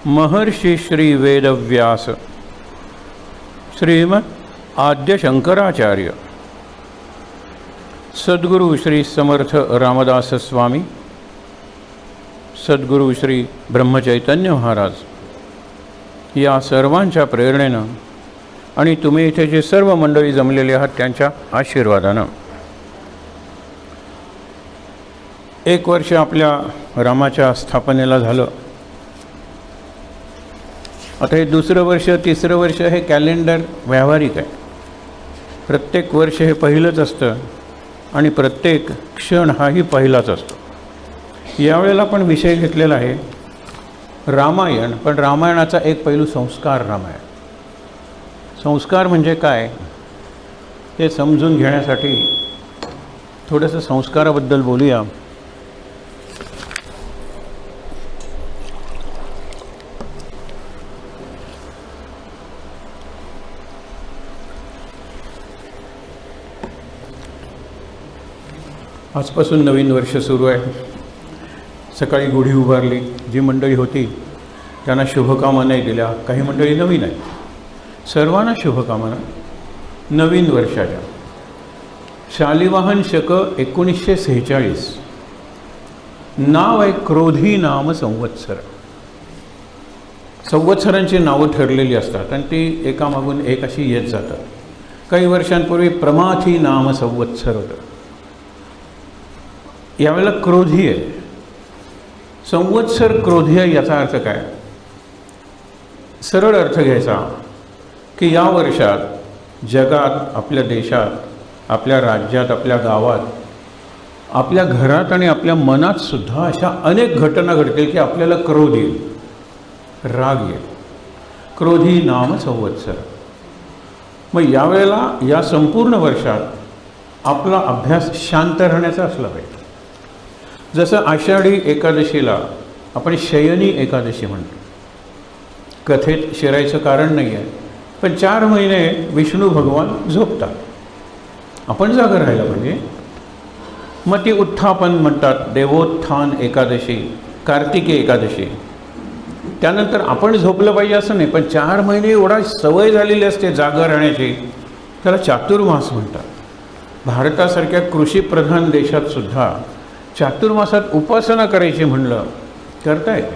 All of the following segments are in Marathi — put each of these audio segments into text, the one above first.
महर्षि श्री वेदव्यास श्रीमद आद्य शंकराचार्य सद्गुरु श्री समर्थ रामदास स्वामी सद्गुरु श्री ब्रह्मचैतन्य महाराज या सर्वांच्या प्रेरणेनं आणि तुम्ही इथे जे सर्व मंडळी जमलेले आहात त्यांच्या आशीर्वादानं एक वर्ष आपल्या रामाच्या स्थापनेला झालं. आता हे दुसरं वर्ष तिसरं वर्ष हे कॅलेंडर व्यावहारिक आहे. प्रत्येक वर्ष हे पहिलंच असतं आणि प्रत्येक क्षण हाही पहिलाच असतो. यावेळेला आपण विषय घेतलेला आहे रामायण, पण रामायणाचा एक पैलू संस्कार रामायण. संस्कार म्हणजे काय हे समजून घेण्यासाठी थोडंसं संस्काराबद्दल बोलूया. आजपासून नवीन वर्ष सुरू आहे. सकाळी गुढी उभारली. जी मंडळी होती त्यांना शुभकामनाही दिल्या. काही मंडळी नवीन आहे. सर्वांना शुभकामना नवीन वर्षाच्या. शालिवाहन शक 1946. नाव आहे क्रोधी नाम संवत्सर. संवत्सरांची नावं ठरलेली असतात आणि ती एकामागून एक अशी येत जातात. काही वर्षांपूर्वी प्रमाथी नाम संवत्सर होतं. यावेळेला क्रोधी आहे. संवत्सर क्रोधी आहे याचा अर्थ काय? सरळ अर्थ घ्यायचा की या वर्षात जगात, आपल्या देशात, आपल्या राज्यात, आपल्या गावात, आपल्या घरात आणि आपल्या मनात सुद्धा अशा अनेक घटना घडतील की आपल्याला क्रोध येईल, राग येईल. क्रोधी नाम संवत्सर. मग यावेळेला या संपूर्ण वर्षात आपला अभ्यास शांत राहण्याचा असला पाहिजे. जसं आषाढी एकादशीला आपण शयनी एकादशी म्हणतो. कथेत शिरायचं कारण नाही आहे, पण 4 महिने विष्णू भगवान झोपतात. आपण जागं राहायला पाहिजे. मग ती उत्थापन म्हणतात, देवोत्थान एकादशी, कार्तिकी एकादशी. त्यानंतर आपण झोपलं पाहिजे असं नाही, पण 4 महिने एवढा सवय झालेली असते जागं राहण्याची, त्याला चातुर्मास म्हणतात. भारतासारख्या कृषीप्रधान देशात सुद्धा चातुर्मासात उपासना करायची म्हणलं करता येते.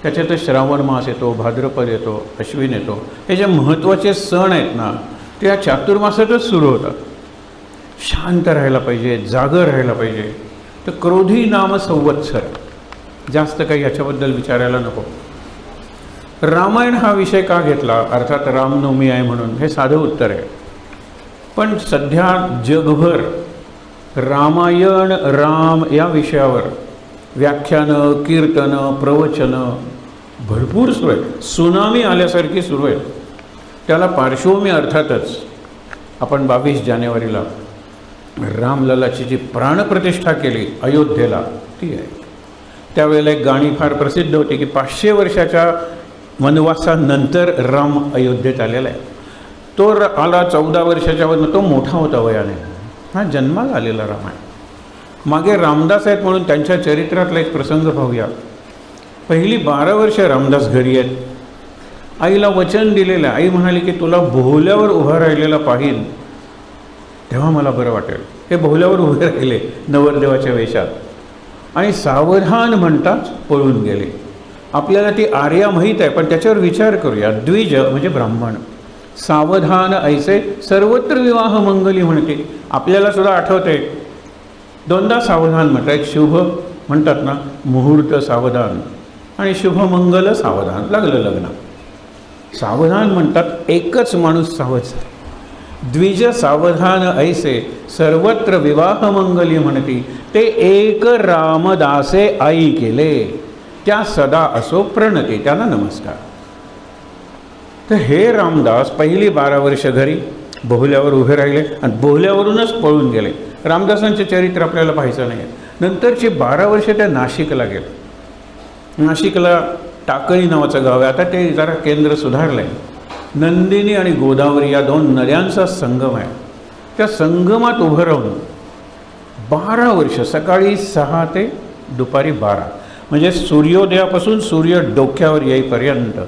त्याच्यातच श्रावण मास येतो, भाद्रपद येतो, अश्विन येतो. हे जे महत्त्वाचे सण आहेत ना ते या चातुर्मासातच सुरू होतात. शांत राहायला पाहिजे, जागं राहायला पाहिजे. तर क्रोधी नाम संवत्सर. जास्त काही याच्याबद्दल विचारायला नको. रामायण हा विषय का घेतला? अर्थात रामनवमी आहे म्हणून. हे साधं उत्तर आहे. पण सध्या जगभर रामायण, राम या विषयावर व्याख्यानं, कीर्तनं, प्रवचनं भरपूर सुरू आहेत. सुनामी आल्यासारखी सुरू आहे. त्याला पार्श्वभूमी अर्थातच आपण 22 जानेवारीला रामललाची जी प्राणप्रतिष्ठा केली अयोध्येला ती आहे. त्यावेळेला एक गाणी फार प्रसिद्ध होती की 500 वर्षाच्या वनवासानंतर राम अयोध्येत आलेला आहे. तो आला 14 वर्षाच्या वरनं. तो मोठा होता वयाने. हा जन्माला आलेला राम आहे. मागे रामदास आहेत म्हणून त्यांच्या चरित्रातला एक प्रसंग पाहूया. पहिली 12 वर्ष रामदास घरी आहेत. आईला वचन दिलेलं. आई म्हणाली की तुला बोहल्यावर उभं राहिलेला पाहिन तेव्हा मला बरं वाटेल. हे बोहल्यावर उभे राहिले नवरदेवाच्या वेशात आणि सावधान म्हणताच पळून गेले. आपल्याला ती आर्या माहीत आहे, पण त्याच्यावर विचार करूया. द्विज म्हणजे ब्राह्मण. सावधान ऐसे सर्वत्र विवाह मंगली म्हणते. आपल्याला सुद्धा आठवते. 2दा सावधान म्हणतात. एक शुभ म्हणतात ना, मुहूर्त सावधान, आणि शुभमंगल सावधान. लागलं लग्न. सावधान म्हणतात एकच माणूस सावध. द्विज सावधान ऐसे सर्वत्र विवाह मंगली म्हणती. ते एक रामदासे आई केले त्या सदा असो प्रणती. त्याला नमस्कार. तर हे रामदास पहिली 12 वर्ष घरी बोहल्यावर उभे राहिले आणि बोहल्यावरूनच पळून गेले. रामदासांचे चरित्र आपल्याला पाहायचं नाही. नंतरची 12 वर्ष त्या नाशिकला गेले. नाशिकला टाकळी नावाचं गाव आहे. आता ते जरा केंद्र सुधारलं आहे. नंदिनी आणि गोदावरी या 2 नद्यांचा संगम आहे. त्या संगमात उभं राहून 12 वर्ष, सकाळी 6 ते दुपारी 12, म्हणजे सूर्योदयापासून सूर्य डोक्यावर येईपर्यंत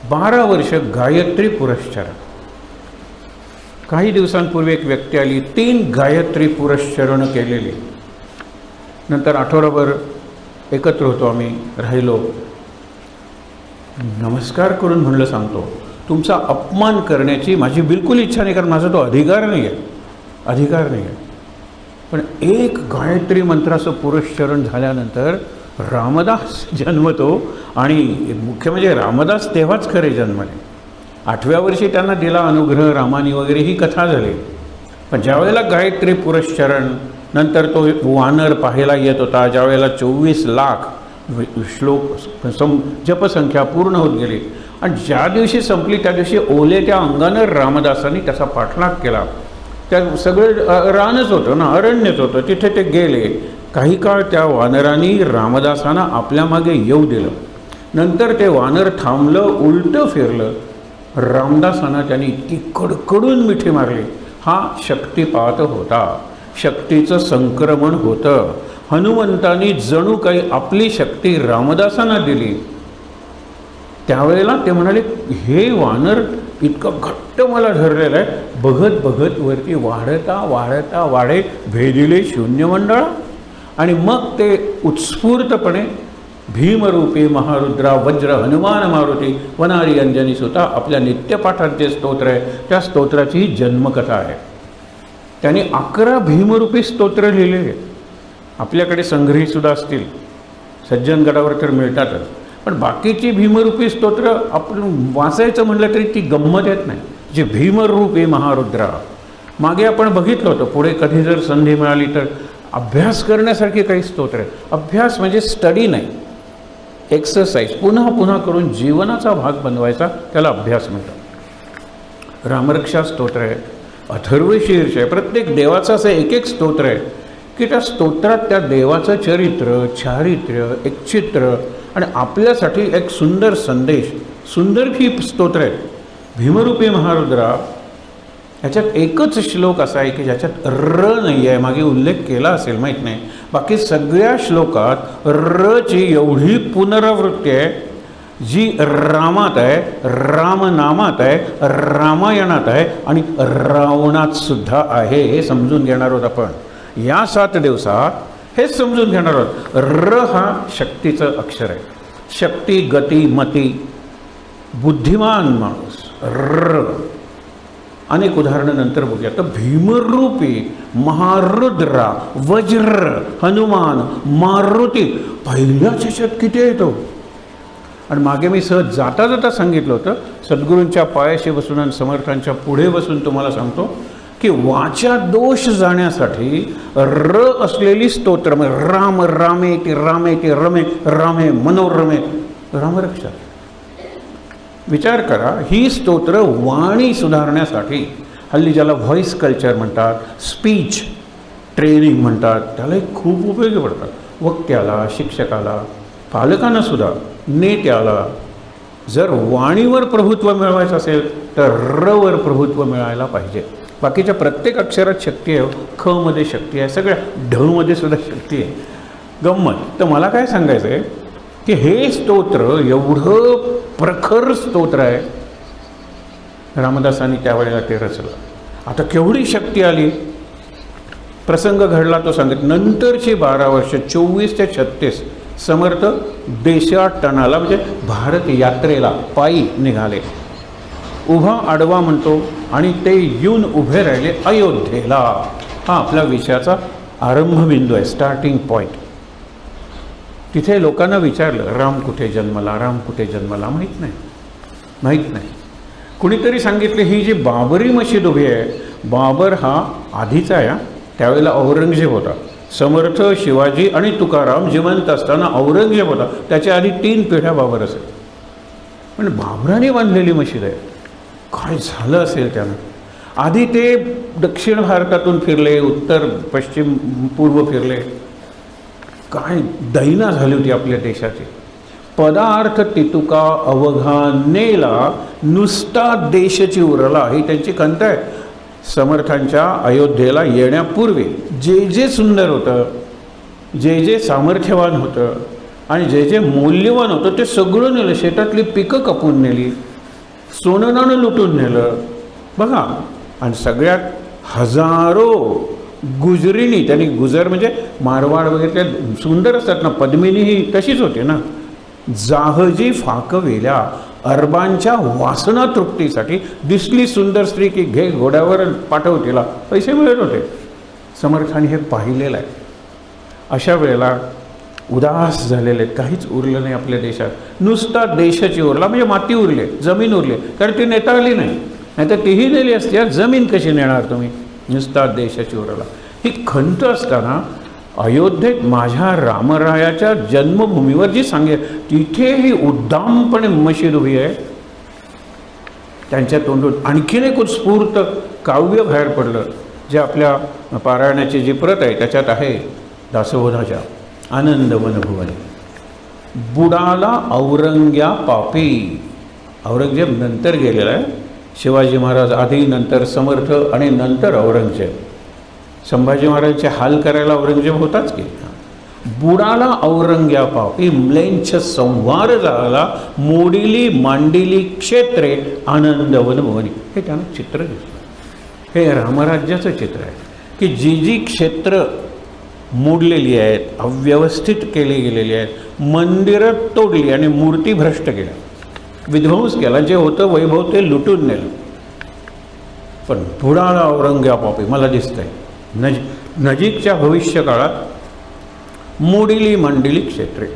12 वर्ष गायत्री पुरश्चरण. काही दिवसांपूर्वी एक व्यक्ती आली, 3 गायत्री पुरश्चरण केलेली. नंतर आठवडाभर एकत्र होतो, आम्ही राहिलो. नमस्कार करून म्हणलं, सांगतो तुमचा अपमान करण्याची माझी बिलकुल इच्छा नाही, कारण माझा तो अधिकार नाही आहे. पण एक गायत्री मंत्राचं पुरश्चरण झाल्यानंतर रामदास जन्मतो. आणि मुख्य म्हणजे रामदास तेव्हाच खरे जन्मले. 8व्या वर्षी त्यांना दिला अनुग्रह रामानी वगैरे, ही कथा झाली. पण ज्यावेळेला गायत्री पुरश्चरण नंतर तो वानर पाहायला येत होता, ज्यावेळेला 24 लाख श्लोक जपसंख्या पूर्ण होत गेली आणि ज्या दिवशी संपली त्या दिवशी ओलेत्या अंगानं रामदासांनी त्याचा पाठलाग केला. त्या सगळं रानच होतं ना, अरण्यच होतं, तिथे ते गेले. काही काळ त्या वानरांनी रामदासांना आपल्या मागे येऊ दिलं. नंतर ते वानर थांबलं, उलटं फिरलं. रामदासांना त्यांनी इतकी कडकडून मिठी मारली. हा शक्तिपात होता, शक्तीचं संक्रमण होतं. हनुमंतांनी जणू काही आपली शक्ती रामदासांना दिली. त्यावेळेला ते म्हणाले, हे वानर इतकं घट्ट मला धरलेलं आहे, बघत बघत वरती वाढता वाढे भेदिले शून्यमंडळ. आणि मग ते उत्स्फूर्तपणे भीमरूपी महारुद्रा वज्र हनुमान मारुती वनारी अंजनी सुता आपल्या नित्यपाठात जे स्तोत्र आहे त्या स्तोत्राची ही जन्मकथा आहे. त्यांनी 11 भीमरूपी स्तोत्र लिहिलेले. आपल्याकडे संग्रहीसुद्धा असतील, सज्जनगडावर तर मिळतातच. पण बाकीची भीमरूपी स्तोत्र आपण वाचायचं म्हटलं तरी ती गंमत येत नाही. जे भीमरूपी महारुद्रा मागे आपण बघितलं होतं. पुढे कधी जर संधी मिळाली तर अभ्यास करण्यासारखे काही स्तोत्र आहेत. अभ्यास म्हणजे स्टडी नाही, एक्सरसाइज, पुन्हा पुन्हा करून जीवनाचा भाग बनवायचा, त्याला अभ्यास म्हणतात. रामरक्षा स्तोत्र आहे, अथर्वशीर्ष आहे. प्रत्येक देवाचं असं एक स्तोत्र आहे की त्या स्तोत्रात त्या देवाचं चरित्र, चारित्र्य, एक चित्र आणि आपल्यासाठी एक सुंदर संदेश, सुंदर ही स्तोत्र आहे. भीमरूपी महारुद्रा ह्याच्यात एकच श्लोक असा आहे की ज्याच्यात र नाही आहे. मागे उल्लेख केला असेल, माहीत नाही. बाकी सगळ्या श्लोकात रची एवढी पुनरावृत्ती आहे जी रामात आहे, रामनामात आहे, रामायणात आहे आणि रावणात सुद्धा आहे. हे समजून घेणार आहोत आपण या 7 दिवसात. हेच समजून घेणार आहोत. र हा शक्तीचं अक्षर आहे. शक्ती, गती, मती, बुद्धिमान माणूस. र अनेक उदाहरणं नंतर बघूया. तर भीमरूपी महारुद्रा वज्र हनुमान मारुती पहिल्याच ह्याच्यात किती येतो. आणि मागे मी सहज जाता जाता सांगितलं होतं, सद्गुरूंच्या पायाशी बसून आणि समर्थांच्या पुढे बसून तुम्हाला सांगतो की वाचा दोष जाण्यासाठी र असलेली स्तोत्र, राम रामेति रामेति रमे रामे मनोरमे रामरक्षा. विचार करा, ही स्तोत्र वाणी सुधारण्यासाठी, हल्ली ज्याला व्हॉइस कल्चर म्हणतात, स्पीच ट्रेनिंग म्हणतात, त्यालाही खूप उपयोगी पडतात. वक्त्याला, शिक्षकाला, पालकांना सुद्धा, नेत्याला. जर वाणीवर प्रभुत्व मिळवायचं असेल तर र वर प्रभुत्व मिळायला पाहिजे. बाकीच्या प्रत्येक अक्षरात शक्ती आहे. ख मध्ये शक्ती आहे, सगळ्या ढ मध्ये सुद्धा शक्ती आहे. गंमत. तर मला काय सांगायचं आहे की हे स्तोत्र एवढं प्रखर स्तोत्र आहे. रामदासांनी त्यावेळेला ते रचलं. आता केवढी शक्ती आली, प्रसंग घडला तो सांगत. नंतरची 12 वर्ष 24 ते 36 समर्थ देशाटनाला म्हणजे भारत यात्रेला पायी निघाले. उभा आडवा म्हणतो आणि ते येऊन उभे राहिले अयोध्येला. हा आपल्या विषयाचा आरंभबिंदू आहे, स्टार्टिंग पॉईंट. तिथे लोकांना विचारलं, राम कुठे जन्मला, राम कुठे जन्मला. माहीत नाही. कुणीतरी सांगितले ही जी बाबरी मशीद उभी आहे, बाबर हा आधीचा आहे. त्यावेळेला औरंगजेब होता. समर्थ, शिवाजी आणि तुकाराम जिवंत असताना औरंगजेब होता. त्याच्या आधी 3 पिढ्या बाबर असेल. पण बाबराने बांधलेली मशीद आहे. काय झालं असेल त्यानं. आधी ते दक्षिण भारतातून फिरले, उत्तर पश्चिम पूर्व फिरले. काय दैना झाली होती आपल्या देशाची. पदार्थ तितुका अवघा नेला, नुसता देशची उरला, ही त्यांची खंत आहे. समर्थांच्या अयोध्येला येण्यापूर्वी जे जे सुंदर होतं, जे जे सामर्थ्यवान होतं आणि जे जे मौल्यवान होतं ते सगळं नेलं, शेतातली पिकं कापून नेली, सोनं नाणं लुटून नेलं बघा. आणि सगळ्यात हजारो गुजरीनी, त्यांनी गुजर म्हणजे मारवाड वगैरे सुंदर असतात ना, पद्मिनी ही तशीच होती ना, जाहजी फाकविल्या अरबांच्या वासना तृप्तीसाठी. दिसली सुंदर स्त्री की घे घोड्यावर पाठव, तिला पैसे मिळत होते. समर्थाने हे पाहिलेलं आहे. अशा वेळेला उदास झालेले, काहीच उरलं नाही आपल्या देशात. नुसता देशाची उरला म्हणजे माती उरली, जमीन उरली, कारण ती नेता आली नाही. नाहीतर तीही नेली असती. जमीन कशी नेणार तुम्ही? नुसता देशाची उरला. ही खंत असताना अयोध्येत माझ्या रामरायाच्या जन्मभूमीवर जी सांगेल, तिथे ही उद्दामपणे मशीद उभी आहे. त्यांच्या तोंडून आणखीन एक उत्स्फूर्त काव्य बाहेर पडलं, जे आपल्या पारायणाची जी प्रत आहे त्याच्यात आहे. दासबोधाच्या आनंद वनभुवनी. बुडाला औरंग्या पापी. औरंगजेब नंतर गेलेला आहे. शिवाजी महाराज आधी, नंतर समर्थ आणि नंतर औरंगजेब. संभाजी महाराजांचे हाल करायला औरंगजेब होताच की. बुडाला औरंग्या पापी, म्लेंछ संवार झाला, मोडिली मांडिली क्षेत्रे, आनंद वनभुवनी. हे त्यानं चित्र दिसलं. हे रामराज्याचं चित्र आहे की जी जी क्षेत्र मोडलेली आहेत, अव्यवस्थित केली गेलेली आहेत, मंदिरं तोडली आणि मूर्ती भ्रष्ट केल्या, विध्वंस केला, जे होतं वैभव ते लुटून नेलं. पण बुडाला औरंग्या पापी मला दिसतंय नजीकच्या भविष्य काळात मोडिली मांडिली क्षेत्रे.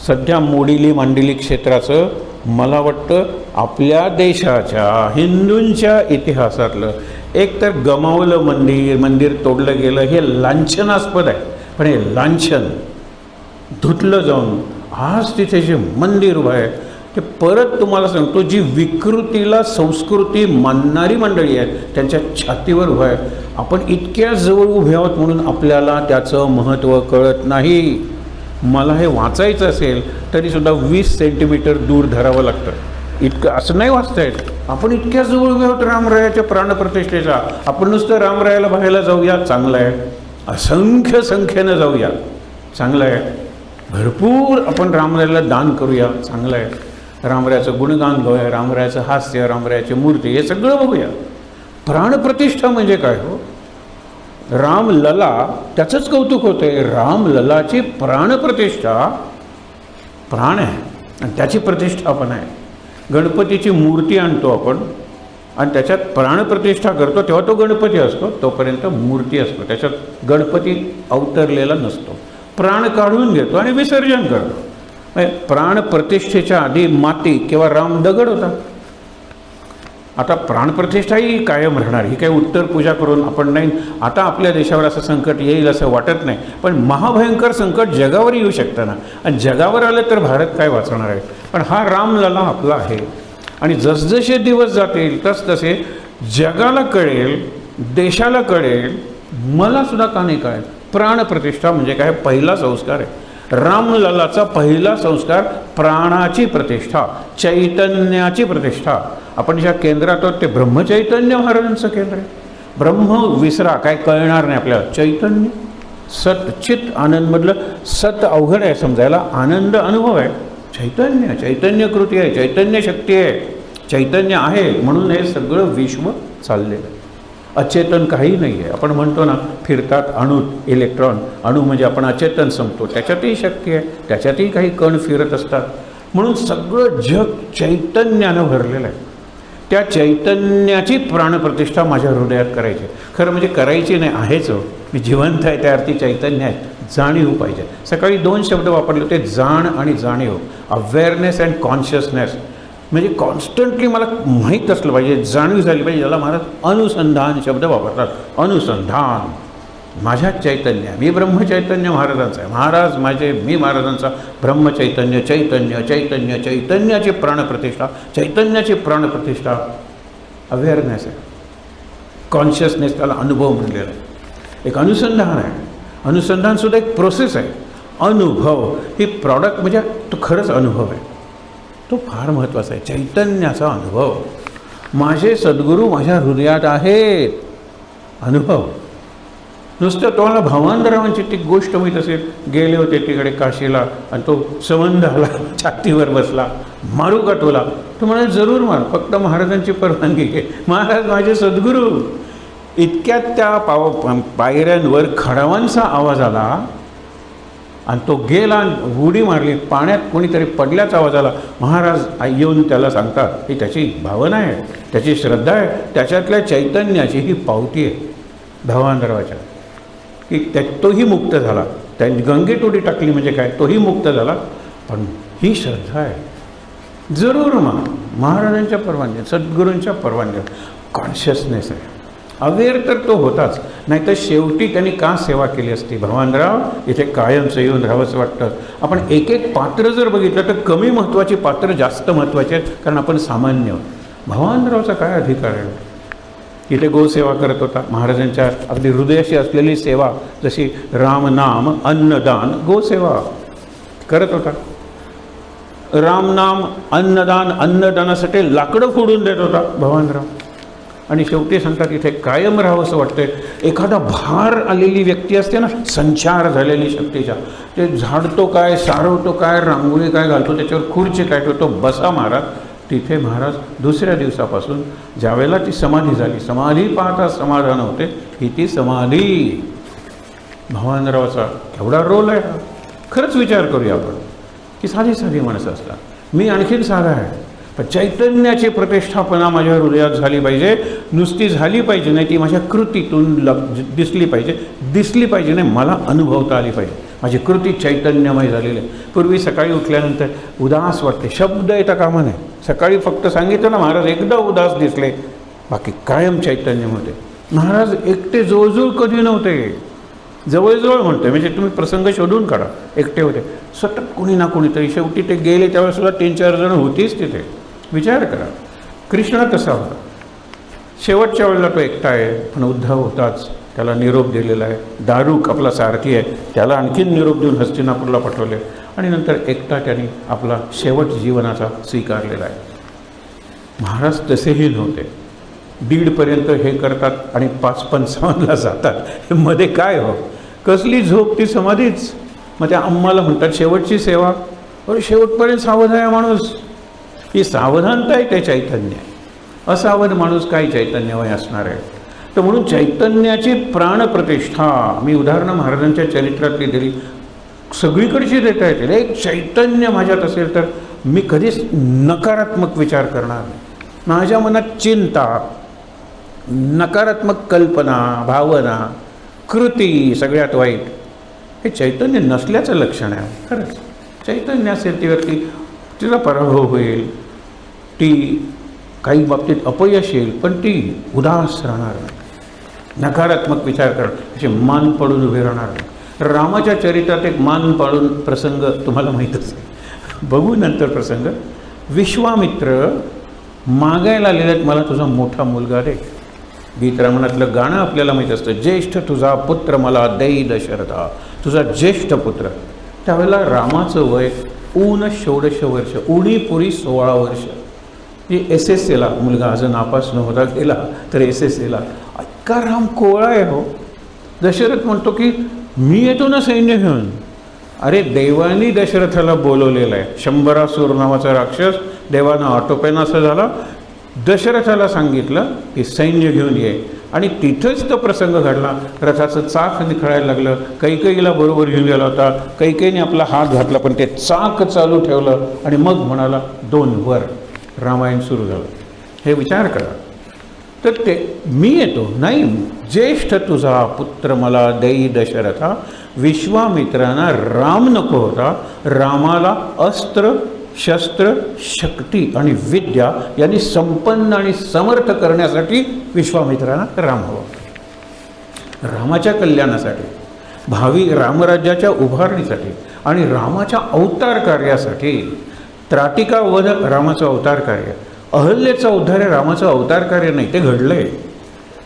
सध्या मोडिली मांडिली क्षेत्राचं मला वाटतं आपल्या देशाच्या हिंदूंच्या इतिहासातलं एक तर गमावलं मंदिर तोडलं गेलं, हे लांछनास्पद आहे. पण हे लांछन धुतलं जाऊन आज तिथे जे मंदिर उभं आहे ते परत तुम्हाला सांगतो, जी विकृतीला संस्कृती मानणारी मंडळी आहेत त्यांच्या छातीवर उभं आहे. आपण इतक्या जवळ उभे आहोत म्हणून आपल्याला त्याचं महत्त्व कळत नाही. मला हे वाचायचं असेल तरीसुद्धा 20 सेंटीमीटर दूर धरावं लागतं. इतकं असं नाही वाचता येत. आपण इतक्या जवळ उभे आहोत रामरायाच्या प्राणप्रतिष्ठेचा. आपण नुसतं रामरायाला बघायला जाऊया, चांगलं आहे. असंख्य संख्येनं जाऊया, चांगलं आहे. भरपूर आपण रामरायाला दान करूया, चांगलं आहे. रामरायाचं गुणगान गाऊया, रामरायाचं हास्य, रामरायाची मूर्ती, हे सगळं बघूया. प्राणप्रतिष्ठा म्हणजे काय हो? रामलला, त्याचंच कौतुक होतंय. रामललाची प्राणप्रतिष्ठा, प्राण आहे आणि त्याची प्रतिष्ठा पण आहे. गणपतीची मूर्ती आणतो आपण आणि त्याच्यात प्राणप्रतिष्ठा करतो, तेव्हा तो गणपती असतो, तोपर्यंत मूर्ती असतो, त्याच्यात गणपती अवतरलेला नसतो. प्राण काढून घेतो आणि विसर्जन करतो. प्राणप्रतिष्ठेच्या आधी माती किंवा राम दगड होता. आता प्राणप्रतिष्ठाही कायम राहणार. ही काही उत्तर पूजा करून आपण नाही. आता आपल्या देशावर असं संकट येईल असं वाटत नाही, पण महाभयंकर संकट जगावर येऊ शकतं ना. आणि जगावर आलं तर भारत काय वाचणार आहे? पण हा रामलला आपला आहे. आणि जसजसे दिवस जातील तसतसे जगाला कळेल, देशाला कळेल, मला सुद्धा का नाही कळेल. प्राणप्रतिष्ठा म्हणजे काय? पहिला संस्कार आहे. रामललाचा पहिला संस्कार प्राणाची प्रतिष्ठा, चैतन्याची प्रतिष्ठा. आपण ज्या केंद्रात आहोत ते ब्रह्मचैतन्य महाराजांचं केंद्र आहे. ब्रह्म विसरा, काय कळणार नाही आपल्याला. चैतन्य, सत, चित, आनंदमधलं सत अवघड आहे समजायला, आनंद अनुभव आहे. चैतन्य, चैतन्य कृती आहे, चैतन्य शक्ती आहे, चैतन्य आहे म्हणून हे सगळं विश्व चाललेलं आहे. अचेतन काही नाही आहे. आपण म्हणतो ना फिरतात अणू, इलेक्ट्रॉन. अणू म्हणजे आपण अचेतन समजतो, त्याच्यातही शक्ती आहे, त्याच्यातही काही कण फिरत असतात. म्हणून सगळं जग चैतन्यानं भरलेलं आहे. त्या चैतन्याची प्राणप्रतिष्ठा माझ्या हृदयात करायची. खरं म्हणजे करायची नाही, आहेच. मी जिवंत आहे, त्या अर्थी चैतन्य आहे. जाणीव पाहिजे. सकाळी 2 शब्द वापरले होते, जाण आणि जाणीव. Awareness and consciousness. म्हणजे कॉन्स्टंटली मला माहीत असलं पाहिजे, जाणीव झाली पाहिजे. याला महाराज अनुसंधान शब्द वापरतात. अनुसंधान. माझ्या चैतन्य, मी ब्रह्मचैतन्य महाराजांचा आहे. महाराज माझे, मी महाराजांचा. ब्रह्मचैतन्य, चैतन्य, चैतन्य, चैतन्याची प्राणप्रतिष्ठा, चैतन्याची प्राणप्रतिष्ठा. अवेअरनेस आहे, कॉन्शियसनेस, त्याला अनुभव म्हणलेला आहे. एक अनुसंधान आहे. अनुसंधानसुद्धा एक प्रोसेस आहे. अनुभव ही प्रॉडक्ट म्हणजे तो खरंच अनुभव आहे. तो फार महत्त्वाचा आहे. चैतन्याचा अनुभव. माझे सद्गुरू माझ्या हृदयात आहेत. अनुभव. नुसतं तुम्हाला भवानरावांची ती गोष्ट माहीत असेल, गेले होते तिकडे काशीला आणि तो संबंध आला, छातीवर बसला, मारू का तुला? तो म्हणाले जरूर मार, फक्त महाराजांची परवानगी घे. महाराज माझे सद्गुरू. इतक्यात त्या पायऱ्यांवर खडावांचा आवाज आला आणि तो गेला, उडी मारली, पाण्यात कोणीतरी पडल्याचा आवाज आला. महाराज येऊन त्याला सांगतात ही त्याची भावना आहे, त्याची श्रद्धा आहे, त्याच्यातल्या चैतन्याची ही पावती आहे भवानरावाच्या, की तोही मुक्त झाला. त्यांनी गंगेत उडी टाकली म्हणजे काय, तोही मुक्त झाला. पण ही श्रद्धा आहे, जरूर महाराजांच्या परवानगी, सद्गुरूंच्या परवानगी, कॉन्शियसनेस आहे. अवेअर तर तो होताच, नाही तर शेवटी त्यांनी का सेवा केली असती? भवानराव इथे कायमचं येऊन राहावंसं वाटतं. आपण एक एक पात्र जर बघितलं तर कमी महत्त्वाची पात्र जास्त महत्त्वाची आहेत, कारण आपण सामान्य. भवानरावचा काय अधिकार आहे? इथे गोसेवा करत होता, महाराजांच्या अगदी हृदयाशी असलेली सेवा, जशी रामनाम अन्नदान गोसेवा करत होता. रामनाम अन्नदान, अन्नदानासाठी लाकडं फोडून देत होता भवानराव. आणि शेवटी सांगतात इथे कायम राहावं असं वाटतंय. एखादा भार आलेली व्यक्ती असते ना, संचार झालेली शक्तीच्या, ते झाडतो काय, सारवतो काय, रांगोळी काय घालतो, त्याच्यावर खुर्ची काय ठेवतो, बसा महाराज. तिथे महाराज दुसऱ्या दिवसापासून ज्यावेळेला ती समाधी झाली, समाधी पाहता समाधान होते, ही ती समाधी. भवानरावाचा एवढा रोल आहे. खरंच विचार करूया आपण की साधी साधी माणसं असतात, मी आणखीन साधा आहे, पण चैतन्याची प्रतिष्ठापना माझ्या हृदयात झाली पाहिजे. नुसती झाली पाहिजे नाही, ती माझ्या कृतीतून दिसली पाहिजे नाही, मला अनुभवता आली पाहिजे. माझी कृती चैतन्यमय झालेली आहे. पूर्वी सकाळी उठल्यानंतर उदास वाटते, शब्द येता कामा नये. सकाळी फक्त सांगितलं ना, महाराज एकदा उदास दिसले, बाकी कायम चैतन्यमध्ये. महाराज एकटे जवळजवळ कधी नव्हते, जवळजवळ म्हणतोय म्हणजे तुम्ही प्रसंग शोधून काढा. एकटे होते सतत, कोणी ना कोणीतरी. शेवटी ते गेले त्यावेळेस सुद्धा 3-4 जण होतीच तिथे. विचार करा, कृष्ण कसा होता? शेवटच्या वेळेला तो एकटा आहे, पण उद्धव होताच, त्याला निरोप दिलेला आहे. दारुक आपला सारथी आहे, त्याला आणखीन निरोप देऊन हस्तिनापूरला पाठवले. आणि नंतर एकटा त्यांनी आपला शेवट जीवनाचा स्वीकारलेला आहे. महाराज तसेही नव्हते. 1:30 हे करतात आणि 5:55 जातात. मध्ये काय हो, कसली झोप, ती समाधीच. मग त्या आम्हाला म्हणतात शेवटची सेवा. अरे शेवटपर्यंत सावध आहे माणूस. ही सावधानता आहे ते चैतन्य. असावध माणूस काय चैतन्यमय असणार आहे? तर म्हणून चैतन्याची प्राणप्रतिष्ठा. मी उदाहरणं महाराजांच्या चरित्रातली दिली, सगळीकडची देता येतील. एक चैतन्य माझ्यात असेल तर मी कधीच नकारात्मक विचार करणार नाही. माझ्या मनात चिंता, नकारात्मक कल्पना, भावना, कृती सगळ्यात वाईट, हे चैतन्य नसल्याचं लक्षण आहे. खरंच चैतन्य असेल ती व्यक्ती, तिला पराभव होईल, ती काही बाबतीत अपयश येईल, पण ती उदास राहणार नाही, नकारात्मक विचार करणार, असे मान पडून उभे राहणार नाही. रामाच्या चरित्रात एक मान पाडून प्रसंग तुम्हाला माहीतच आहे, बघू नंतर प्रसंग. विश्वामित्र मागायला आलेल्यात, मला तुझा मोठा मुलगा दे. गीत रामायणातलं गाणं आपल्याला माहीत असतं, ज्येष्ठ तुझा पुत्र मला देई दशरथा, तुझा ज्येष्ठ पुत्र. त्यावेळेला रामाचं वय 16 वर्ष, उणीपुरी 16 वर्ष. ती SSCला मुलगा अजून नापास नव्हता गेला तर SSCला. इतका राम कोवळा आहे हो. दशरथ म्हणतो की मी येतो ना सैन्य घेऊन. अरे देवानी दशरथाला बोलवलेलं आहे. शंभरासूर नावाचा राक्षस देवानं आटोपेना असं झाला. दशरथाला सांगितलं की सैन्य घेऊन ये, आणि तिथंच तो प्रसंग घडला. रथाचं चाक निखळायला लागलं. कैकेयीला बरोबर घेऊन गेला होता. कैकेयीने आपला हात घातला, पण ते चाक चालू ठेवलं आणि मग म्हणाला 2 वर. रामायण सुरू झालं. हे विचार करा. तर ते मी येतो नाही, ज्येष्ठ तुझा पुत्र मला देई दशरथा. विश्वामित्रांना राम नको होता, रामाला अस्त्र शस्त्र शक्ती आणि विद्या यांनी संपन्न आणि समर्थ करण्यासाठी विश्वामित्रांना राम हवा. रामाच्या कल्याणासाठी, भावी रामराज्याच्या उभारणीसाठी आणि रामाच्या अवतार कार्यासाठी. त्राटिका वध रामाचं अवतार कार्य, अहल्येचा उद्धार हे रामाचं अवतार कार्य नाही, ते घडलंय.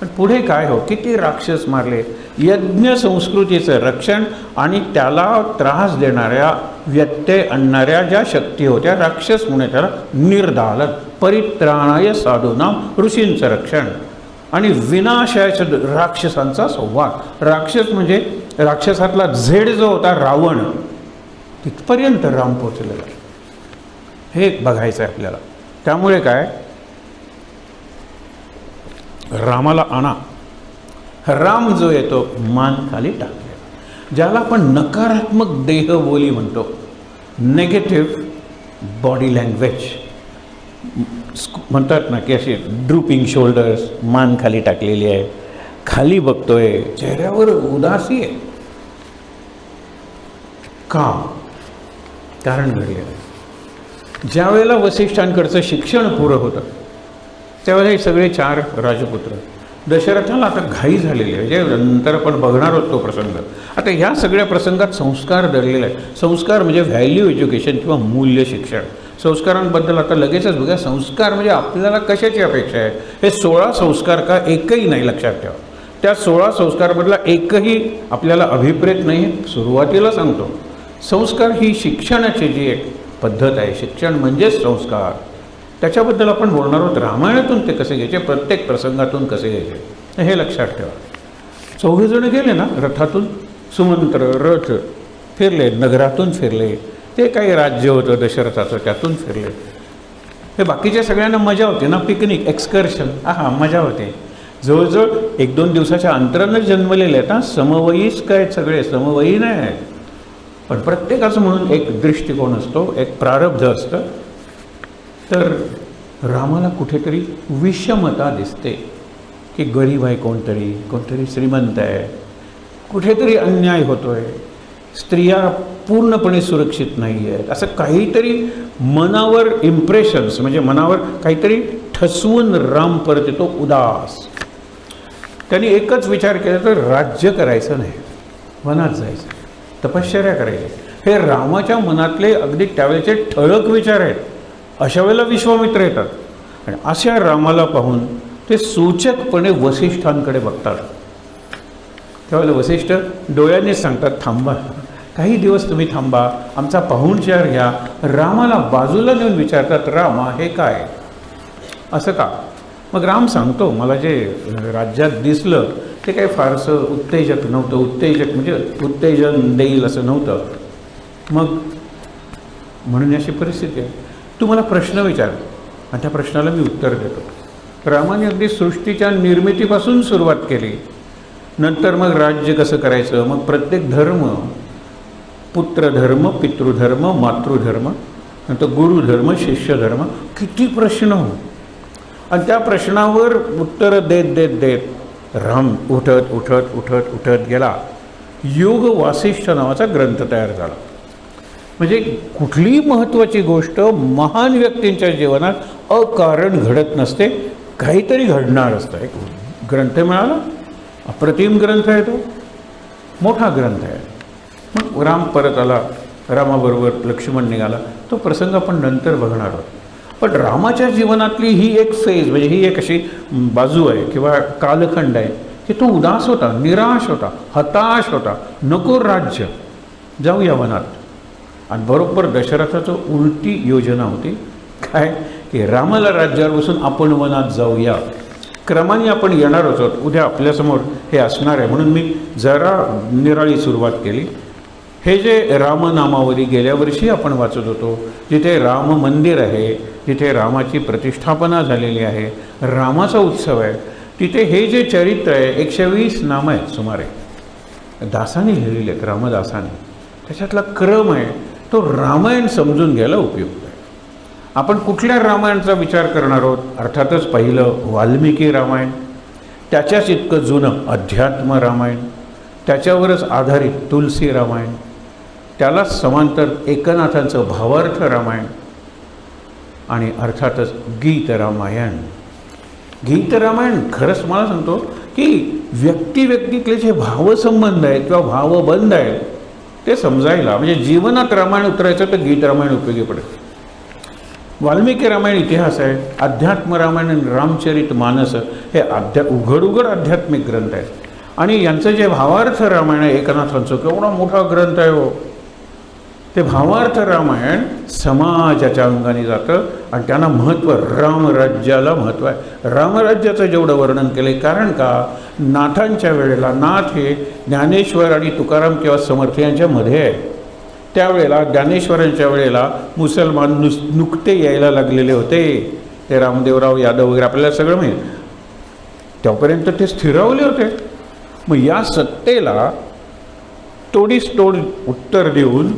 पण पुढे काय हो, किती राक्षस मारले. यज्ञ संस्कृतीचं रक्षण आणि त्याला त्रास देणाऱ्या, व्यत्यय आणणाऱ्या ज्या शक्ती होत्या, राक्षस म्हणून त्याला निर्दालन, परित्राणाय साधूनाम, ऋषींचं रक्षण. आणि विनाशाच्या राक्षसांचा संवाद. राक्षस म्हणजे राक्षसातला झेड जो होता रावण, तिथपर्यंत राम पोचलेला आहे. हे बघायचं आहे आपल्याला. त्यामुळे काय, रामाला आणा. राम जो येतो मान खाली टाकले, ज्याला आपण नकारात्मक देहबोली म्हणतो, नेगेटिव्ह बॉडी लँग्वेज म्हणतात ना, की असे ड्रूपिंग शोल्डर्स, मान खाली टाकलेली आहे, खाली बघतोय, चेहऱ्यावर उदासी आहे. का? कारण घडलेलं आहे. ज्या वेळेला वसिष्ठांकडचं शिक्षण पुरं होतं त्यावेळेला हे सगळे 4 राजपुत्र, दशरथाला आता घाई झालेली आहे, जे नंतर आपण बघणार आहोत तो प्रसंग. आता ह्या सगळ्या प्रसंगात संस्कार दडलेला आहे. संस्कार म्हणजे व्हॅल्यू एज्युकेशन किंवा मूल्य शिक्षण. संस्कारांबद्दल आता लगेचच बघा, संस्कार म्हणजे आपल्याला कशाची अपेक्षा आहे. हे 16 संस्कार का एकही नाही, लक्षात ठेवा. त्या 16 संस्काराबद्दल एकही आपल्याला अभिप्रेत नाही. सुरुवातीला सांगतो, संस्कार ही शिक्षणाची जी एक पद्धत आहे, शिक्षण म्हणजेच संस्कार. त्याच्याबद्दल आपण बोलणार आहोत. रामायणातून ते कसे घ्यायचे, प्रत्येक प्रसंगातून कसे घ्यायचे हे लक्षात ठेवा. 4 जण गेले ना रथातून, सुमंत्र रथ फिरले, नगरातून फिरले, ते काही राज्य होतं दशरथाचं त्यातून फिरले. हे बाकीच्या सगळ्यांना मजा होती ना, पिकनिक, एक्सकर्शन, मजा होते. जवळजवळ 1-2 दिवसाच्या अंतरानं जन्मलेले आहेत. समवयीच काय, सगळे समवयी नाही आहेत, पण प्रत्येकाचं म्हणून एक दृष्टिकोन असतो, एक प्रारब्ध असतं. तर रामाला कुठेतरी विषमता दिसते, की गरीब आहे कोणतरी, कोणतरी श्रीमंत आहे, कुठेतरी अन्याय होतोय, स्त्रिया पूर्णपणे सुरक्षित नाही आहेत, असं काहीतरी मनावर इम्प्रेशन्स, म्हणजे मनावर काहीतरी ठसवून राम परत येतो उदास. त्यांनी एकच विचार केला, तर राज्य करायचं नाही, वनात जायचं, तपश्चर्या करायची. हे रामाच्या मनातले अगदी त्यावेळेचे ठळक विचार आहेत. अशा वेळेला विश्वामित्र येतात आणि अशा रामाला पाहून ते सूचकपणे वसिष्ठांकडे बघतात. त्यावेळेला वसिष्ठ डोळ्यांनीच सांगतात, थांबा, काही दिवस तुम्ही थांबा, आमचा पाहुणचार घ्या. रामाला बाजूला नेऊन विचारतात, रामा हे काय, असं का? मग राम सांगतो, मला जे राज्यात दिसलं ते काही फारसं उत्तेजक नव्हतं. उत्तेजक म्हणजे उत्तेजन देईल असं नव्हतं. मग म्हणून अशी परिस्थिती आहे. तू मला प्रश्न विचार आणि त्या प्रश्नाला मी उत्तर देतो. रामाने अगदी सृष्टीच्या निर्मितीपासून सुरुवात केली, नंतर मग राज्य कसं करायचं, मग प्रत्येक धर्म, पुत्रधर्म, पितृधर्म, मातृधर्म, नंतर गुरुधर्म, शिष्यधर्म, किती प्रश्न हो. आणि त्या प्रश्नावर उत्तर देत देत देत राम उठत उठत उठत उठत गेला. योग वासिष्ठ नावाचा ग्रंथ तयार झाला. म्हणजे कुठलीही महत्त्वाची गोष्ट महान व्यक्तींच्या जीवनात अकारण घडत नसते, काहीतरी घडणार असतं. एक ग्रंथ मिळाला, अप्रतिम ग्रंथ आहे, तो मोठा ग्रंथ आहे. मग राम परत आला, रामाबरोबर लक्ष्मण निघाला. तो प्रसंग आपण नंतर बघणार आहोत. पण रामाच्या जीवनातली ही एक फेज, म्हणजे ही एक अशी बाजू आहे किंवा कालखंड आहे की तो उदास होता, निराश होता, हताश होता, नको राज्य, जाऊया वनात. आणि बरोबर दशरथाचं उलटी योजना होती. काय की रामाला राज्यावर बसून आपण वनात जाऊया. क्रमाने आपण येणार आहोत, उद्या आपल्यासमोर हे असणार आहे, म्हणून मी जरा निराळी सुरुवात केली. हे जे रामनामावली गेल्या वर्षी आपण वाचत होतो, जिथे राम मंदिर आहे, जिथे रामाची प्रतिष्ठापना झालेली आहे, रामाचा उत्सव आहे, तिथे हे जे चरित्र आहे 120 नामं आहेत सुमारे, दासाने लिहिलेले आहेत, रामदासाने. त्याच्यातला क्रम आहे तो रामायण समजून घ्यायला उपयुक्त आहे. आपण कुठल्या रामायणाचा विचार करणार आहोत? अर्थातच पहिलं वाल्मिकी रामायण, त्याच्याच इतकं जुनं अध्यात्म रामायण, त्याच्यावरच आधारित तुलसी रामायण, त्यालाच समांतर एकनाथांचं भावार्थ रामायण आणि अर्थातच गीत रामायण. गीत रामायण खरंच मला सांगतो की व्यक्तितले जे भावसंबंध आहेत किंवा भावबंध आहेत ते समजायला, म्हणजे जीवनात रामायण उतरायचं तर गीत रामायण उपयोगी पडेल. वाल्मिकी रामायण इतिहास आहे, अध्यात्म रामायण आणि रामचरित मानस हे उघड आध्यात्मिक ग्रंथ आहेत. आणि यांचं जे भावार्थ रामायण आहे एकनाथांचं, केवढा मोठा ग्रंथ आहे हो. ते भावार्थ रामायण समाजाच्या अंगाने जातं आणि त्यांना महत्त्व, रामराज्याला महत्त्व आहे. रामराज्याचं जेवढं वर्णन केलं आहे, कारण का नाथांच्या वेळेला, नाथ हे ज्ञानेश्वर आणि तुकाराम किंवा समर्थ यांच्यामध्ये आहे. त्यावेळेला ज्ञानेश्वरांच्या वेळेला मुसलमान नुकते यायला लागलेले होते. ते रामदेवराव यादव वगैरे आपल्याला सगळं माहीत. त्यापर्यंत ते स्थिरावले होते. मग या सत्तेला तोडीस तोड उत्तर देऊन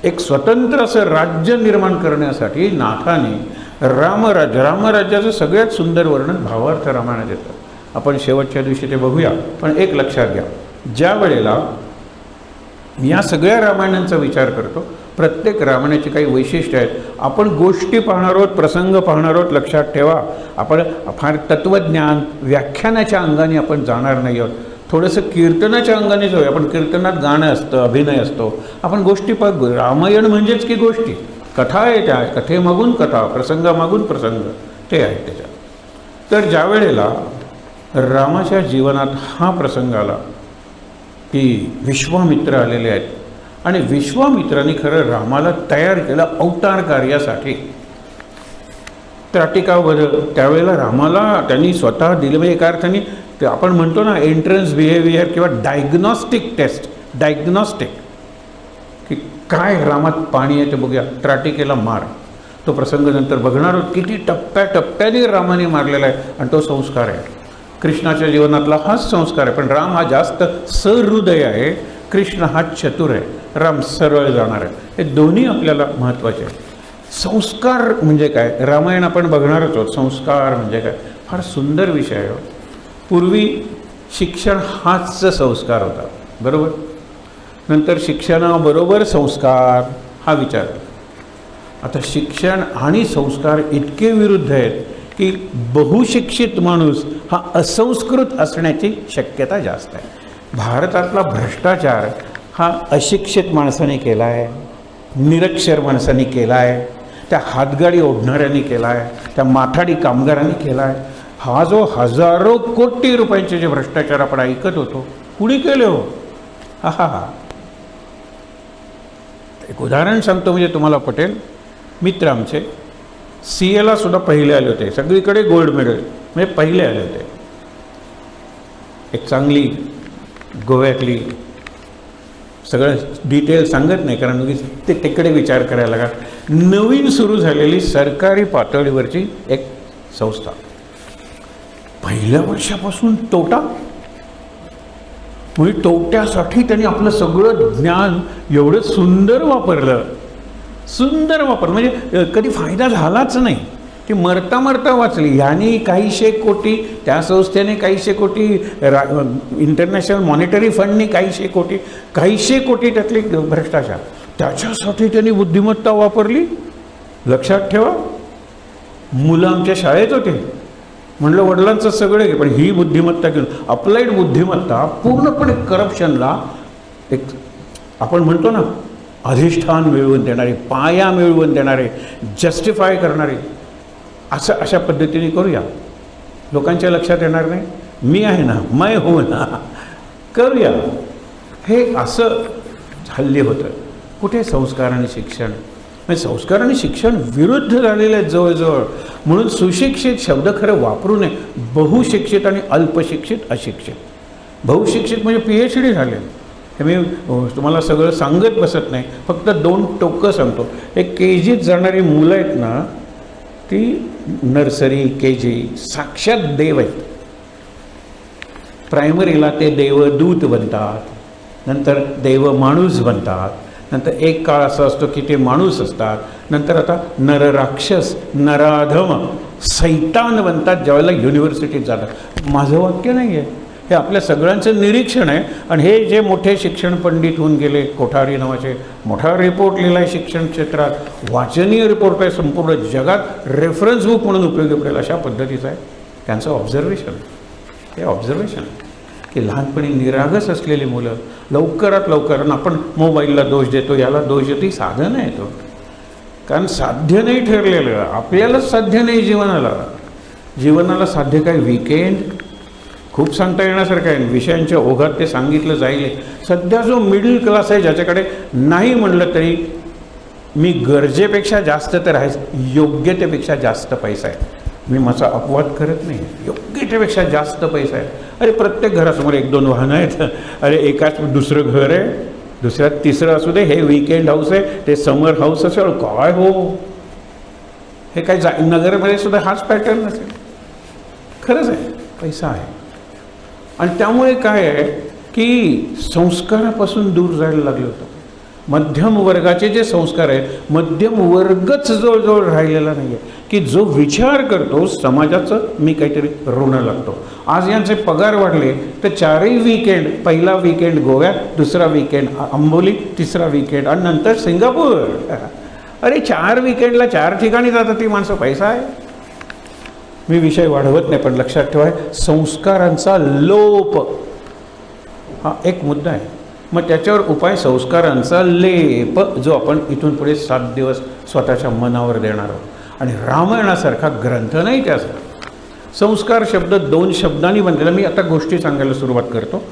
एक स्वतंत्र असं राज्य निर्माण करण्यासाठी नाथाने रामराज्याचं सगळ्यात सुंदर वर्णन भावार्थ रामायणात येतं. आपण शेवटच्या दिवशी ते बघूया. पण एक लक्षात घ्या, ज्या वेळेला या सगळ्या रामायणांचा विचार करतो, प्रत्येक रामायणाची काही वैशिष्ट्य आहेत. आपण गोष्टी पाहणार आहोत, प्रसंग पाहणार आहोत. लक्षात ठेवा, आपण फार तत्त्वज्ञान व्याख्यानाच्या अंगाने आपण जाणार नाही आहोत. थोडंसं कीर्तनाच्या अंगाने जाऊया. आपण कीर्तनात गाणं असतं, अभिनय असतो. आपण गोष्टी रामायण म्हणजेच की गोष्टी, कथा आहे. त्या कथेमागून कथा, प्रसंगामागून प्रसंग ते आहे त्याच्यात. तर ज्या वेळेला रामाच्या जीवनात हा प्रसंग आला की विश्वामित्र आलेले आहेत आणि विश्वामित्रांनी खरं रामाला तयार केलं अवतार कार्यासाठी. त्राटिकावध त्यावेळेला रामाला त्यांनी स्वतः दिलं. म्हणजे एका अर्थाने ते आपण म्हणतो ना एंट्रन्स बिहेवियर किंवा डायग्नॉस्टिक टेस्ट, डायग्नॉस्टिक की काय रामात पाणी आहे ते बघूया. त्राटिकेला मार, तो प्रसंग नंतर बघणार आहोत. किती टप्प्याटप्प्याने रामाने मारलेला आहे आणि तो संस्कार आहे. कृष्णाच्या जीवनातला हाच संस्कार आहे. पण राम हा जास्त सहृदय आहे, कृष्ण हा चतुर आहे, राम सरळ जाणार आहे. हे दोन्ही आपल्याला महत्त्वाचे आहे. संस्कार म्हणजे काय, रामायण आपण बघणारच आहोत. संस्कार म्हणजे काय, फार सुंदर विषय आहे. पूर्वी शिक्षण हाच संस्कार होता, बरोबर. नंतर शिक्षणाबरोबर संस्कार हा विचार. आता शिक्षण आणि संस्कार इतके विरुद्ध आहेत की बहुशिक्षित माणूस हा असंस्कृत असण्याची शक्यता जास्त आहे. भारतातला भ्रष्टाचार हा अशिक्षित माणसाने केला आहे, निरक्षर माणसांनी केला आहे, त्या हातगाडी ओढणाऱ्यांनी केला आहे, त्या माथाडी कामगारांनी केला आहे. हा जो हजारो कोटी रुपयांचे जे भ्रष्टाचार आपण ऐकत होतो, कुणी केले हो? हा हा हा एक उदाहरण सांगतो म्हणजे तुम्हाला पटेल. मित्र आमचे CA सुद्धा पहिले आले होते, सगळीकडे गोल्ड मेडल म्हणजे पहिले आले होते. एक चांगली गोव्यातली, सगळं डिटेल सांगत नाही कारण ते तिकडे विचार करायला लागा, नवीन सुरू झालेली सरकारी पातळीवरची एक संस्था. पहिल्या वर्षापासून तोटा, म्हणजे तोट्यासाठी त्यांनी आपलं सगळं ज्ञान एवढं सुंदर वापरलं म्हणजे कधी फायदा झालाच नाही. ती मरता मरता वाचली. ह्यांनी काहीशे कोटी, त्या संस्थेने काहीशे कोटी, इंटरनॅशनल मॉनिटरी फंडनी काहीशे कोटी त्यातले भ्रष्टाचार. त्याच्यासाठी त्यांनी बुद्धिमत्ता वापरली. लक्षात ठेवा, मुलं आमच्या शाळेत होते. म्हणलं वडिलांचं सगळं घे, पण ही बुद्धिमत्ता घेऊन अप्लाइड बुद्धिमत्ता पूर्णपणे करप्शनला एक आपण म्हणतो ना अधिष्ठान मिळवून देणारे, पाया मिळवून देणारे, जस्टिफाय करणारे, अशा पद्धतीने करूया. लोकांच्या लक्षात येणार नाही, मी आहे ना, मैं हो ना, करूया. हे असं हल्ली होतं. कुठे संस्कार आणि शिक्षण, म्हणजे संस्कार आणि शिक्षण विरुद्ध झालेले आहेत जवळजवळ. म्हणून सुशिक्षित शब्द खरं वापरू नये. बहुशिक्षित आणि अल्पशिक्षित, अशिक्षित. बहुशिक्षित म्हणजे PhD झाले. हे मी तुम्हाला सगळं सांगत बसत नाही, फक्त 2 टोकं सांगतो. एक KGत जाणारी मुलं आहेत ना, ती नर्सरी KG साक्षात देव आहेत. प्रायमरीला ते देवदूत बनतात, नंतर देव माणूस बनतात, नंतर एक काळ असा असतो की ते माणूस असतात, नंतर आता नरराक्षस, नराधम, सैतान बनतात ज्यावेळेला युनिव्हर्सिटीत जातात. माझं वाक्य नाही आहे, हे आपल्या सगळ्यांचं निरीक्षण आहे. आणि हे जे मोठे शिक्षण पंडित होऊन गेले, कोठारी नावाचे, मोठा रिपोर्ट लिहिला आहे शिक्षण क्षेत्रात, वाचनीय रिपोर्ट आहे, संपूर्ण जगात रेफरन्स बुक म्हणून उपयोगी पडेल अशा पद्धतीचं आहे. त्यांचं ऑब्झर्वेशन, हे ऑब्झर्वेशन की लहानपणी निरागस असलेली मुलं लवकरात लवकर, आपण मोबाईलला दोष देतो, याला दोष देतो, ही साधन आहे तो. कारण साध्य नाही ठरलेलं, आपल्यालाच साध्य नाही जीवनाला साध्य काय वीकेंड खूप सांगता येण्यासारखं आहे. विषयांच्या ओघात ते सांगितलं जाईल. सध्या जो मिडल क्लास आहे, ज्याच्याकडे नाही म्हणलं तरी मी गरजेपेक्षा जास्त तर आहेच, योग्यतेपेक्षा जास्त पैसा आहे. मी माझा अपवाद करत नाही. योग्यतेपेक्षा जास्त पैसा आहे. अरे प्रत्येक घरासमोर 1-2 वाहनं आहेत. अरे एकाच दुसरं घर आहे, दुसऱ्यात तिसरं असू दे, हे वीकेंड हाऊस आहे, ते समर हाऊस असेल, काय हो हे काय नगरमध्ये सुद्धा हाच पॅटर्न असेल. खरंच आहे, पैसा आहे. आणि त्यामुळे काय आहे की संस्कारापासून दूर जायला लागलं होतं. मध्यम वर्गाचे जे संस्कार आहेत, मध्यम वर्गच जवळजवळ राहिलेला नाही आहे की जो विचार करतो समाजाचं मी काहीतरी ऋण लागतो. आज यांचे पगार वाढले तर 4ही वीकेंड, पहिला वीकेंड गोव्यात, दुसरा वीकेंड अंबोली, तिसरा वीकेंड आणि नंतर सिंगापूर. अरे 4 वीकेंडला 4 ठिकाणी जातात ती माणसं. पैसा आहे. मी विषय वाढवत नाही, पण लक्षात ठेवा, संस्कारांचा लोप हा एक मुद्दा आहे. मग त्याच्यावर उपाय संस्कारांचा लेप, जो आपण इथून पुढे 7 दिवस स्वतःच्या मनावर देणार आहोत. आणि रामायणासारखा ग्रंथ नाही त्याचा. संस्कार शब्द 2 शब्दांनी बनलेला. मी आता गोष्टी सांगायला सुरुवात करतो.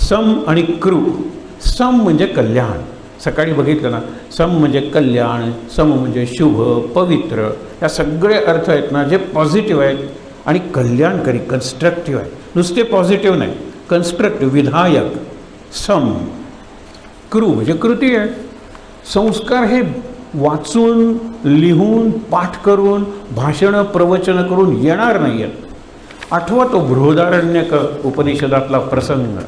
सम आणि कृ. सम म्हणजे कल्याण. सकाळी बघितलं ना, सम म्हणजे कल्याण, सम म्हणजे शुभ, पवित्र, या सगळे अर्थ आहेत ना जे पॉझिटिव्ह आहेत आणि कल्याणकारी, कन्स्ट्रक्टिव्ह आहेत. नुसते पॉझिटिव्ह नाही, कन्स्ट्रक्टिव्ह, विधायक. सम. कृ म्हणजे कृती आहे. संस्कार हे वाचून, लिहून, पाठ करून, भाषणं, प्रवचनं करून येणार नाही आहेत. आठवा तो बृहदारण्यक उपनिषदातला प्रसंग,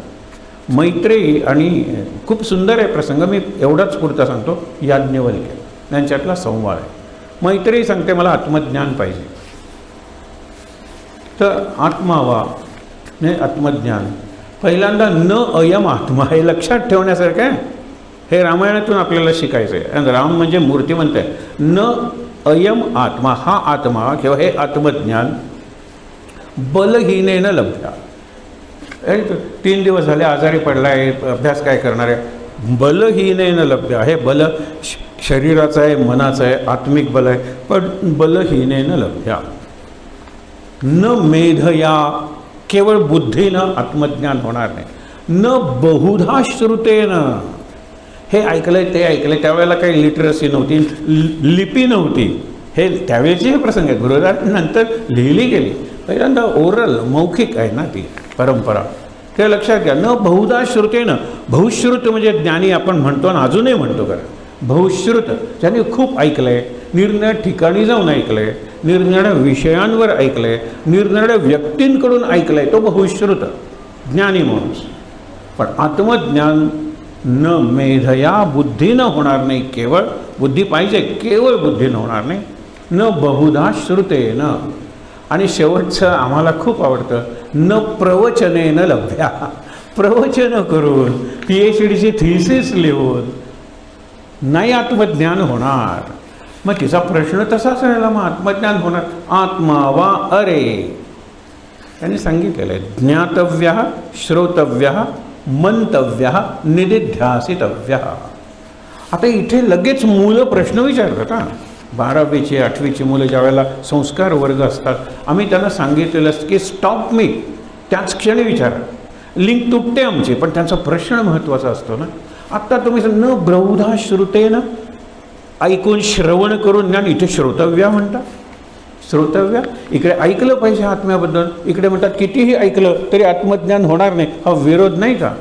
मैत्रेयी, आणि खूप सुंदर आहे प्रसंग. मी एवढाच पुरता सांगतो. याज्ञवल्क्य यांच्यातला संवाद आहे. मैत्रेयी सांगते मला आत्मज्ञान पाहिजे. तर आत्मावा ने आत्मज्ञान, पहिल्यांदा न अयम आत्मा, हे लक्षात ठेवण्यासारखं आहे. हे रामायणातून आपल्याला शिकायचं आहे. आणि राम म्हणजे मूर्तिमंत आहे. न अयम आत्मा, हा आत्मा किंवा हे आत्मज्ञान बलहीनेनं लभ्या. 3 दिवस झाले आजारी पडला आहे, अभ्यास काय करणार आहे. बलहीनेनं लभ्या. हे बल शरीराचं आहे, मनाचं आहे, आत्मिक बल आहे, पण बलहीनेनं लभ्या. न मेधया, केवळ बुद्धीनं आत्मज्ञान होणार नाही. न बहुधा श्रुतेनं, हे ऐकलंय ते ऐकलंय. त्यावेळेला काही लिटरसी नव्हती, लिपी नव्हती. हे त्यावेळेचे हे प्रसंग आहेत. बृहदारण्यनंतर लिहिली गेली. पहिल्यांदा ओरल, मौखिक आहे ना ती परंपरा. ते लक्षात घ्या. न बहुधा श्रुतेनं. बहुश्रुत म्हणजे ज्ञानी आपण म्हणतो आणि अजूनही म्हणतो करा. बहुश्रुत, ज्याने खूप ऐकलंय, निरनिराळ्या ठिकाणी जाऊन ऐकलंय, निरनिराळ्या विषयांवर ऐकलंय, निरनिराळ्या व्यक्तींकडून ऐकलंय, तो बहुश्रुत ज्ञानी माणूस. पण आत्मज्ञान न मेधया, बुद्धीनं होणार नाही. केवळ बुद्धी पाहिजे, केवळ बुद्धीनं होणार नाही. न बहुधा श्रुतेनं. आणि शेवटचं आम्हाला खूप आवडतं, न प्रवचनेनं लभ्या. प्रवचन करून, PhDची थिसिस लिहून नाही आत्मज्ञान होणार. मग तिचा प्रश्न तसाच राहिला, मग आत्मज्ञान होणार. आत्मा वा अरे, त्यांनी सांगितलेलं आहे. ज्ञातव्य, श्रोतव्य, मंतव्य, निदिध्यासितव्य. आता इथे लगेच मुलं प्रश्न विचारतात. 12वीची 8वीची मुलं ज्या वेळेला संस्कार वर्ग असतात, आम्ही त्यांना सांगितलेलं असतं की स्टॉप मी, त्याच क्षणी विचारा. लिंक तुटते आमची, पण त्यांचा प्रश्न महत्त्वाचा असतो ना. आत्ता तुम्ही न बहुधा श्रुतेनं, ऐकून श्रवण करून ज्ञान. इथे श्रोतव्या म्हणता. श्रोतव्या, इकडे ऐकलं पाहिजे आत्म्याबद्दल, इकडे म्हणतात कितीही ऐकलं तरी आत्मज्ञान होणार नाही. हा विरोध नाही का?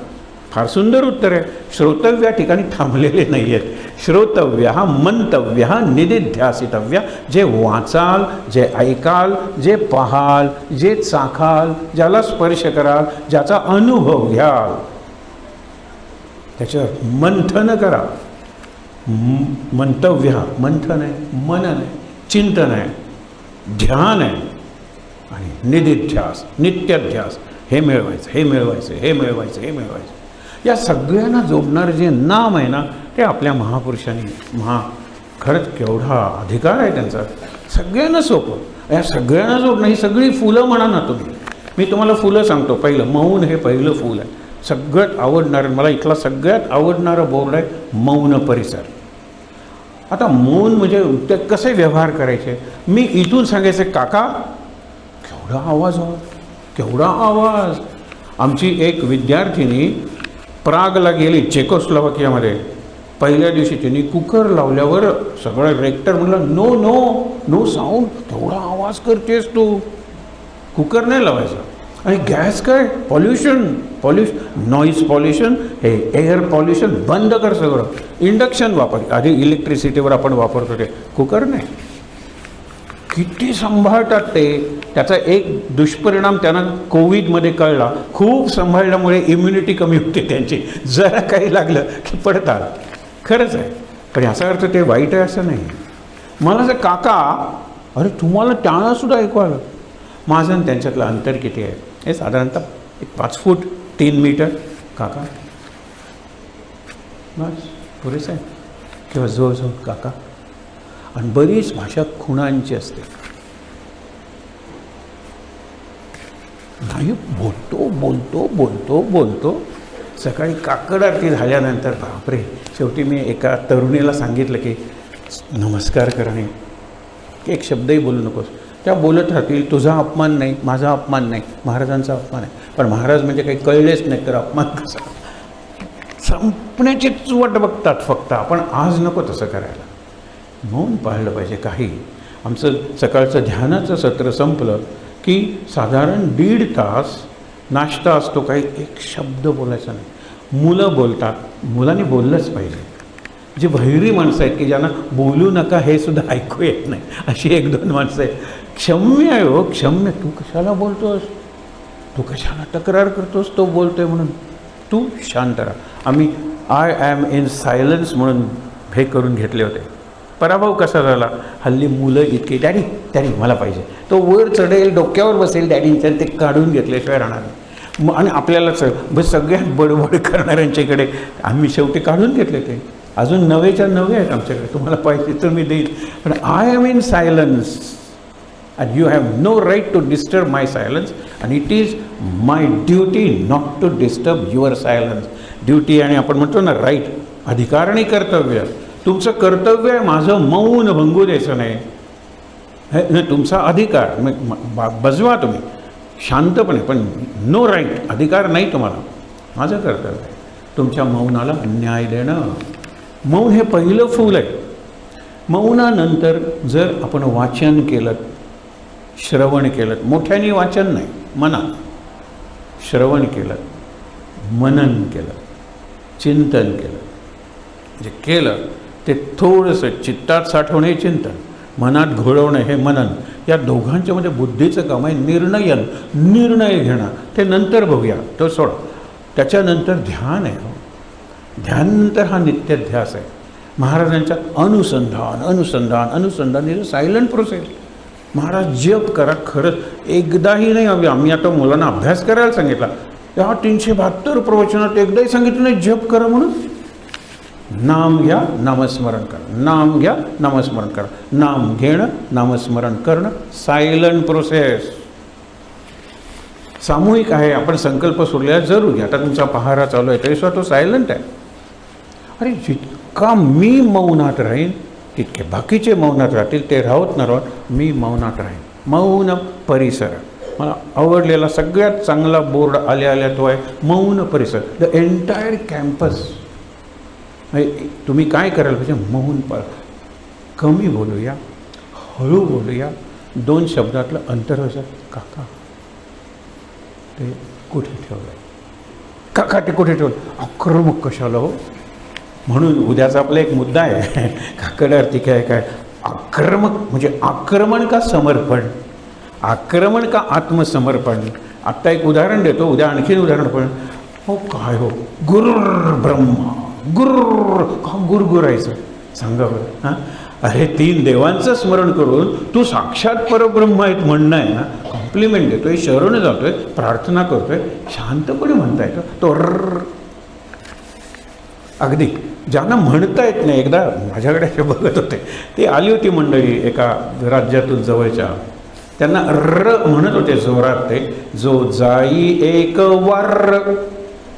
फार सुंदर उत्तर आहे. श्रोतव्या ठिकाणी थांबलेले नाही आहेत. श्रोतव्य, मंतव्य, निदिध्यासितव्य. जे वाचाल, जे ऐकाल, जे पाहाल, जे चाखाल, ज्याला स्पर्श कराल, ज्याचा अनुभव घ्याल, त्याच्यावर मंथन करा. मंतव्य, मंथन आहे, मनन आहे, चिंतन आहे, ध्यान आहे, आणि निदिध्यास, नित्याध्यास. हे मिळवायचं, हे मिळवायचं, हे मिळवायचं, हे मिळवायचं. या सगळ्यांना जोडणारं जे नाम आहे ना, ते आपल्या महापुरुषांनी, खरंच केवढा अधिकार आहे त्यांचा. सगळ्यांना सोपं. या सगळ्यांना जोडणं, ही सगळी फुलं म्हणा ना तुम्ही. मी तुम्हाला फुलं सांगतो. पहिलं मौन, हे पहिलं फूल आहे. सगळ्यात आवडणारं, मला इथला सगळ्यात आवडणारं बोर्ड आहे मौन परिसर. आता मौन म्हणजे ते कसे व्यवहार करायचे. मी इथून सांगायचं, काका केवढा आवाज हो, केवढा आवाज. आमची एक विद्यार्थिनी प्रागला गेली, चेकोस्लोवाकियामध्ये, पहिल्या दिवशी त्यांनी कुकर लावल्यावर सगळं रेक्टर म्हणलं नो नो नो साऊंड, तेवढा आवाज करतेस तू, कुकर नाही लावायचा. आणि गॅस काय पॉल्युशन नॉईज पॉल्युशन, हे एअर पॉल्युशन बंद कर सगळं, इंडक्शन वापर. आधी इलेक्ट्रिसिटीवर आपण वापरतो ते, कुकर नाही. किती सांभाळतात ते. त्याचा एक दुष्परिणाम त्यांना कोविडमध्ये कळला, खूप सांभाळल्यामुळे इम्युनिटी कमी होते त्यांची, जरा काही लागलं की पडतात. खरंच आहे, पण याचा अर्थ ते वाईट आहे असं नाही. मला असं काका, अरे तुम्हाला त्यालासुद्धा ऐकू आलं. माझं आणि त्यांच्यातलं अंतर किती आहे, हे साधारणतः 5 फूट 3 मीटर. काका बस पुरेसं आहे, किंवा जवळजवळ काका. आणि बरीच भाषा खुणांची असते. नाही बोलतो बोलतो बोलतो बोलतो. सकाळी काकड आरती झाल्यानंतर बापरे, शेवटी मी एका तरुणीला सांगितलं की नमस्कार करणे, एक शब्दही बोलू नकोस. त्या बोलत राहतील, तुझा अपमान नाही, माझा अपमान नाही, महाराजांचा अपमान आहे. पण महाराज म्हणजे काही कळलेच नाही तर अपमान कसा. संपण्याचीच वाट बघतात फक्त. आपण आज नको तसं करायला, मौन पाळलं पाहिजे. काही आमचं सकाळचं ध्यानाचं सत्र संपलं की साधारण 1.5 तास नाश्ता असतो, काही एक शब्द बोलायचा नाही. मुलं बोलतात, मुलांनी बोललंच पाहिजे. जी बहिरी माणसं आहेत की ज्यांना बोलू नका हे सुद्धा ऐकू येत नाही, अशी 1-2 माणसं आहेत. क्षम्य आहे हो, क्षम्य. तू कशाला बोलतोस, तू कशाला तक्रार करतोस, तो बोलतोय म्हणून, तू शांत राहा. आम्ही आय ॲम इन सायलन्स म्हणून हे करून घेतले होते. पराभव कसा झाला, हल्ली मुलं इतके डॅडी डॅडी मला पाहिजे, तो वर चढेल, डोक्यावर बसेल डॅडींच्या, ते काढून घेतल्याशिवाय राहणार नाही. आणि आपल्याला सगळ्यात बडबड करणाऱ्यांच्याकडे आम्ही शेवटी काढून घेतले. ते अजून नवेच्या नवे आहेत आमच्याकडे, तुम्हाला पाहिजे तर मी देईन. पण I am in silence and you have no right to disturb my silence, and it is my duty not to disturb your silence. Duty आणि आपण म्हणतो ना राईट, अधिकार आणि कर्तव्य. तुमचं कर्तव्य आहे माझं मौन भंगू द्यायचं नाही, हे तुमचा अधिकार. बजवा तुम्ही शांतपणे, पण नो राईट, अधिकार नाही तुम्हाला. माझं कर्तव्य आहे तुमच्या मौनाला न्याय देणं. मौन हे पहिलं फूल आहे. मौनानंतर जर आपण वाचन केलं, श्रवण केलं, मोठ्याने वाचन नाही, मनात श्रवण केलं, मनन केलं, चिंतन केलं, जे केलं ते थोडंसं चित्तात साठवणं हे चिंतन, मनात घोळवणं हे मनन. या दोघांच्या मध्ये बुद्धीचं काम आहे. निर्णय घेणं ते नंतर बघूया, तो सोड. त्याच्यानंतर ध्यान आहे. ध्याननंतर हा नित्यध्यास आहे. महाराजांच्या अनुसंधान is a silent process. Maharaj जप करा, खरंच एकदाही नाही. आम्ही आता मुलांना अभ्यास करायला सांगितला, या 372 प्रवचनात एकदाही सांगितलं नाही जप करा म्हणून. नाम घ्या, नामस्मरण करा, नाम घ्या, नामस्मरण करा, नाम घेणं, नामस्मरण करणं, सायलंट प्रोसेस. सामूहिक आहे. आपण संकल्प सोडलेला जरूर घ्या. आता तुमचा पहारा चालू आहे तरी सुद्धा तो सायलंट आहे. अरे जितका मी मौनात राहीन तितके बाकीचे मौनात राहतील. ते राहत न राहत मी मौनात राहीन. मौन परिसर मला आवडलेला सगळ्यात चांगला बोर्ड आल्या तो आहे मौन परिसर. The entire campus. तुम्ही काय करायला पाहिजे, मौन कमी बोलूया, हळू बोलूया. 2 शब्दातलं अंतर असं, काका ते कुठे ठेवलं, काका ते कुठे ठेवलं, आक्रमक कशाला हो. म्हणून उद्याचा आपला एक मुद्दा आहे काकड आरती काय आक्रमक म्हणजे आक्रमण का समर्पण, आक्रमण का आत्मसमर्पण. आत्ता एक उदाहरण देतो, उद्या आणखीन उदाहरण. पण हो काय हो, गुरुर् ब्रह्मा, गुरुर् का गुरगुरायचं सांगा बरं. हां, अरे 3 देवांचं स्मरण करून तू साक्षात परब्रह्म आहेत म्हणणं आहे ना. कॉम्प्लिमेंट देतोय, शरण जातोय, प्रार्थना करतोय, शांतपणे म्हणता येतं तो अगदी. ज्यांना म्हणता येत नाही, एकदा माझ्याकडे असे बघत होते, ती आली होती मंडळी एका राज्यातून जवळच्या, त्यांना म्हणत होते जोरात ते, जो जाई एक वार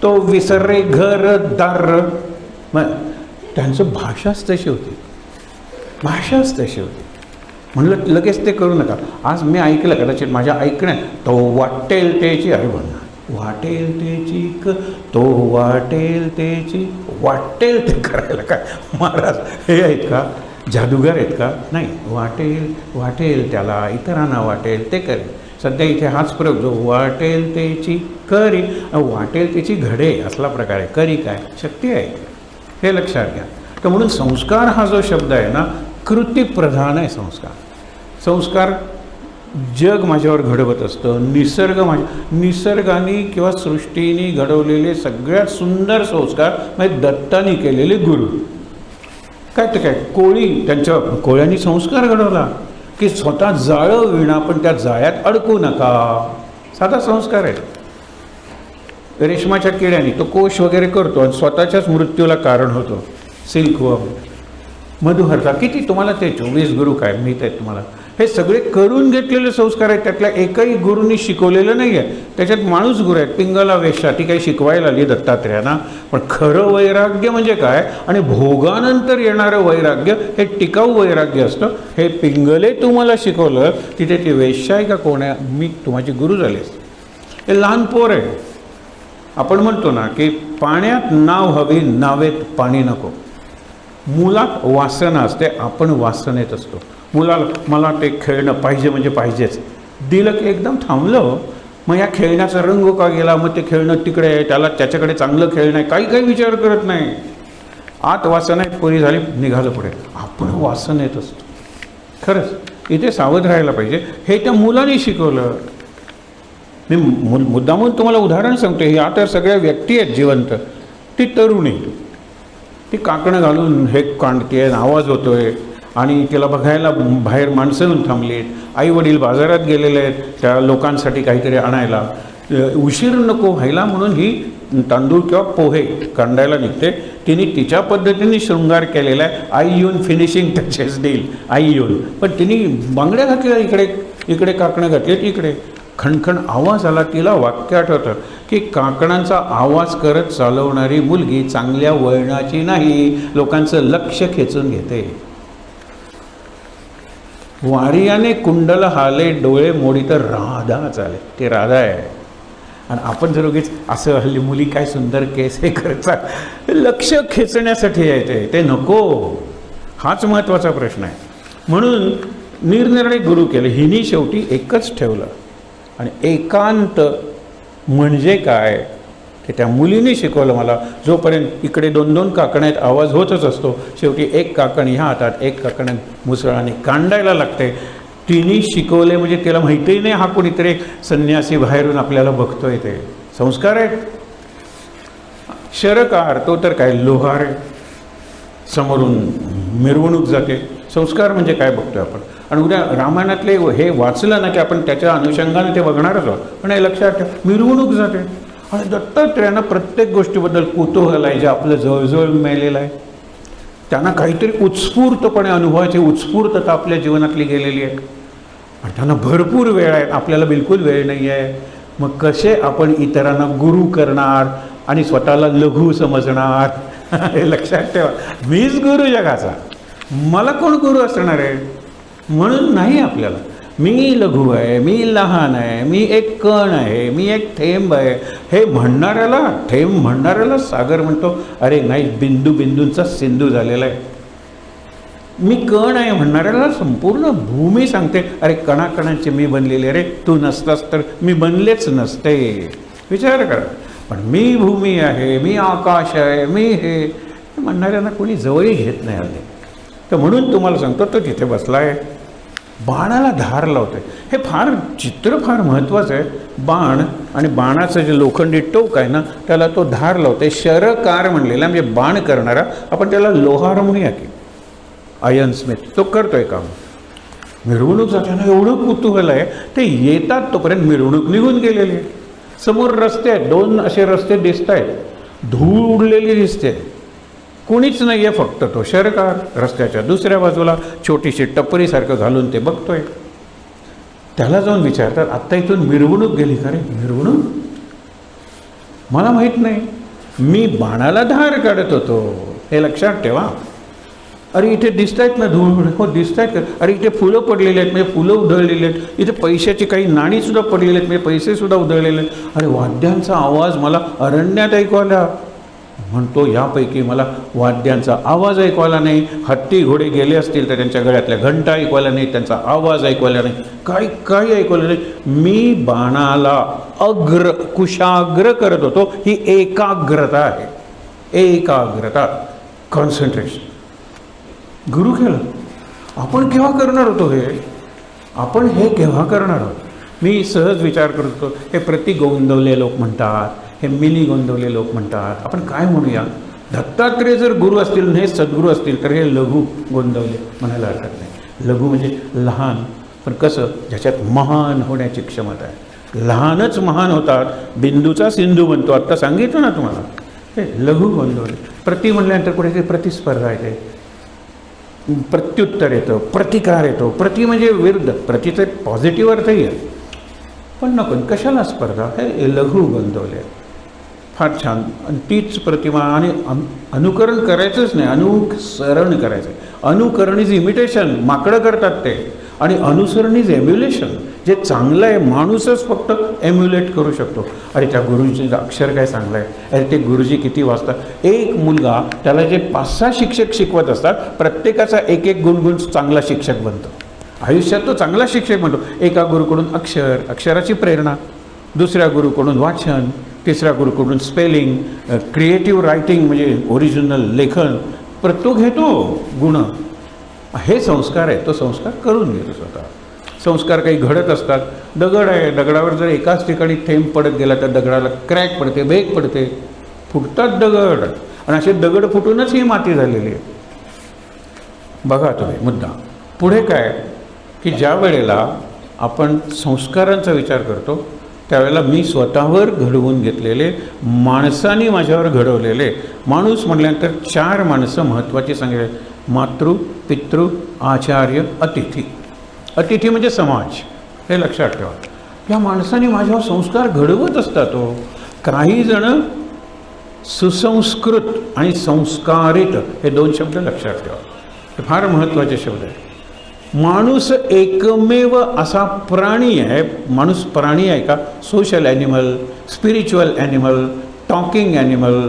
तो विसरे घर दार. मग त्यांचं भाषाच तशी होती, भाषाच तशी होती. म्हणलं लगेच ते करू नका. आज मी ऐकलं, कदाचित माझ्या ऐकण्यात तो वाटेल त्याची, अरे म्हणा वाटेल त्याची तो वाटेल त्याची वाटेल ते करायला काय महाराज हे आहेत का, जादूगार आहेत का? नाही, वाटेल त्याला, इतरांना वाटेल ते करेल. सध्या इथे हाच प्रयोग जो वाटेल त्याची करी, वाटेल त्याची घडे असला प्रकार आहे. करी काय शक्ती आहे हे लक्षात घ्या. तर म्हणून संस्कार हा जो शब्द आहे ना, कृतीप्रधान आहे. संस्कार जग माझ्यावर घडवत असतं, निसर्गाने किंवा सृष्टीने घडवलेले सगळ्यात सुंदर संस्कार म्हणजे दत्तानी केलेले गुरु. काय तर काय त्यांच्या कोळ्यांनी संस्कार घडवला की स्वतः जाळं विणा पण त्या जाळ्यात अडकू नका, साधा संस्कार आहे. रेशमाच्या किड्याने तो कोश वगैरे करतो आणि स्वतःच्याच मृत्यूला कारण होतो. सिल्कवर्म, मधुहरता, किती तुम्हाला ते 24 गुरु काय माहीत आहेत तुम्हाला. हे सगळे करून घेतलेले संस्कार आहेत. त्यातल्या एकही गुरूंनी शिकवलेलं नाही आहे. त्याच्यात माणूस गुरु आहेत. पिंगला वेश्या ती काही शिकवायला आली दत्तात्रेयांना, पण खरं वैराग्य म्हणजे काय आणि भोगानंतर येणारं वैराग्य हे टिकाऊ वैराग्य असतं. हे पिंगले तुम्हाला शिकवलं, तिथे ती वेश्या आहे का कोण आहे? मी तुम्हाची गुरु झालेस. हे लहान पोर आहे. आपण म्हणतो ना की पाण्यात नाव हवी, नावेत पाणी नको. मुलात वासना असते, आपण वासनेत असतो. मुलाला मला ते खेळणं पाहिजे म्हणजे पाहिजेच, दिलं की एकदम थांबलं. मग या खेळण्याचा रंग का गेला, मग ते खेळणं तिकडे आहे, त्याच्याकडे चांगलं खेळणं आहे, काही विचार करत नाही. आत वासना आहे, पुरी झाली, निघालं पुढे. आपण वासनेत असतो. खरंच इथे सावध राहायला पाहिजे. हे त्या मुलाने शिकवलं. मी मुद्दामून तुम्हाला उदाहरण सांगतो. ही आता सगळ्या व्यक्ती आहेत जिवंत. ती तरुणी, ती काकणं घालून हे कांडते, आवाज होतोय आणि तिला बघायला बाहेर माणसं येऊन थांबलीत. आई वडील बाजारात गेलेले आहेत त्या लोकांसाठी काहीतरी आणायला. उशीर नको व्हायला म्हणून ही तांदूळ किंवा पोहे कांडायला निघते. तिने तिच्या पद्धतीने शृंगार केलेला आहे. आई येऊन फिनिशिंग टचेस देईल, आई येऊन. पण तिने बांगड्या घातल्या, इकडे काकणं घातली, इकडे खणखण आवाज आला. तिला वाक्य आठवतं की काकणांचा आवाज करत चालवणारी मुलगी चांगल्या वळणाची नाही, लोकांचं लक्ष खेचून घेते. वारियाने कुंडल हाले, डोळे मोडी तर राधा चाले. ते राधा आहे. आणि आपण जर उगीच असं हल्ली मुली काय सुंदर केस हे करतात, लक्ष खेचण्यासाठी आहे ते नको. हाच महत्त्वाचा प्रश्न आहे. म्हणून निरनिराळे गुरु केले. हिनी शेवटी एकच ठेवलं. आणि एकांत म्हणजे काय ते त्या मुलीने शिकवलं मला. जोपर्यंत इकडे 2-2 काकण्यात आवाज होतच असतो, शेवटी एक काकण ह्या हातात, एक काकण मुसळाने कांडायला लागते. तिने शिकवले म्हणजे तिला माहितीही नाही हा कोणीतरी एक संन्यासी बाहेरून आपल्याला बघतोय. ते संस्कार आहेत. शरकार तो तर काय लोहार आहे, समोरून मिरवणूक जाते. संस्कार म्हणजे काय बघतोय आपण. आणि उद्या रामायणातले हे वाचलं ना की आपण त्याच्या अनुषंगाने ते बघणारच आहोत. पण हे लक्षात ठेव, मिरवणूक जाते. आणि दत्तात्रेयांना प्रत्येक गोष्टीबद्दल कुतूहल आहे, जे आपलं जवळजवळ मिळालेलं आहे. त्यांना काहीतरी उत्स्फूर्तपणे अनुभवायची उत्स्फूर्तता आपल्या जीवनातली गेलेली आहे. आणि त्यांना भरपूर वेळ आहे, आपल्याला बिलकुल वेळ नाही आहे. मग कसे आपण इतरांना गुरु करणार आणि स्वतःला लघु समजणार? हे लक्षात ठेवा. मीच गुरु जगाचा, मला कोण गुरु असणार आहे? म्हणून नाही आपल्याला. मी लघु आहे, मी लहान आहे, मी एक कण आहे, मी एक थेंब आहे. हे थेंब म्हणणाऱ्याला सागर म्हणतो. अरे नाही, बिंदूंचा सिंधू झालेला आहे. मी कण आहे म्हणणाऱ्याला संपूर्ण भूमी सांगते. अरे कणाकणांची मी बनलेली. अरे तू नसतास तर मी बनलेच नसते. विचार करा. पण मी भूमी आहे, मी आकाश आहे, मी हे म्हणणाऱ्यांना कोणी जवळही घेत नाही आले. तर म्हणून तुम्हाला सांगतो, तो तिथे बसला आहे, बाणाला धार लावतोय. हे चित्र फार महत्त्वाचं आहे. बाण आणि बाणाचं जे लोखंडी टोक आहे ना, त्याला तो धार लावतोय. शरकार म्हणलेला म्हणजे बाण करणारा. आपण त्याला लोहार म्हणूया की आयर्न स्मिथ. तो करतोय काम. मिरवणूक जाताना एवढं कुतूहल आहे. ते येतात तोपर्यंत मिरवणूक निघून गेलेली आहे. समोर रस्ते आहेत, 2 असे रस्ते दिसत आहेत. धूळ उडलेली दिसते. कोणीच नाही आहे, फक्त तो शरकार. रस्त्याच्या दुसऱ्या बाजूला छोटीशी टपरीसारखं घालून ते बघतोय. त्याला जाऊन विचारतात, आत्ता इथून मिरवणूक गेली का रे? मिरवणूक? मला माहीत नाही, मी बाणाला धार काढत होतो. हे लक्षात ठेवा. अरे इथे दिसत आहेत ना धूळ, हो दिसत आहेत का, अरे इथे फुलं पडलेली आहेत म्हणजे फुलं उधळलेली आहेत, इथे पैशाची काही नाणीसुद्धा पडलेली आहेत म्हणजे पैसेसुद्धा उधळलेले आहेत, अरे वाद्यांचा आवाज मला अरण्यात ऐकू आला. म्हणतो यापैकी मला वाद्यांचा आवाज ऐकू आला नाही, हत्ती घोडे गेले असतील तर त्यांच्या गळ्यातल्या घंटा ऐकू आल्या नाही, त्यांचा आवाज ऐकू आला नाही, काही ऐकू आलं नाही. मी बाणाला कुशाग्र करत होतो. ही एकाग्रता आहे, एकाग्रता, कॉन्सन्ट्रेशन. गुरु केलं. आपण केव्हा करणार होतो हे? आपण हे केव्हा करणार आहोत? मी सहज विचार करत होतो, हे प्रति गोंदवले लोक म्हणतात, हे मिनी गोंदवले लोक म्हणतात, आपण काय म्हणूया? दत्तात्रेय जर गुरु असतील, हे सद्गुरू असतील, तर हे लघु गोंदवले म्हणायला हरकत नाही. लघु म्हणजे लहान, पण कसं, ज्याच्यात महान होण्याची क्षमता आहे. लहानच महान होतात, बिंदूचा सिंधू बनतो. आत्ता सांगितलं ना तुम्हाला, हे लघु गोंदवले. प्रति म्हणल्यानंतर कुठे काही प्रतिस्पर्धा येते, प्रत्युत्तर येतं, प्रतिकार येतो. प्रति म्हणजे विरुद्ध, प्रतिचं पॉझिटिव्ह अर्थही आहे, पण नको कशाला स्पर्धा. हे लघु गोंदवले, फार छान. आणि तीच प्रतिमा. आणि अनुकरण करायचंच नाही, अनुसरण करायचं. अनुकरण इज इमिटेशन, माकडं करतात ते, आणि अनुसरण इज एम्युलेशन. जे चांगलं आहे माणूसच फक्त एम्युलेट करू शकतो. अरे त्या गुरुजीचं अक्षर काय चांगलं आहे, अरे ते गुरुजी किती वाचतात. एक मुलगा, त्याला जे 5-6 शिक्षक शिकवत असतात, प्रत्येकाचा एक गुणगुण चांगला शिक्षक बनतो. आयुष्यात तो चांगला शिक्षक म्हणतो. एका गुरुकडून अक्षराची प्रेरणा, दुसऱ्या गुरुकडून वाचन, तिसऱ्या गुरुकडून स्पेलिंग, क्रिएटिव्ह रायटिंग म्हणजे ओरिजिनल लेखन, तो घेतो गुण. हे संस्कार आहे, तो संस्कार करून घेतो स्वतः. संस्कार काही घडत असतात. दगड आहे, दगडावर जर एकाच ठिकाणी थेंब पडत गेला तर दगडाला क्रॅक पडते, बेक पडते, फुटतात दगड. आणि असे दगड फुटूनच ही माती झालेली आहे. बघा तुम्ही मुद्दा. पुढे काय की ज्या वेळेला आपण संस्कारांचा विचार करतो, त्यावेळेला मी स्वतःवर घडवून घेतलेले, माणसांनी माझ्यावर घडवलेले. माणूस म्हटल्यानंतर 4 माणसं महत्त्वाची सांगितले: मातृ, पितृ, आचार्य, अतिथी. अतिथी म्हणजे समाज. हे लक्षात ठेवा. या माणसांनी माझ्यावर संस्कार घडवत असतात. काही जण सुसंस्कृत आणि संस्कारित हे 2 शब्द लक्षात ठेवा. हे फार महत्त्वाचे शब्द आहेत. माणूस एकमेव असा प्राणी आहे. माणूस प्राणी आहे का? Social animal, spiritual animal, talking animal.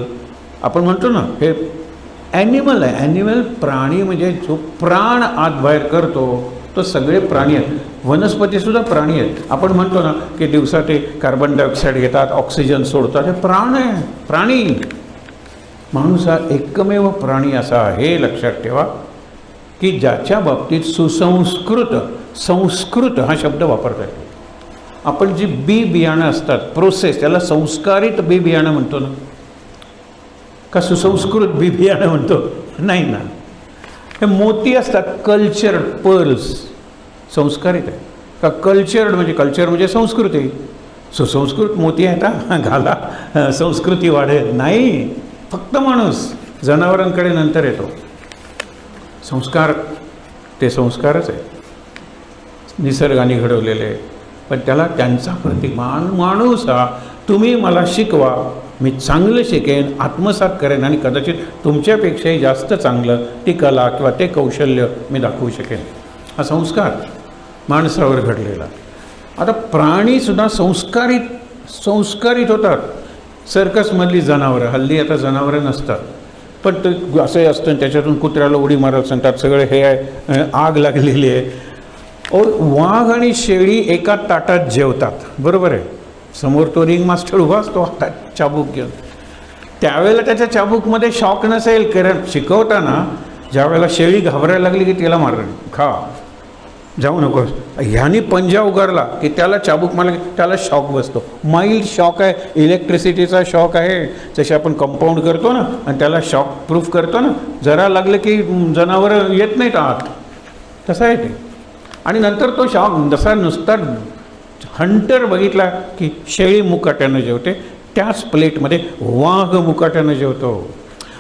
आपण म्हणतो ना हे ॲनिमल आहे. ॲनिमल प्राणी म्हणजे जो प्राण आत बाहेर करतो तो सगळे प्राणी आहेत. वनस्पतीसुद्धा प्राणी आहेत. आपण म्हणतो ना की दिवसा ते कार्बन डायऑक्साईड घेतात, ऑक्सिजन सोडतात, हे प्राण आहे, प्राणी. माणूस हा एकमेव प्राणी असा आहे, लक्षात ठेवा, की ज्याच्या बाबतीत सुसंस्कृत, संस्कृत हा शब्द वापरता येतो. आपण जी बियाणं असतात, प्रोसेस, त्याला संस्कारित बियाणं म्हणतो ना, का सुसंस्कृत बियाणं म्हणतो? नाही ना. हे मोती असतात, कल्चर्ड पर्ल्स, संस्कारित आहे का? कल्चर्ड म्हणजे, कल्चर म्हणजे संस्कृती. सुसंस्कृत मोती आहेत हा, घाला संस्कृती वाढेल. नाही, फक्त माणूस जनावरांकडे नंतर येतो. संस्कार ते संस्कारच आहे, निसर्गाने घडवलेले. पण त्याला त्यांचा प्रतिमान माणूस हा. तुम्ही मला शिकवा, मी चांगलं शिकेन, आत्मसात करेन, आणि कदाचित तुमच्यापेक्षाही जास्त चांगलं ती कला किंवा ते कौशल्य मी दाखवू शकेन. हा संस्कार माणसावर घडलेला. आता प्राणीसुद्धा संस्कारित होतात. सर्कसमधली जनावरं, हल्ली आता जनावरं नसतात, पण ते असंही असतं, त्याच्यातून कुत्र्याला उडी मारत सांगतात, सगळे हे आहे, आग लागलेली आहे. वाघ आणि शेळी एका ताटात जेवतात, बरोबर आहे. समोर तो रिंग मास्टर उभा असतो हातात चाबूक घेऊन. त्यावेळेला त्याच्या चाबूकमध्ये शॉक नसेल, कारण शिकवताना ज्या वेळेला शेळी घाबरायला लागली की तिला मार, खा, जाऊ नकोस. ह्यानी पंजा उगारला की त्याला चाबूक मारला की त्याला शॉक बसतो. माइल्ड शॉक आहे, इलेक्ट्रिसिटीचा शॉक आहे. जसे आपण कंपाऊंड करतो ना आणि त्याला शॉक प्रूफ करतो ना, जरा लागलं की जनावरं येत नाहीत आत, तसं आहे ते. आणि नंतर तो शॉक जसा नुसता हंटर बघितला की शेळी मुकाट्यानं जेवते, त्याच प्लेटमध्ये वाघ मुकाट्यानं जेवतो.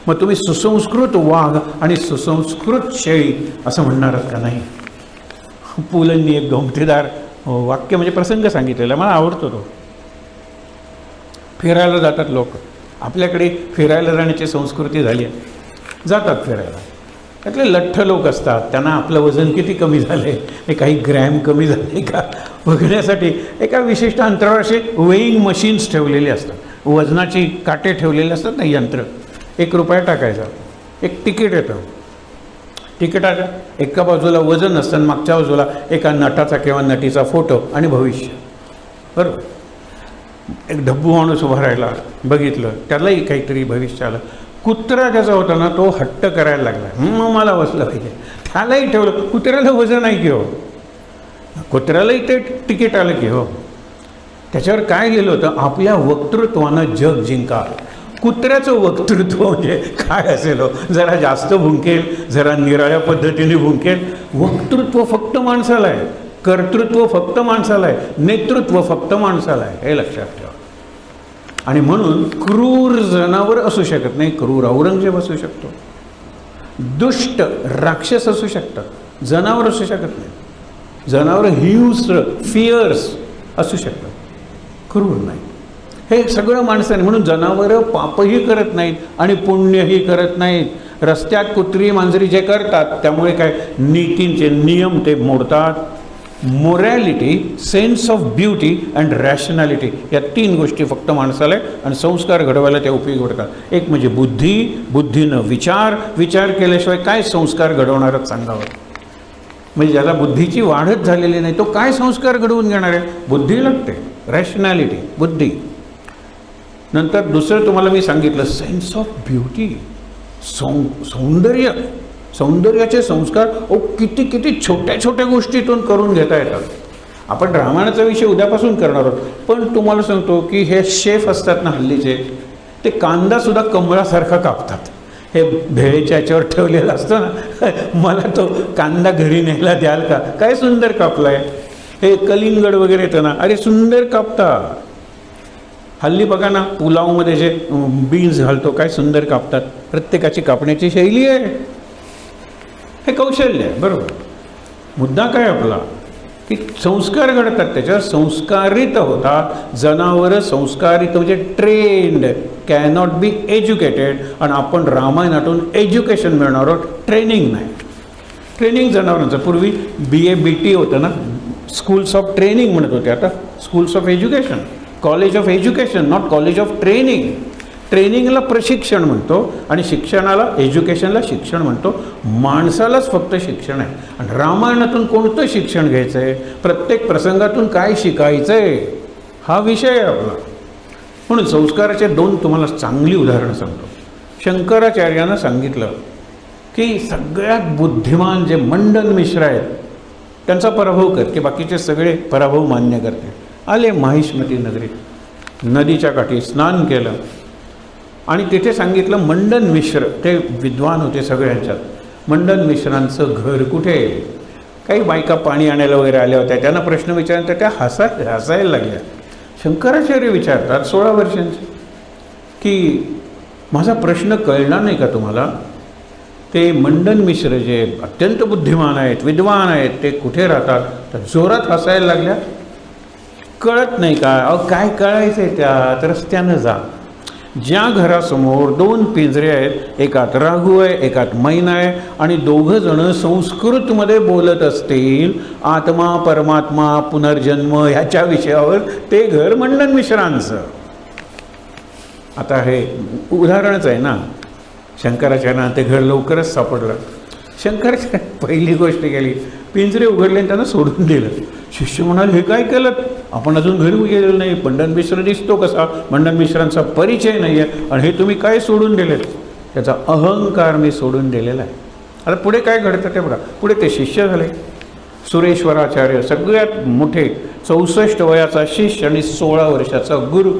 मग तुम्ही सुसंस्कृत वाघ आणि सुसंस्कृत शेळी असं म्हणणार का? नाही. पुलंनी एक गमतीदार वाक्य म्हणजे प्रसंग सांगितलेला, मला आवडतो तो. फिरायला जातात लोक. आपल्याकडे फिरायला जाण्याची संस्कृती झाली आहे, जातात फिरायला. त्यातले लठ्ठ लोक असतात, त्यांना आपलं वजन किती कमी झालं आहे, काही ग्रॅम कमी झाले का बघण्यासाठी एका विशिष्ट अंतरावर असे वेईंग मशीन्स ठेवलेले असतात, वजनाची काटे ठेवलेले असतात ना यंत्र. 1 रुपया टाकायचा, एक तिकीट येतं. तिकिटाच्या एका बाजूला वजन असतं आणि मागच्या बाजूला एका नटाचा किंवा नटीचा फोटो आणि भविष्य. बरोबर. एक ढब्बू माणूस उभा राहिला, बघितलं, त्यालाही काहीतरी भविष्य आलं. कुत्रा ज्याचा होता ना तो हट्ट करायला लागला, मग मला बसलं पाहिजे, त्यालाही ठेवलं. कुत्र्याला वजन आहे की हो, कुत्र्यालाही ते तिकीट आलं की हो. त्याच्यावर काय लिहिलं होतं, आपल्या वक्तृत्वानं जग जिंका. कुत्र्याचं वक्तृत्व म्हणजे काय असेल हो, जरा जास्त भुंकेल, जरा निराळ्या पद्धतीने भुंकेल. वक्तृत्व फक्त माणसाला आहे, कर्तृत्व फक्त माणसाला आहे, नेतृत्व फक्त माणसाला आहे, हे लक्षात ठेवा. आणि म्हणून क्रूर जनावर असू शकत नाही, क्रूर औरंगजेब असू शकतो, दुष्ट राक्षस असू शकतात, जनावर असू शकत नाही. जनावर हिंस्र फिअर्स असू शकतात, क्रूर नाही. हे सगळं माणसाने. म्हणून जनावरं पापही करत नाहीत आणि पुण्यही करत नाहीत. रस्त्यात कुत्री मांजरी जे करतात त्यामुळे काय नीतींचे नियम ते मोडतात. Morality, sense of beauty and rationality या 3 गोष्टी फक्त माणसाला आहे आणि संस्कार घडवायला त्या उपयोगी पडतात. एक म्हणजे बुद्धी, बुद्धीनं विचार, विचार केल्याशिवाय काय संस्कार घडवणारच सांगावं. म्हणजे ज्याला बुद्धीची वाढच झालेली नाही तो काय संस्कार घडवून घेणार आहे. बुद्धी लागते, रॅशनॅलिटी, बुद्धी. नंतर दुसरं तुम्हाला मी सांगितलं सेन्स ऑफ ब्युटी, सौंदर्य. सौंदर्याचे संस्कार किती किती छोट्या छोट्या गोष्टीतून करून घेता येतात. आपण रामायणाचा विषय उद्यापासून करणार आहोत, पण तुम्हाला सांगतो की हे शेफ असतात ना हल्लीचे, ते कांदासुद्धा कमळासारखा कापतात. हे भेळेच्या याच्यावर ठेवलेलं असतं ना, मला तो कांदा घरी न्यायला द्याल का, काय सुंदर कापलाय. हे कलिंगड वगैरे येतं ना, अरे सुंदर कापता. हल्ली बघा ना पुलावमध्ये जे बीन्स घालतो काय सुंदर कापतात. प्रत्येकाची कापण्याची शैली आहे, हे कौशल्य आहे. बरोबर. मुद्दा काय आपला की संस्कार घडतात, त्याच्यावर संस्कारित होतात. जनावरं संस्कारित म्हणजे ट्रेंड, कॅनॉट बी एज्युकेटेड. आणि आपण रामायणातून एज्युकेशन मिळणार आहोत, ट्रेनिंग नाही. ट्रेनिंग जनावरांचं पूर्वी BA-BT होतं ना, स्कूल्स ऑफ ट्रेनिंग म्हणत होते, आता schools of education, college of education, not college of training. ट्रेनिंगला प्रशिक्षण म्हणतो आणि शिक्षणाला, एज्युकेशनला शिक्षण म्हणतो. माणसालाच फक्त शिक्षण आहे. आणि रामायणातून कोणतं शिक्षण घ्यायचं आहे, प्रत्येक प्रसंगातून काय शिकायचं आहे, हा विषय आहे आपला. म्हणून संस्काराचे 2 तुम्हाला चांगली उदाहरणं सांगतो. शंकराचार्यानं सांगितलं की सगळ्यात बुद्धिमान जे मंडन मिश्र आहेत त्यांचा पराभव कर, की बाकीचे सगळे पराभव मान्य करते. आले माहिष्मती नगरीत, नदीच्या काठी स्नान केलं आणि तिथे सांगितलं मंडन मिश्र, ते विद्वान होते सगळ्यांच्यात. मंडन मिश्रांचं घर कुठे. काही बायका पाणी आणायला वगैरे आल्या होत्या, त्यांना प्रश्न विचारल्यानंतर त्या हसायला लागल्या. शंकराचार्य विचारतात 16 वर्षांचे की माझा प्रश्न कळला नाही का तुम्हाला. ते मंडन मिश्र जे अत्यंत बुद्धिमान आहेत, विद्वान आहेत, ते कुठे राहतात. तर जोरात हसायला लागल्या. कळत नाही का. अहो काय कळायचं आहे, त्यात रस्त्यानं जा. ज्या घरासमोर 2 पिंजरे आहेत, एकात राघू आहे, एकात मैना आहे, आणि 2 जण संस्कृतमध्ये बोलत असतील, आत्मा परमात्मा पुनर्जन्म ह्याच्या विषयावर, ते घर मंडन मिश्रांचं. आता हे उदाहरणच आहे ना. शंकराचार्यांना ते घर लवकरच सापडलं. शंकराचार्य पहिली गोष्ट केली, पिंजरे उघडले आणि त्यांना सोडून दिलं. शिष्य म्हणाले, हे काय केलं, आपण अजून घरी गेलेलं नाही, मंडन मिश्र दिसतो कसा, मंडन मिश्रांचा परिचय नाही आहे, आणि हे तुम्ही काय सोडून दिलेत. त्याचा अहंकार मी सोडून दिलेला आहे. आता पुढे काय घडतं ते बघा. पुढे ते शिष्य झाले. सुरेश्वराचार्य सगळ्यात मोठे, 64 वयाचा शिष्य आणि 16 वर्षाचा गुरु.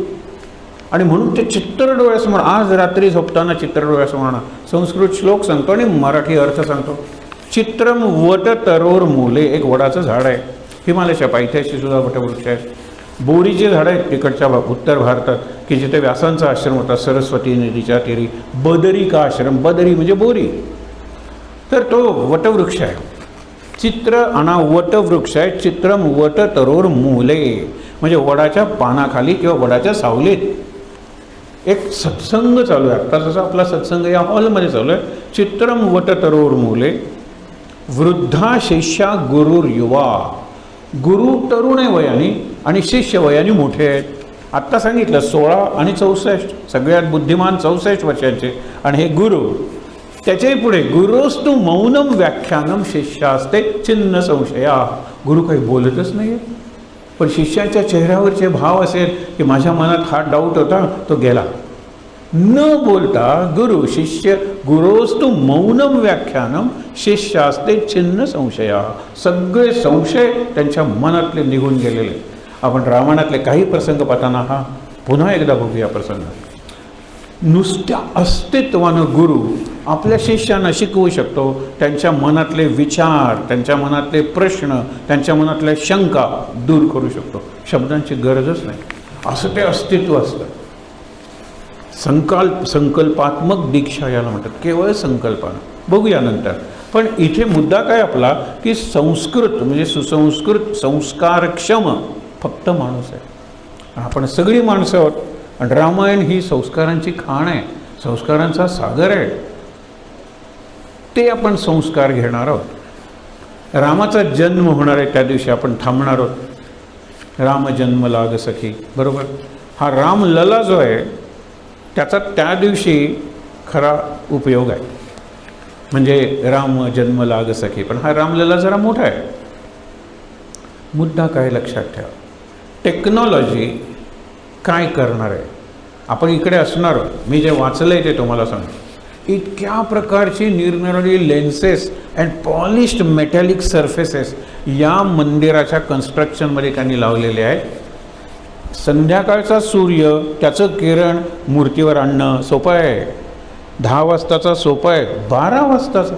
आणि म्हणून ते चित्र डोळ्यासमोर, आज रात्री झोपताना चित्र डोळ्यासमोर, संस्कृत श्लोक सांगतो आणि मराठी अर्थ सांगतो. चित्रम वट तरोर मूले, एक वडाचं झाड आहे, हिमालयाच्या पायथ्याशी सुद्धा वटवृक्ष आहे. बोरीचे झाडं आहेत तिकडच्या उत्तर भारतात, की जिथे व्यासांचा आश्रम होता सरस्वती नदीच्या तीरी, बदरी का आश्रम, बदरी म्हणजे बोरी, तर तो वटवृक्ष आहे. चित्र आणा वटवृक्ष आहे. चित्रम वट तरोर मूले म्हणजे वडाच्या पानाखाली किंवा वडाच्या सावलीत. एक सत्संग चालू आहे. आत्ता जसा आपला सत्संग या हॉलमध्ये चालू आहे. चित्रम वटतरोर मूले वृद्धा शिष्या गुरुर युवा. गुरु तरुण आहे वयाने आणि शिष्य वयाने मोठे आहेत. आत्ता सांगितलं 16 आणि 64, सगळ्यात बुद्धिमान 64 वर्षांचे. आणि हे गुरु, त्याच्याही पुढे गुरुस्तु मौनम व्याख्यानम शिष्यास्ते छिन्न संशया. गुरु काही बोलतच नाही आहे, पण शिष्याच्या चेहऱ्यावरचे भाव असेल की माझ्या मनात हा डाऊट होता, तो गेला. न बोलता गुरु शिष्य गुरोस्तु मौनम व्याख्यानम शिष्यास्ते छिन्न संशया. सगळे संशय त्यांच्या मनातले निघून गेलेले. आपण रामायणातले काही प्रसंग पाहताना हा पुन्हा एकदा बघूया प्रसंग. नुसत्या अस्तित्वानं गुरु आपल्या शिष्यांना शिकवू शकतो. त्यांच्या मनातले विचार, त्यांच्या मनातले प्रश्न, त्यांच्या मनातल्या शंका दूर करू शकतो. शब्दांची गरजच नाही, असं ते अस्तित्व असतं. संकल्पात्मक दीक्षा याला म्हणतात, केवळ संकल्पना. बघूया नंतर. पण इथे मुद्दा काय आपला की संस्कृत म्हणजे सुसंस्कृत संस्कारक्षम फक्त माणूस आहे. आपण सगळी माणसं आहोत. आणि रामायण ही संस्कारांची खाण आहे, संस्कारांचा सागर आहे. ते आपण संस्कार घेणार आहोत. रामाचा जन्म होणार आहे त्या दिवशी आपण थांबणार आहोत. राम जन्म लाग सखी, बरोबर. हा रामलला जो आहे त्याचा त्या दिवशी खरा उपयोग आहे. म्हणजे राम जन्म लाग सखी, पण हा रामलला जरा मोठा आहे. मुद्दा काय लक्षात ठेवा, टेक्नॉलॉजी काय करणार आहे. आपण इकडे असणार आहोत. मी जे वाचलं आहे ते तुम्हाला सांगतो. इतक्या प्रकारची निरनिराळी lenses and polished metallic surfaces या मंदिराच्या कन्स्ट्रक्शनमध्ये त्यांनी लावलेले आहेत. संध्याकाळचा सूर्य त्याचं किरण मूर्तीवर आणणं सोपं आहे. 10 वाजताचा सोपं आहे, 12 वाजताचा.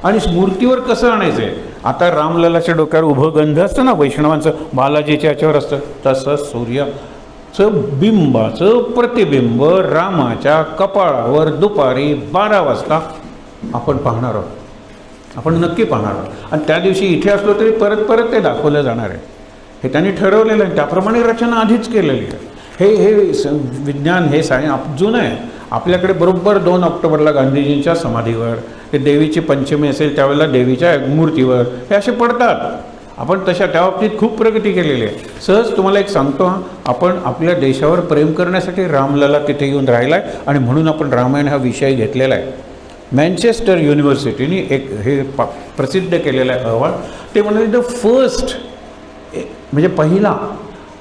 आणि मूर्तीवर कसं आणायचं आहे. आता रामललाच्या डोक्यावर उभं गंध असतं ना वैष्णवांचं, बालाजीच्या याच्यावर असतं, तसं सूर्याचं बिंबाचं प्रतिबिंब रामाच्या कपाळावर दुपारी 12 वाजता आपण पाहणार आहोत. आपण नक्की पाहणार आहोत. आणि त्या दिवशी इथे असलो तरी परत परत ते दाखवलं जाणार आहे. हे त्यांनी ठरवलेलं आहे. त्याप्रमाणे रचना आधीच केलेली आहे. हे विज्ञान, हे सायन्स जुनं आहे. आपल्याकडे बरोबर 2 ऑक्टोबरला गांधीजींच्या समाधीवर, ते देवीची पंचमी असेल त्यावेळेला देवीच्या मूर्तीवर हे असे पडतात. आपण तशा त्या बाबतीत खूप प्रगती केलेली आहे. सहज तुम्हाला एक सांगतो, आपण आपल्या देशावर प्रेम करण्यासाठी रामलला तिथे येऊन राहिला आहे. आणि म्हणून आपण रामायण हा विषय घेतलेला आहे. मँचेस्टर युनिव्हर्सिटीने एक हे प्रसिद्ध केलेला आहे अहवाल. ते म्हणाले द फर्स्ट म्हणजे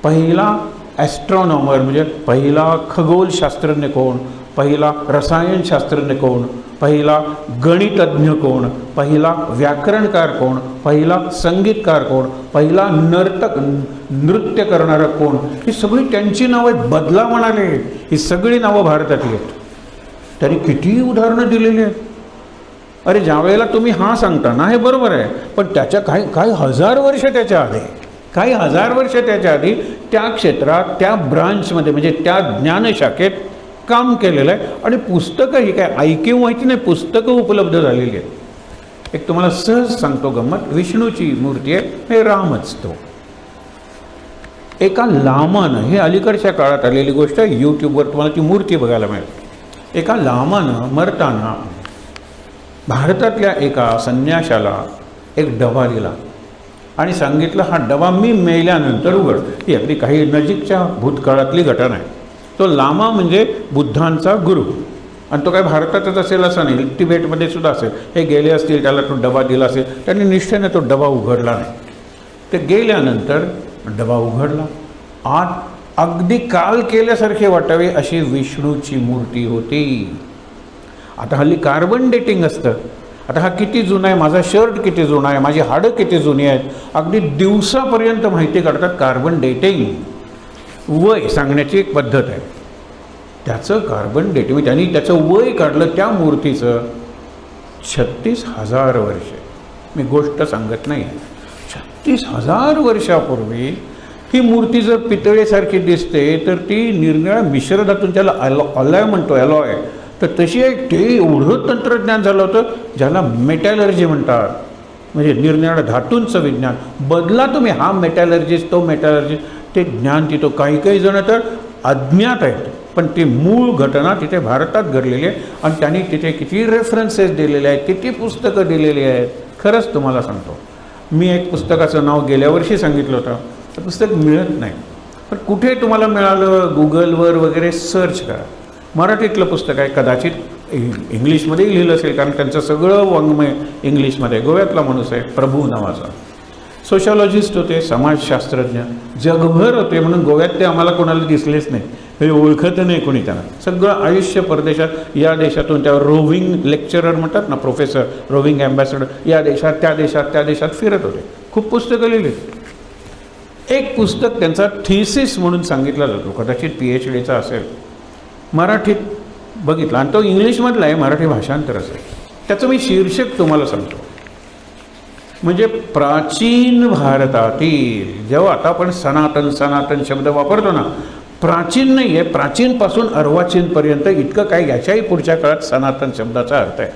पहिला ॲस्ट्रॉनॉमर म्हणजे पहिला खगोलशास्त्रज्ञ कोण, पहिला रसायनशास्त्रज्ञ कोण, पहिला गणितज्ञ कोण, पहिला व्याकरणकार कोण, पहिला संगीतकार कोण, पहिला नृत्य करणारा कोण, ही सगळी त्यांची नावं बदला म्हणाले. ही सगळी नावं भारतातली आहेत. त्यांनी किती उदाहरणं दिलेली आहेत. अरे ज्या वेळेला तुम्ही हा सांगता ना, हे बरोबर आहे, पण त्याच्या काही हजार वर्ष त्याच्या आधी, काही हजार वर्ष त्याच्या आधी त्या क्षेत्रात, त्या ब्रांचमध्ये म्हणजे त्या ज्ञानशाखेत काम केलेलं आहे. आणि पुस्तकं ही काय ऐकीव माहिती नाही, पुस्तकं उपलब्ध झालेली आहेत. एक तुम्हाला सहज सांगतो गंमत. विष्णूची मूर्ती आहे, हे रामच तो. एका लामानं, हे अलीकडच्या काळात आलेली गोष्ट आहे, यूट्यूबवर तुम्हाला ती मूर्ती बघायला मिळेल. एका लामानं मरताना भारतातल्या एका संन्याशाला एक डबा दिला आणि सांगितलं हा डबा मी मेल्यानंतर उघड. ही अगदी काही नजीकच्या भूतकाळातली घटना आहे. तो लामा म्हणजे बुद्धांचा गुरु, आणि तो काय भारतातच असेल असं नाही, तिबेटमध्ये सुद्धा असेल. हे गेले असतील, त्याला तो डबा दिला असेल, त्यांनी निष्ठेने तो डबा उघडला नाही. ते गेल्यानंतर डबा उघडला. आत अगदी काल केल्यासारखे वाटावे अशी विष्णूची मूर्ती होती. आता हल्ली कार्बन डेटिंग असतं. आता हा किती जुना आहे, माझा शर्ट किती जुना आहे, माझी हाडं किती जुनी आहेत, अगदी दिवसापर्यंत माहिती काढतात. कार्बन डेटिंग वय सांगण्याची एक पद्धत आहे. त्याचं कार्बन डेटिंग, त्यांनी त्याचं वय काढलं त्या मूर्तीचं 36,000 वर्ष. मी गोष्ट सांगत नाही, 36,000 वर्षापूर्वी ही मूर्ती जर पितळेसारखी दिसते तर ती निरनिळ्या मिश्रधातून, त्याला अलॉय म्हणतो, अलॉय, तर तशी एक ते एवढं तंत्रज्ञान झालं होतं ज्याला मेटॅलर्जी म्हणतात. म्हणजे निरनिराळ्या धातूंचं विज्ञान. बदला तुम्ही, हा मेटॅलर्जिस्ट तो मेटॅलर्जिस्ट, ते ज्ञान तिथं काही जण तर अज्ञात आहेत. पण ती मूळ घटना तिथे भारतात घडलेली आहे आणि त्यांनी तिथे किती रेफरन्सेस दिलेले आहेत, किती पुस्तकं दिलेली आहेत. खरंच तुम्हाला सांगतो, मी एक पुस्तकाचं नाव गेल्या वर्षी सांगितलं होतं, तर पुस्तक मिळत नाही. पण कुठे तुम्हाला मिळालं, गुगलवर वगैरे सर्च करा. मराठीतलं पुस्तक आहे, कदाचित इंग्लिशमध्येही लिहिलं असेल, कारण त्यांचं सगळं वाङ्मय इंग्लिशमध्ये. गोव्यातला माणूस आहे, प्रभू नावाचा, सोशॉलॉजिस्ट होते, समाजशास्त्रज्ञ, जगभर होते. म्हणून गोव्यात ते आम्हाला कोणाला दिसलेच नाही, हे ओळखत नाही कोणी त्यांना. सगळं आयुष्य परदेशात, या देशातून त्या रोव्हिंग लेक्चरर म्हणतात ना, प्रोफेसर, रोव्हिंग ॲम्बॅसेडर, या देशात त्या देशात फिरत होते. खूप पुस्तकं लिहिली. एक पुस्तक त्यांचा थिसिस म्हणून सांगितला जातो, कदाचित PhDचा असेल, मराठीत बघितला आणि तो इंग्लिशमधला आहे, मराठी भाषांतर असेल. त्याचं मी शीर्षक तुम्हाला सांगतो. म्हणजे प्राचीन भारतातील, जेव्हा आता आपण सनातन शब्द वापरतो ना, प्राचीन नाही आहे, प्राचीनपासून अर्वाचीनपर्यंत इतकं काय, याच्याही पुढच्या काळात सनातन शब्दाचा अर्थ आहे.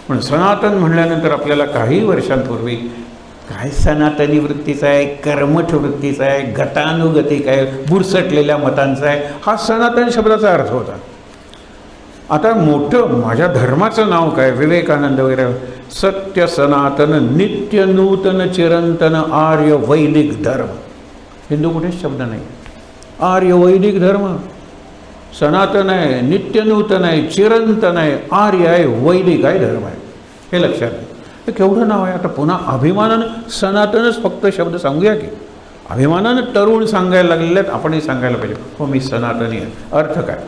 पण सनातन म्हणल्यानंतर आपल्याला काही वर्षांपूर्वी काय सनातनी वृत्तीचा आहे, कर्मठ वृत्तीचा आहे, गतानुगतिक आहे, बुरसटलेल्या मतांचा आहे, हा सनातन शब्दाचा अर्थ होता. आता मोठं माझ्या धर्माचं नाव काय, विवेकानंद वगैरे, सत्य सनातन नित्य नूतन चिरंतन आर्य वैदिक धर्म. हिंदू कुठेच शब्द नाही. आर्य वैदिक धर्म, सनातन आहे, नित्य नूतन आहे, चिरंतन आहे, आर्य आहे, वैदिक आहे धर्म आहे. हे लक्षात घ्या. हे केवढं नाव आहे. आता पुन्हा अभिमानानं सनातनच फक्त शब्द सांगूया की, अभिमानानं तरुण सांगायला लागलेले आहेत, आपणही सांगायला पाहिजे, हो मी सनातनी आहे. अर्थ काय,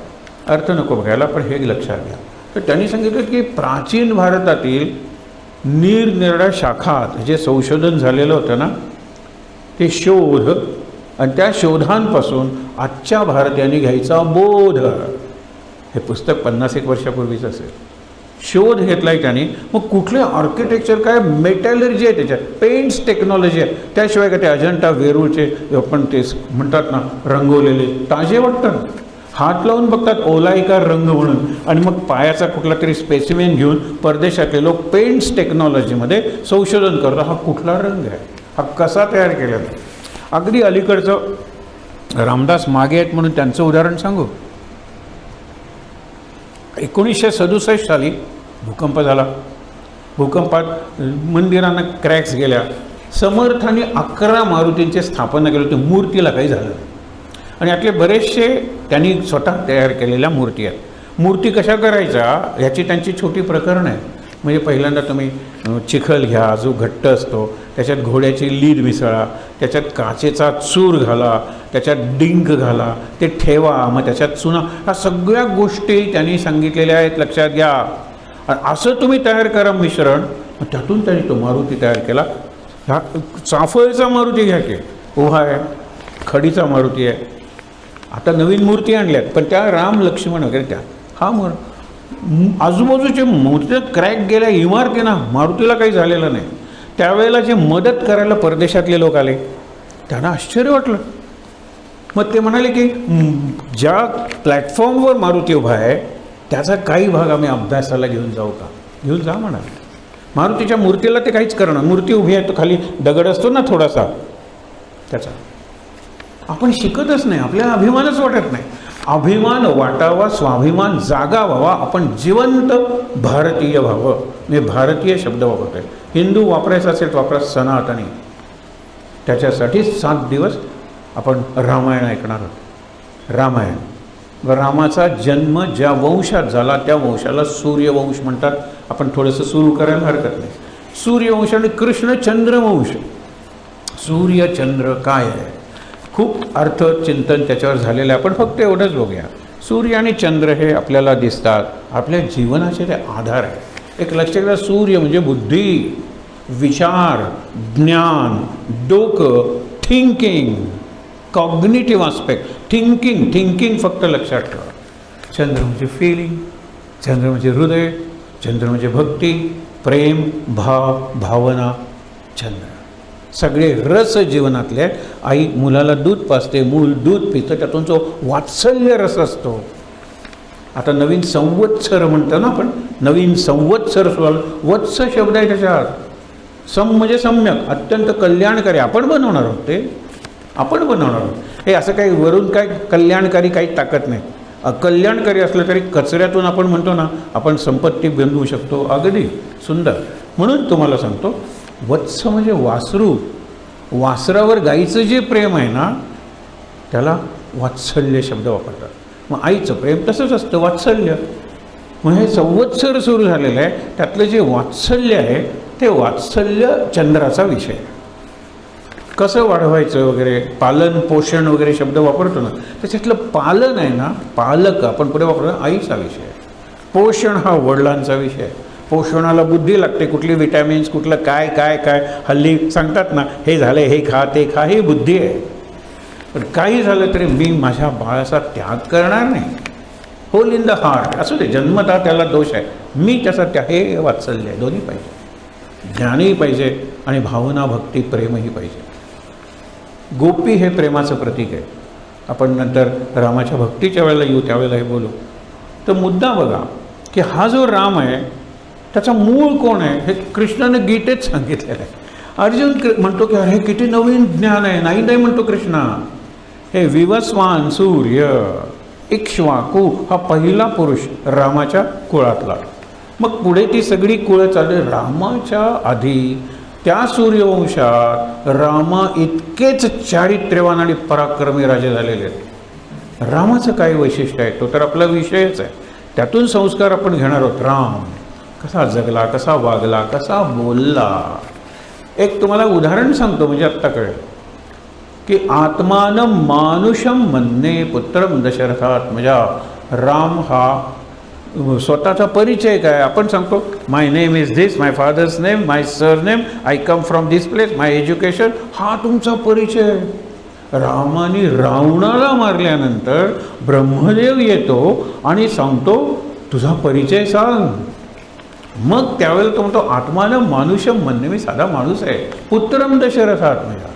अर्थ नको बघायला, पण हे लक्षात घ्या. तर त्यांनी सांगितलं की प्राचीन भारतातील निरनिराळ्या शाखात जे संशोधन झालेलं होतं ना, ते शोध आणि त्या शोधांपासून आजच्या भारतीयांनी घ्यायचा बोध. हे पुस्तक 50-1 वर्षापूर्वीच असेल. शोध घेतला आहे त्यांनी. मग कुठले आर्किटेक्चर, काय मेटॅलर्जी आहे त्याच्यात, पेंट्स टेक्नॉलॉजी आहे. त्याशिवाय का ते अजंठा वेरूळचे आपण ते म्हणतात ना रंगवलेले, ताजे वाटतात. हात लावून बघतात ओलायका रंग म्हणून, आणि मग पायाचा कुठला तरी स्पेसिमेन घेऊन परदेशातले लोक पेंट्स टेक्नॉलॉजीमध्ये संशोधन करतात. हा कुठला रंग आहे, हा कसा तयार केला आहे. अगदी अलीकडचं रामदास मागे आहेत म्हणून त्यांचं उदाहरण सांगू. 1967 साली भूकंप झाला. भूकंपात मंदिरांना क्रॅक्स गेल्या. समर्थांनी 11 मारुतींची स्थापना केली होती. मूर्तीला काही झालं नाही. आणि यातले बरेचसे त्यांनी स्वतः तयार केलेल्या मूर्ती आहेत. मूर्ती कशा करायच्या ह्याची त्यांची छोटी प्रकरणं आहेत. म्हणजे पहिल्यांदा तुम्ही चिखल घ्या जो घट्ट असतो, त्याच्यात घोड्याची लीद मिसळा, त्याच्यात काचेचा चूर घाला, त्याच्यात डिंक घाला, ते ठेवा, मग त्याच्यात चुना. ह्या सगळ्या गोष्टी त्यांनी सांगितलेल्या आहेत, लक्षात घ्या. असं तुम्ही तयार करा मिश्रण. त्यातून त्यांनी तो मारुती तयार केला. ह्या चाफळचा मारुती घ्या की, उभा आहे, खडीचा मारुती आहे. आता नवीन मूर्ती आणल्यात, पण त्या राम लक्ष्मण वगैरे त्या, हा आजूबाजूचे मूर्ती क्रॅक गेल्या इमारतींना, मारुतीला काही झालेलं नाही. त्यावेळेला जे मदत करायला परदेशातले लोक आले, त्यांना आश्चर्य वाटलं. मग ते म्हणाले की ज्या प्लॅटफॉर्मवर मारुती उभा आहे त्याचा काही भाग आम्ही अभ्यासाला घेऊन जाऊ का. घेऊन जा म्हणा. मारुतीच्या मूर्तीला ते काहीच करणार. मूर्ती उभी आहे, तो खाली दगड असतो ना थोडासा, त्याचा आपण शिकतच नाही. आपल्याला अभिमानच वाटत नाही. अभिमान वाटावा, स्वाभिमान जागा व्हावा, आपण जिवंत भारतीय व्हावं. मी भारतीय शब्द वापरतोय. हिंदू वापरायचा असेल तर वापरा सनातनी. त्याच्यासाठी 7 दिवस आपण रामायण ऐकणार आहोत. रामायण, रामाचा जन्म ज्या वंशात झाला त्या वंशाला सूर्यवंश म्हणतात. आपण थोडंसं सुरू करायला हरकत नाही. सूर्यवंश आणि कृष्ण चंद्रवंश. सूर्यचंद्र काय आहे, खूप अर्थ चिंतन त्याच्यावर झालेलं आहे. आपण फक्त एवढंच बघूया. सूर्य आणि चंद्र हे आपल्याला दिसतात, आपल्या जीवनाचे ते आधार आहे. एक लक्षात घ्या, सूर्य म्हणजे बुद्धी, विचार, ज्ञान, डोकं, थिंकिंग, कॉग्निटिव्ह आस्पेक्ट, थिंकिंग फक्त लक्षात ठेवा. चंद्र म्हणजे फिलिंग, चंद्र म्हणजे हृदय, चंद्र म्हणजे भक्ती, प्रेम, भाव, भावना. चंद्र सगळे रस जीवनातले. आई मुलाला दूध पाजते, मूल दूध पितं, त्यातून जो वात्सल्य रस असतो. आता नवीन संवत्सर म्हणतो ना आपण, नवीन संवत्सर, वत्स शब्द आहे त्याच्यात. सम म्हणजे सम्यक, अत्यंत कल्याणकारी. आपण बनवणार आहोत ते, आपण बनवणार आहोत. हे असं काही वरून काय कल्याणकारी काही टाकत नाही. अकल्याणकारी असलं तरी कचऱ्यातून आपण म्हणतो ना, आपण संपत्ती बनवू शकतो. अगदी सुंदर. म्हणून तुम्हाला सांगतो, वत्स म्हणजे वासरू. वासरावर गाईचं जे प्रेम आहे ना, त्याला वात्सल्य शब्द वापरतात. मग आईचं प्रेम तसंच असतं, वात्सल्य. मग हे संवत्सर सुरू झालेलं आहे, त्यातलं जे वात्सल्य आहे ते वात्सल्य चंद्राचा विषय. कसं वाढवायचं वगैरे, पालन पोषण वगैरे शब्द वापरतो ना, त्याच्यातलं पालन आहे ना, पालक आपण पुढे वापरतो, आईचा विषय आहे. पोषण हा वडिलांचा विषय आहे. पोषणाला बुद्धी लागते, कुठली विटॅमिन्स, कुठलं काय काय काय हल्ली सांगतात ना, हे झाले, हे खा ते खा, ही बुद्धी आहे. पण काही झालं तरी मी माझ्या बाळाचा त्याग करणार नाही. होल इन द हार्ट असू दे, जन्मतः त्याला दोष आहे, मी त्याचा त्याग, हे वात्सल्य आहे. दोन्ही पाहिजे, ज्ञानही पाहिजे आणि भावना भक्ती प्रेमही पाहिजे. गोपी हे प्रेमाचं प्रतीक आहे. आपण नंतर रामाच्या भक्तीच्या वेळेला येऊ, त्यावेळेला हे बोलू. तर मुद्दा बघा की हा जो राम आहे त्याचा मूळ कोण आहे हे कृष्णाने गीतेत सांगितलेलं आहे. अर्जुन म्हणतो की अरे किती नवीन ज्ञान आहे. नाही नाही म्हणतो कृष्णा, हे विवस्वान सूर्य इक्ष्वाकू हा पहिला पुरुष रामाच्या कुळातला. मग पुढे ती सगळी कुळं चालली. रामाच्या आधी त्या सूर्यवंशात रामा इतकेच चारित्र्यवान आणि पराक्रमी राजे झालेले आहेत. रामाचं काय वैशिष्ट्य आहे तो तर आपला विषयच आहे. त्यातून संस्कार आपण घेणार आहोत. राम कसा जगला, कसा वागला, कसा बोलला. एक तुम्हाला उदाहरण सांगतो म्हणजे आत्ता कळेल की आत्मानं मानुषम मन्ये पुत्रम दशरथात्मजा. राम हा स्वतःचा परिचय काय आपण सांगतो, my name is this, my father's name, my surname, I come from this place, my education. हा तुमचा परिचय. रामाने रावणाला मारल्यानंतर ब्रह्मदेव येतो आणि सांगतो तुझा परिचय सांग. मग त्यावेळेला तो म्हणतो आत्मानं मानुषम म्हणणे, मी साधा माणूस आहे. पुत्रम दशरथात्मजा.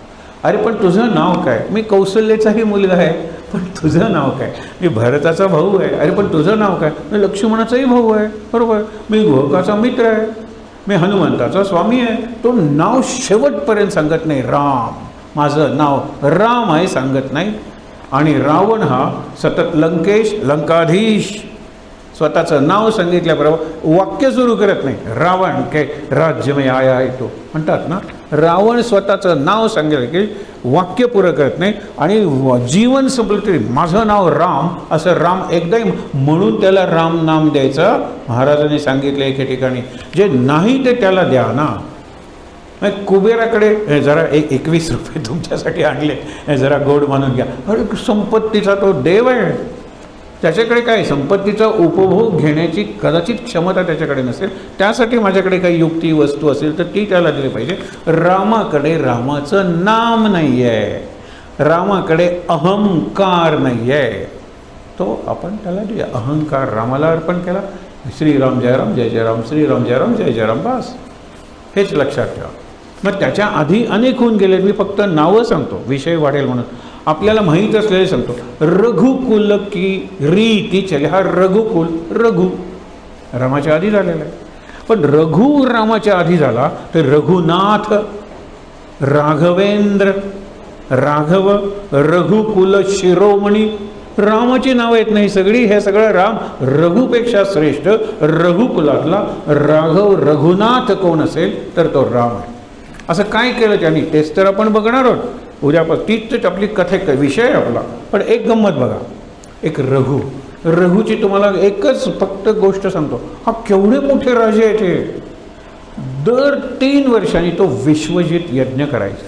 अरे पण तुझं नाव काय? मी कौशल्याचाही मुलगा आहे, पण तुझं नाव काय? मी भरताचा भाऊ आहे. अरे पण तुझं नाव काय? मी लक्ष्मणाचाही भाऊ आहे. बरोबर. मी गुहकाचा मित्र आहे. मी हनुमंताचा स्वामी आहे. तो नाव शेवटपर्यंत सांगत नाही. राम, माझं नाव राम आहे सांगत नाही. आणि रावण हा सतत लंकेश, लंकाधीश, स्वतःचं नाव सांगितल्याबरोबर वाक्य सुरू करत नाही. रावण काय राज्य में आया आहे तो म्हणतात ना. रावण स्वतःचं नाव सांगितलं की वाक्य पुरं करत नाही. आणि जीवन संपलं तरी माझं नाव राम असं राम एकदाही, म्हणून त्याला राम नाम द्यायचं महाराजांनी सांगितलं एके ठिकाणी. जे नाही ते त्याला द्या ना. कुबेराकडे जरा 21 रुपये तुमच्यासाठी आणले, जरा गोड मानून घ्या. अरे संपत्तीचा तो देव आहे. त्याच्याकडे काय संपत्तीचा उपभोग घेण्याची कदाचित क्षमता त्याच्याकडे नसेल. त्यासाठी माझ्याकडे काही युक्ती वस्तू असेल तर ती त्याला दिली पाहिजे. रामाकडे रामाचं नाम नाही आहे. रामाकडे अहंकार नाही आहे. तो आपण त्याला देऊया. अहंकार रामाला अर्पण केला. श्रीराम जय राम जय जय राम, श्रीराम जय राम जय जय राम, बस. हेच लक्षात ठेवा. मग त्याच्या आधी अनेक होऊन गेले. मी फक्त नावं सांगतो, विषय वाढेल म्हणून. आपल्याला माहीत असलेले सांगतो. रघुकुल की रीती चले. हा रघुकुल, रघु रामाच्या आधी झालेला आहे. पण रघु रामाच्या आधी झाला तर रघुनाथ, राघवेंद्र, राघव, रघुकुल शिरोमणी. रामाची नावं येत नाही सगळी. हे सगळं राम. रघुपेक्षा श्रेष्ठ रघुकुलातला राघव रघुनाथ कोण असेल तर तो राम आहे. असं काय केलं त्यांनी तेच तर आपण बघणार आहोत उद्यापासून. तीच आपली कथे विषय आपला. पण एक गंमत बघा. एक रघुची तुम्हाला एकच फक्त गोष्ट सांगतो. हा केवढे मोठे राजे आहेत हे. दर 3 वर्षांनी तो विश्वजित यज्ञ करायचा.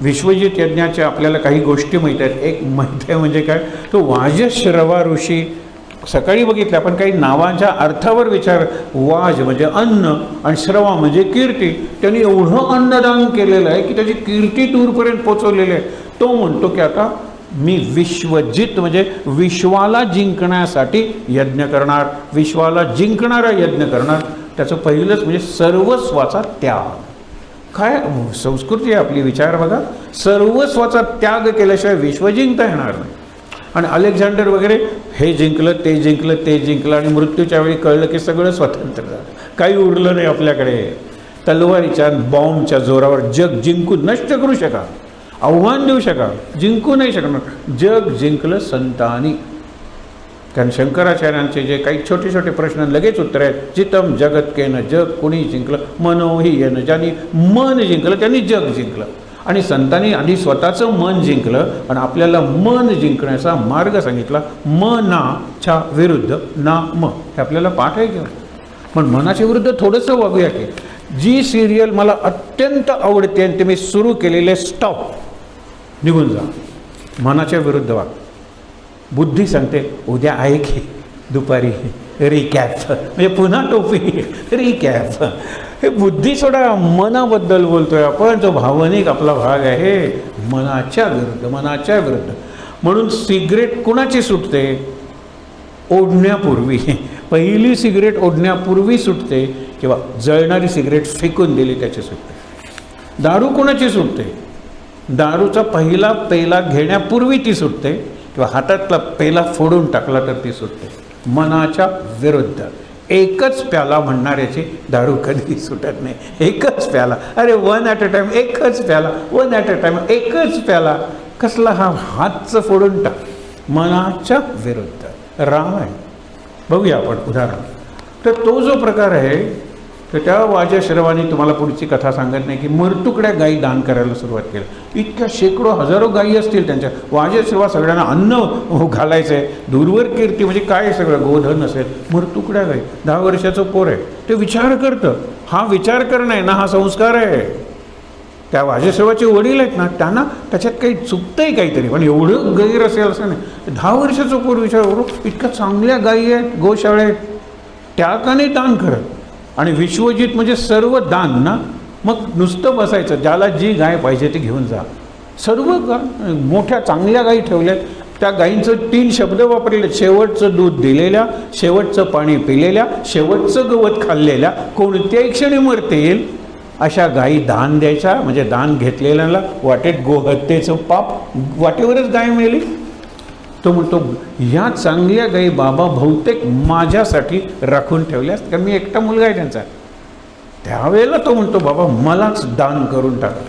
विश्वजित यज्ञाच्या आपल्याला काही गोष्टी माहीत आहेत. एक माहीत आहे म्हणजे काय, तो वाजश्रवा ऋषी सकाळी बघितलं आपण. काही नावांच्या अर्थावर विचार. वाज म्हणजे अन्न आणि श्रवा म्हणजे कीर्ती. त्यांनी एवढं अन्नदान केलेलं आहे की त्याची कीर्ती दूरपर्यंत पोचवलेली आहे. तो म्हणतो की आता मी विश्वजित म्हणजे विश्वाला जिंकण्यासाठी यज्ञ करणार, विश्वाला जिंकणारा यज्ञ करणार. त्याचं पहिलंच म्हणजे सर्वस्वाचा त्याग. काय संस्कृती आहे आपली, विचार बघा. सर्वस्वाचा त्याग केल्याशिवाय विश्व जिंकता येणार नाही. आणि अलेक्झांडर वगैरे हे जिंकलं, ते जिंकलं, ते जिंकलं आणि मृत्यूच्या वेळी कळलं की सगळं स्वतंत्र झालं. काही उरलं नाही आपल्याकडे. तलवारीच्या बॉम्बच्या जोरावर जग जिंकून नष्ट करू शका, आव्हान देऊ शका, जिंकू नाही शकणार. जग जिंकलं संतांनी. कारण शंकराचार्यांचे जे काही छोटे छोटे प्रश्न लगेच उत्तर आहेत. जितम जगत केन, जग कुणी जिंकलं, मनोही येणं, ज्यांनी मन जिंकलं त्यांनी जग जिंकलं. आणि संतांनी आधी स्वतःचं मन जिंकलं आणि आपल्याला मन जिंकण्याचा मार्ग सांगितला. मनाच्या विरुद्ध नाम, हे आपल्याला पाठ आहे किंवा. पण मनाच्या विरुद्ध थोडंसं वागूया की जी सिरियल मला अत्यंत आवडते आणि ते मी सुरू केलेले, स्टॉप, निघून जा, मनाच्या विरुद्ध वाग. बुद्धी सांगते उद्या आहे की दुपारी रिकॅप, म्हणजे पुन्हा टोपी, रिकॅप. हे बुद्धी सोडा, मनाबद्दल बोलतोय आपण. जो भावनिक आपला भाग आहे मनाच्या विरुद्ध, मनाच्या विरुद्ध. म्हणून सिगरेट कुणाची सुटते? ओढण्यापूर्वी. पहिली सिगरेट ओढण्यापूर्वी सुटते किंवा जळणारी सिगरेट फेकून दिली त्याची सुटते. दारू कोणाची सुटते? दारूचा पहिला पेला घेण्यापूर्वी ती सुटते किंवा हातातला पेला फोडून टाकला तर ती सुटते. मनाच्या विरुद्ध. एकच प्याला म्हणणाऱ्याची दारू कधी सुटत नाही. एकच प्याला, अरे वन ॲट अ टाईम, एकच प्याला, वन ॲट अ टाईम, एकच प्याला. कसला हा हातचं फोडून टाक. मनाच्या विरुद्ध. रामायण बघूया आपण उदाहरण. तर तो जो प्रकार आहे तर त्या वाजश्रवानी तुम्हाला पुढची कथा सांगत नाही की मरतुकड्या गायी दान करायला सुरुवात केली. इतक्या शेकडो हजारो गायी असतील त्यांच्या. वाजश्रवा सगळ्यांना अन्न घालायचं आहे. दूरवर कीर्ती म्हणजे काय सगळं गोधन असेल. मरतुकड्या गायी, 10 वर्षाचं पोर आहे. ते विचार करतं. हा विचार करणं आहे ना, हा संस्कार आहे. त्या वाजश्रवाचे वडील आहेत ना, त्यांना त्याच्यात काही चुकतंय काहीतरी, पण एवढं गैर असेल असं नाही. 10 वर्षाचं पोर विचार करू, इतक्या चांगल्या गायी आहेत, गोशाळे आहेत, त्या का नाही दान करत? आणि विश्वजित म्हणजे सर्व दान ना. मग नुसतं बसायचं, ज्याला जी गाय पाहिजे ती घेऊन जा. सर्व मोठ्या चांगल्या गायी ठेवल्यात. त्या गायींचं 3 शब्द वापरलेले. शेवटचं दूध दिलेल्या, शेवटचं पाणी पिलेल्या, शेवटचं गवत खाल्लेल्या. कोणत्याही क्षणी मरतील अशा गायी दान द्यायच्या. म्हणजे दान घेतलेल्याला वाटेत गोहत्येचं पाप, वाटेवरच गाय मिळाली. तो म्हणतो ह्या चांगल्या गायी बाबा बहुतेक माझ्यासाठी राखून ठेवल्या असतात, कारण मी एकटा मुलगा आहे त्यांचा. त्यावेळेला तो म्हणतो बाबा मलाच दान करून टाका.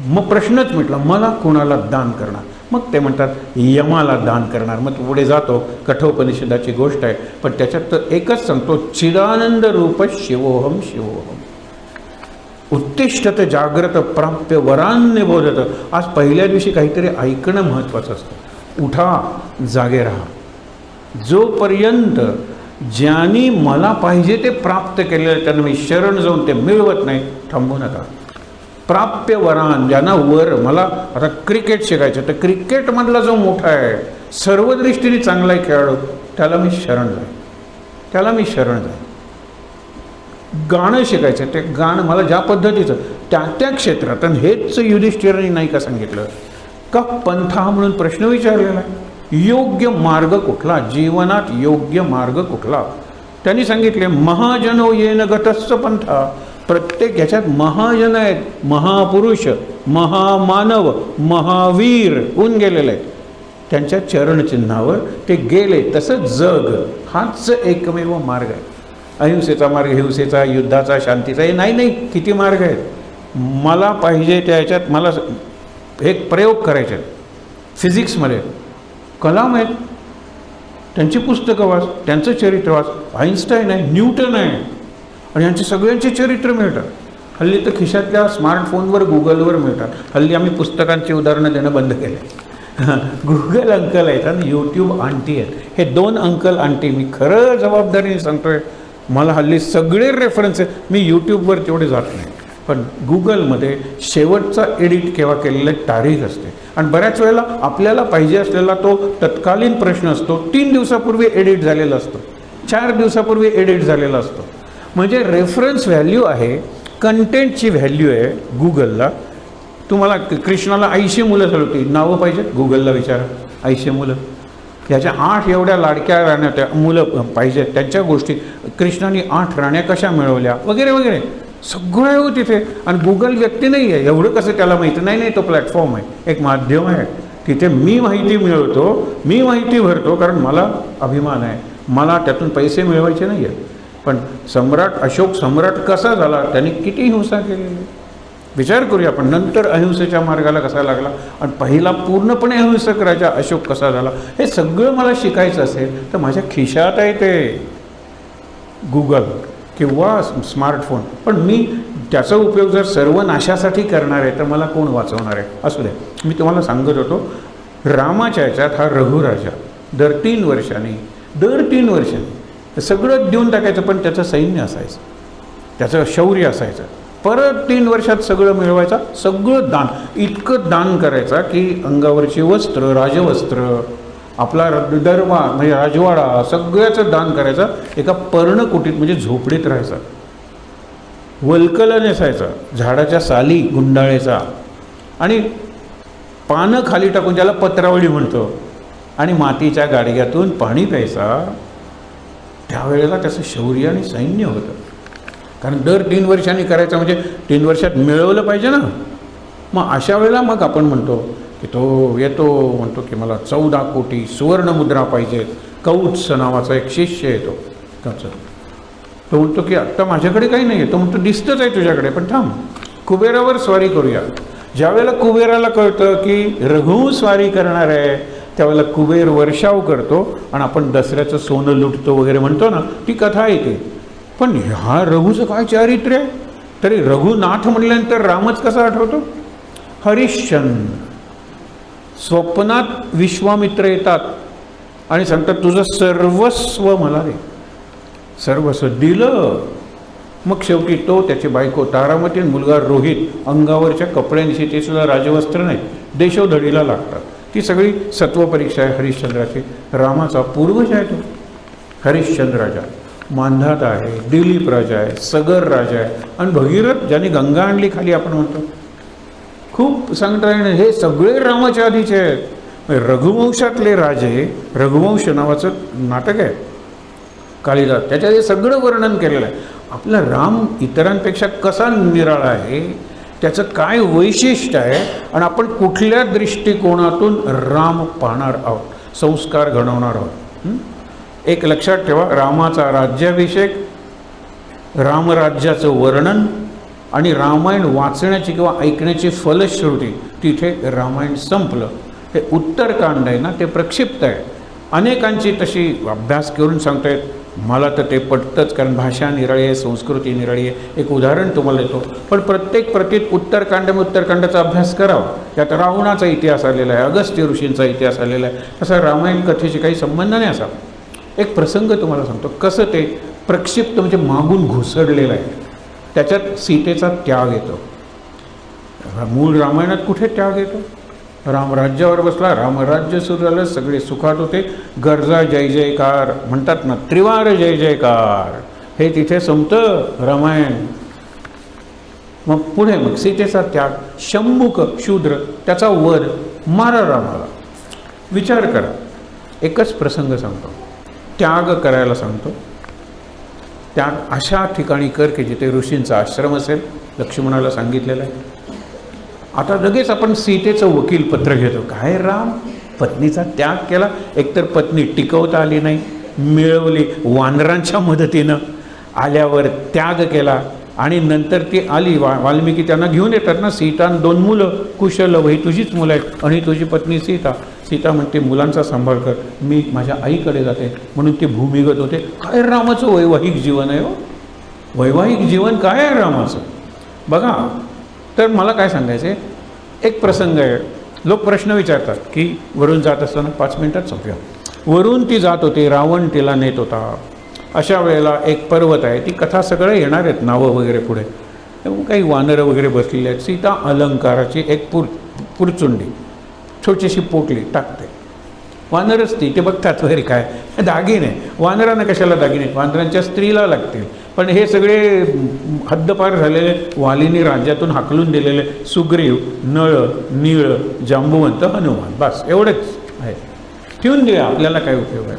मग प्रश्नच मिटला, मला कोणाला दान करणार? मग ते म्हणतात यमाला दान करणार. मग पुढे जातो, कठोपनिषदाची गोष्ट आहे, पण त्याच्यात तर एकच सांगतो, चिदानंद रूप शिवोहम शिवोहम. उत्तिष्ठत जाग्रत प्राप्य वरान्य बोधत. आज पहिल्या दिवशी काहीतरी ऐकणं महत्त्वाचं असतं. उठा, जागे राहा. जोपर्यंत ज्यांनी मला पाहिजे ते प्राप्त केलेलं त्यांना मी शरण जाऊन ते मिळवत नाही, थांबू नका. प्राप्य वरान, ज्यांना वर, मला आता क्रिकेट शिकायचं तर क्रिकेटमधला जो मोठा आहे, सर्व दृष्टीने चांगला आहे खेळाडू, त्याला मी शरण जाईन, त्याला मी शरण जाईन. गाणं शिकायचं, ते गाणं मला ज्या पद्धतीचं त्या त्या क्षेत्रात. आणि हेच युधिष्ठिराने नाही का सांगितलं का पंथा म्हणून प्रश्न विचारलेला आहे. योग्य मार्ग कुठला, जीवनात योग्य मार्ग कुठला? त्यांनी सांगितले महाजनो येन गतस्स पंथा. प्रत्येक ह्याच्यात महाजन आहेत, महापुरुष, महामानव, महावीर होऊन गेलेले आहेत. त्यांच्या चरणचिन्हावर ते गेले. तसं जग हाच एकमेव मार्ग आहे. अहिंसेचा मार्ग, हिंसेचा, युद्धाचा, शांतीचा, हे नाही, किती मार्ग आहेत. मला पाहिजे त्या ह्याच्यात मला एक प्रयोग करायचे आहेत. फिजिक्समध्ये कलाम आहेत, त्यांची पुस्तकं वाच, त्यांचं चरित्र वाच. आईन्स्टाईन आहे, न्यूटन आहे, आणि यांचे सगळ्यांचे चरित्र मिळतात. हल्ली तर खिशातल्या स्मार्टफोनवर, गुगलवर मिळतात. हल्ली आम्ही पुस्तकांची उदाहरणं देणं बंद केले. गुगल अंकल आहेत आणि यूट्यूब आंटी आहेत. हे 2 अंकल आंटी, मी खरं जबाबदारीने सांगतोय, मला हल्ली सगळे रेफरन्स आहेत. मी यूट्यूबवर तेवढे जात नाही, पण गुगलमध्ये शेवटचा एडिट केव्हा केलेला तारीख असते. आणि बऱ्याच वेळेला आपल्याला पाहिजे असलेला तो तत्कालीन प्रश्न असतो, 3 दिवसापूर्वी एडिट झालेला असतो, 4 दिवसापूर्वी एडिट झालेला असतो. म्हणजे रेफरन्स व्हॅल्यू आहे, कंटेंटची व्हॅल्यू आहे गुगलला. तुम्हाला कृष्णाला 80 मुलं झाली होती, नावं पाहिजेत, गुगलला विचारा. 80 मुलं, ह्याच्या 8 एवढ्या लाडक्या राण्या त्या मुलं पाहिजेत, त्यांच्या गोष्टी. कृष्णाने 8 राण्या कशा मिळवल्या वगैरे वगैरे सगळं आहे हो तिथे. आणि गुगल व्यक्ती नाही आहे, एवढं कसं त्याला माहिती नाही. तो प्लॅटफॉर्म आहे, एक माध्यम आहे. तिथे मी माहिती मिळवतो, मी माहिती भरतो, कारण मला अभिमान आहे, मला त्यातून पैसे मिळवायचे नाही आहेत. पण सम्राट अशोक सम्राट कसा झाला, त्याने किती हिंसा केलेली. विचार करूया आपण. नंतर अहिंसेच्या मार्गाला कसा लागला आणि पहिला पूर्णपणे अहिंसक राजा अशोक कसा झाला, हे सगळं मला शिकायचं असेल तर माझ्या खिशात आहे ते गुगल किंवा स्मार्टफोन. पण मी त्याचा उपयोग जर सर्वनाशासाठी करणार आहे तर मला कोण वाचवणार आहे. असू दे, मी तुम्हाला सांगत होतो रामाच्या ह्याच्यात हा रघुराजा दर 3 वर्षांनी सगळं देऊन टाकायचं, पण त्याचं सैन्य असायचं, त्याचं शौर्य असायचं. परत 3 वर्षात सगळं मिळवायचं, सगळं दान, इतकं दान करायचा की अंगावरची वस्त्र, राजवस्त्र, आपला दरबार म्हणजे राजवाडा, सगळ्याचं दान करायचं. एका पर्णकुटीत म्हणजे झोपडीत राहायचा, वल्कल नेसायचा, झाडाच्या साली गुंडाळायचा आणि पानं खाली टाकून, ज्याला पत्रावळी म्हणतो, आणि मातीच्या गाडग्यातून पाणी प्यायचा. त्यावेळेला त्याचं शौर्य आणि सैन्य होतं. कारण दर 3 वर्षांनी करायचं म्हणजे 3 वर्षात मिळवलं पाहिजे ना. मग अशा वेळेला मग आपण म्हणतो की तो येतो, म्हणतो की मला 14 कोटी सुवर्णमुद्रा पाहिजेत. कौत्स नावाचा एक शिष्य येतो त्याचं, तो म्हणतो की आत्ता माझ्याकडे काही नाही आहे. तो म्हणतो दिसतंच आहे तुझ्याकडे, पण थांब, कुबेरावर स्वारी करूया. ज्यावेळेला कुबेराला कळतं की रघु स्वारी करणार आहे, त्यावेळेला कुबेर वर्षाव करतो आणि आपण दसऱ्याचं सोनं लुटतो वगैरे म्हणतो ना, ती कथा येते. पण ह्या रघुचं काय चारित्र्य आहे. तरी रघुनाथ म्हटल्यानंतर रामच कसा आठवतो. हरिश्चंद्र स्वप्नात विश्वामित्र येतात आणि सांगतात तुझं सर्वस्व मला दे. सर्वस्व दिलं. मग शेवटी तो, त्याची बायको तारामती, मुलगा रोहित अंगावरच्या कपड्यांशी, ते सुद्धा राजवस्त्र नाही, देशोधडीला लागतात. ती सगळी सत्वपरीक्षा आहे हरिश्चंद्राची. रामाचा पूर्वज आहे तो हरिश्चंद्र राजा. मांधाता आहे, दिलीप राजा आहे, सगर राजा आहे आणि भगीरथ ज्याने गंगा आणली खाली आपण म्हणतो. खूप सांगता येणं, हे सगळे रामाच्या आधीचे आहेत. रघुवंशातले राजे, रघुवंश नावाचं नाटक आहे कालिदास, त्याच्यात हे सगळं वर्णन केलेलं आहे. आपला राम इतरांपेक्षा कसा निराळा आहे, त्याचं काय वैशिष्ट्य आहे आणि आपण कुठल्या दृष्टिकोनातून राम पाहणार आहोत, संस्कार घडवणार आहोत. एक लक्षात ठेवा, रामाचा राज्याभिषेक, रामराज्याचं वर्णन आणि रामायण वाचण्याची किंवा ऐकण्याची फलश्रुती, तिथे रामायण संपलं. हे उत्तरकांड आहे ना, ते प्रक्षिप्त आहे. अनेकांची तशी अभ्यास करून सांगतायत, मला तर ते पटतंच, कारण भाषा निराळी आहे, संस्कृती निराळी आहे. एक उदाहरण तुम्हाला देतो, पण प्रत्येक प्रतीत उत्तरकांडाचा अभ्यास करावा. त्यात रावणाचा इतिहास आलेला आहे, अगस्त्य ऋषींचा इतिहास आलेला आहे. तसा रामायण कथेशी काही संबंध नाही असा. एक प्रसंग तुम्हाला सांगतो, कसं ते प्रक्षिप्त म्हणजे मागून घुसडलेलं आहे. त्याच्यात सीतेचा त्याग येतो. मूळ रामायणात कुठे त्याग येतो. राम राज्यावर बसला, रामराज्य सुरू झालं, सगळे सुखात होते, गरजा जय जयकार म्हणतात ना, त्रिवार जय जयकार, हे तिथे संपतं रामायण. मग पुढे मग सीतेचा त्याग, शंभुक शूद्र, त्याचा वध, मारा रामाला. विचार करा, एकच प्रसंग सांगतो, त्याग करायला सांगतो. त्याग अशा ठिकाणी कर की जिथे ऋषींचा आश्रम असेल, लक्ष्मणाला सांगितलेलं आहे. आता लगेच आपण सीतेचं वकील पत्र घेतो. काय राम, पत्नीचा त्याग केला, एकतर पत्नी टिकवता आली नाही, मिळवली वानरांच्या मदतीनं, आल्यावर त्याग केला आणि नंतर ती आली, वाल्मिकी त्यांना घेऊन येतात ना, सीता आणि 2 मुलं, कुशल, ही तुझीच मुलं आहेत आणि तुझी पत्नी सीता. सीता म्हणते मुलांचा सांभाळ कर, मी माझ्या आईकडे जाते, म्हणून ते भूमिगत होते. काय रामाचं वैवाहिक जीवन आहे हो, वैवाहिक जीवन काय आहे रामाचं बघा. तर मला काय सांगायचं आहे, एक प्रसंग आहे. लोक प्रश्न विचारतात की वरून जात असताना 5 मिनिटात संपूया. वरून ती जात होती, रावण तिला नेत होता. अशा वेळेला एक पर्वत आहे, ती कथा सगळं येणार आहेत, नावं वगैरे पुढे, काही वानरं वगैरे बसलेली आहेत. सीता अलंकाराची एक पुरचुंडी, छोटीशी पोटली टाकते. वानरच ते बघतात वगैरे, काय दागिने, वानरांना कशाला दागिने, वानरांच्या स्त्रीला लागतील. पण हे सगळे हद्दपार झालेले, वालीनी राज्यातून हाकलून दिलेले सुग्रीव, नळ, नीळ, जांबुवंत, हनुमान, बस एवढेच आहे. ठेवून द्या, आपल्याला काय उपयोग आहे.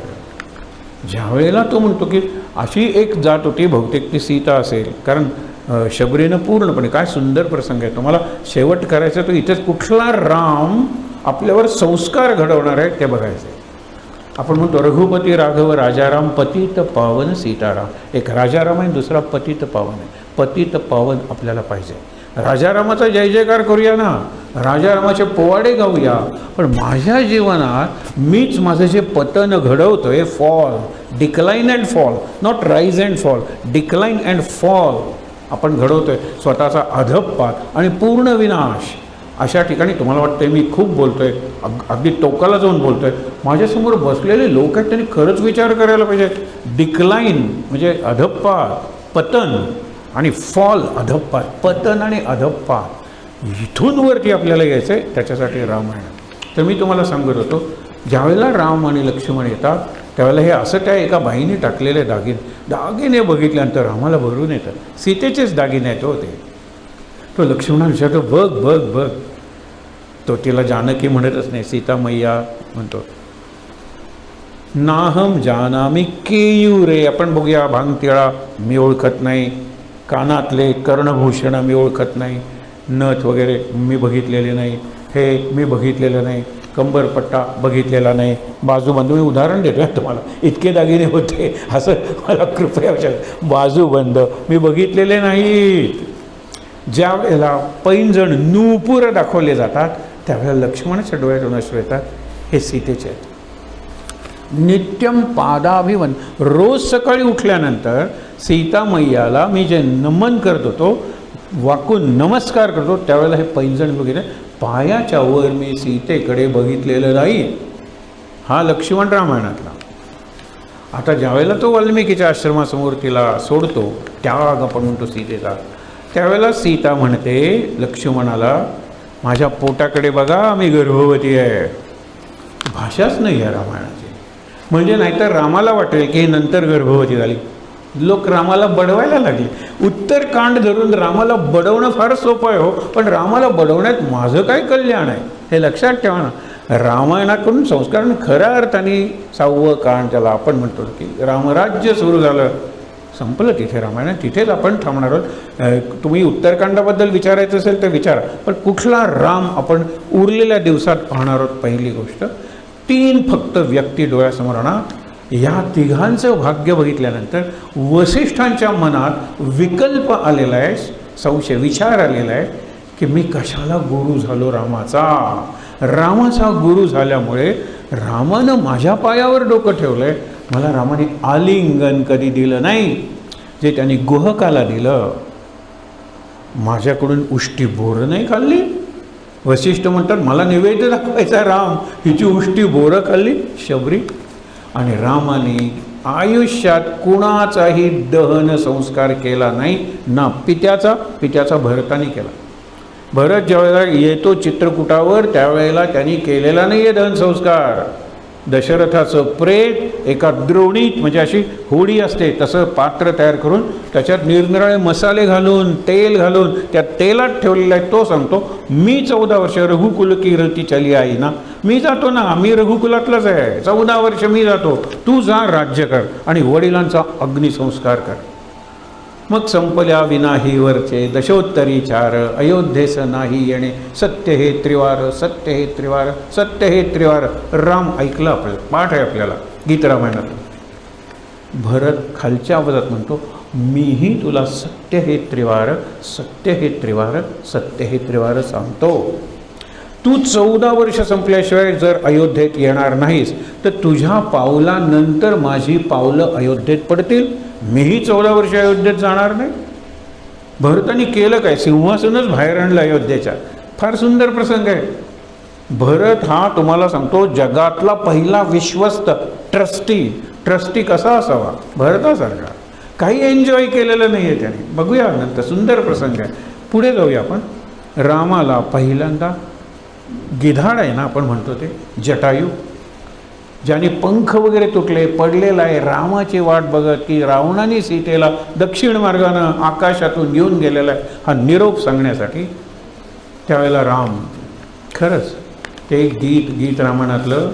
ज्यावेळेला तो म्हणतो की अशी एक जात होती, बहुतेक ती सीता असेल, कारण शबरीनं पूर्णपणे, काय सुंदर प्रसंग आहे. तुम्हाला शेवट करायचं तर इथेच कुठला राम आपल्यावर संस्कार घडवणार आहे ते बघायचं आहे. आपण म्हणतो रघुपती राघव राजाराम पतित पावन सीताराम. एक राजाराम आहे, दुसरा पतित पावन आहे. पतित पावन आपल्याला पाहिजे. राजारामाचा जय जयकार करूया ना, राजारामाचे पोवाडे गाऊया, पण माझ्या जीवनात मीच माझं जे पतन घडवतोय, fall, decline and fall, not rise and fall, decline and fall आपण घडवतोय, स्वतःचा अधःपात आणि पूर्ण विनाश. अशा ठिकाणी तुम्हाला वाटतंय मी खूप बोलतोय, अगदी टोकाला जाऊन बोलतोय, माझ्यासमोर बसलेले लोक आहेत त्यांनी खरंच विचार करायला पाहिजे. डिक्लाइन म्हणजे अधःपात, पतन, आणि फॉल अधःपात, पतन आणि अधःपात, इथून वरती आपल्याला यायचं आहे, त्याच्यासाठी रामायण. तर मी तुम्हाला सांगत होतो, ज्यावेळेला राम आणि लक्ष्मण येतात त्यावेळेला हे असं त्या एका बाईने टाकलेले दागिने बघितल्यानंतर रामाला भरून येतात. सीतेचेच दागिने आहेत होते. तो लक्ष्मणाला विचारतो, बघ बघ बघ. तो तिला जानकी म्हणतच नाही, सीता मैया म्हणतो. नाहम जानामी केयुरे, आपण बघूया, भांगतिळा मी ओळखत नाही, कानातले कर्णभूषण मी ओळखत नाही, नथ वगैरे मी बघितलेले नाही, हे मी बघितलेलं नाही, कंबरपट्टा बघितलेला नाही, बाजूबंद, मी उदाहरण देतो तुम्हाला, इतके दागिने होते असं मला कृपया विचार, बाजूबंद मी बघितलेले नाहीत. ज्या वेळेला पैंजण नूपुर दाखवले जातात त्यावेळेला लक्ष्मणाच्या डोळ्यातून अश्रू येतात, हे सीतेचे आहेत. नित्यम पादाभिवन, रोज सकाळी उठल्यानंतर सीता मैयाला मी जे नमन करत होतो, वाकून नमस्कार करतो, त्यावेळेला हे पैंजण वगैरे पायाच्या वर मी सीतेकडे बघितलेलं नाही. हा लक्ष्मण रामायणातला. आता ज्यावेळेला तो वाल्मिकीच्या आश्रमासमोर तिला सोडतो, त्याग आपण म्हणतो सीतेचा, त्यावेळेला सीता म्हणते लक्ष्मणाला, माझ्या पोटाकडे बघा, मी गर्भवती आहे. भाषाच नाही आहे रामायणाची. म्हणजे नाहीतर रामाला वाटेल की नंतर गर्भवती झाली. लोक रामाला बडवायला लागले. उत्तरकांड धरून रामाला बडवणं फार सोपं आहे हो, पण रामाला बडवण्यात माझं काय कल्याण आहे हे लक्षात ठेवा ना. रामायणाकडून संस्कार, खऱ्या अर्थाने 6वं कांड ज्याला आपण म्हणतो की रामराज्य सुरू झालं, संपलं तिथे रामायण, तिथेच आपण थांबणार आहोत. तुम्ही उत्तरकांडाबद्दल विचारायचं असेल तर विचारा, पण कुठला राम आपण उरलेल्या दिवसात पाहणार आहोत. पहिली गोष्ट, 3 फक्त व्यक्ती डोळ्यासमोर आणा. या तिघांचं भाग्य बघितल्यानंतर वसिष्ठांच्या मनात विकल्प आलेला आहे, संशय, विचार आलेला आहे की मी कशाला गुरु झालो रामाचा. रामाचा गुरु झाल्यामुळे रामानं माझ्या पायावर डोकं ठेवलं आहे, मला रामाने आलिंगन कधी दिलं नाही, जे त्यांनी गुहकाला दिलं. माझ्याकडून उष्टी बोरं नाही खाल्ली. वसिष्ठ म्हणतात मला नैवेद्य दाखवायचा राम, हिची उष्टी बोरं खाल्ली शबरी. आणि रामाने आयुष्यात कुणाचाही दहन संस्कार केला नाही, ना पित्याचा भरताने केला. भरत ज्यावेळेला येतो चित्रकूटावर त्यावेळेला त्यांनी केलेला नाही आहे दहन संस्कार. दशरथाचं प्रेत एका द्रोणीत, म्हणजे अशी होडी असते तसं पात्र तयार करून त्याच्यात निरनिराळे मसाले घालून, तेल घालून त्या तेलात ठेवलेला आहे. तो सांगतो मी 14 वर्ष रघुकुल की रती चली आई ना, मी जातो ना, मी रघुकुलातलाच आहे, 14 वर्ष मी जातो, तू जा राज्य कर आणि वडिलांचा अग्निसंस्कार कर. मग संपल्या विनाही वरचे दशोत्तरी 4, अयोध्येस नाही येणे, सत्य हे त्रिवार, सत्य हे त्रिवार, सत्य हे त्रिवार. राम ऐकलं, आपलं पाठ आहे आपल्याला गीत रामायणात. भरत खालच्या आवाजात म्हणतो मीही तुला सत्य हे त्रिवार, सत्य हे त्रिवार, सत्य हे त्रिवार सांगतो. तू 14 वर्ष संपल्याशिवाय जर अयोध्येत येणार नाहीस तर तुझ्या पावलानंतर माझी पावलं अयोध्येत पडतील. मीही 14 वर्ष अयोध्येत जाणार नाही. भरताने केलं काय, सिंहासनच बाहेर आणलं अयोध्येच्या. फार सुंदर प्रसंग आहे. भरत हा तुम्हाला सांगतो जगातला पहिला विश्वस्त ट्रस्टी कसा असावा, भरतासारखा. काही एन्जॉय केलेलं नाही आहे त्याने. बघूया नंतर, सुंदर प्रसंग आहे. पुढे जाऊया आपण. रामाला पहिल्यांदा गिधाड आहे ना आपण म्हणतो ते जटायू, ज्याने पंख वगैरे तुटले, पडलेला आहे, रामाची वाट बघत की रावणाने सीतेला दक्षिण मार्गानं आकाशातून घेऊन गेलेला आहे हा निरोप सांगण्यासाठी. त्यावेळेला राम, खरंच ते गीत रामायणातलं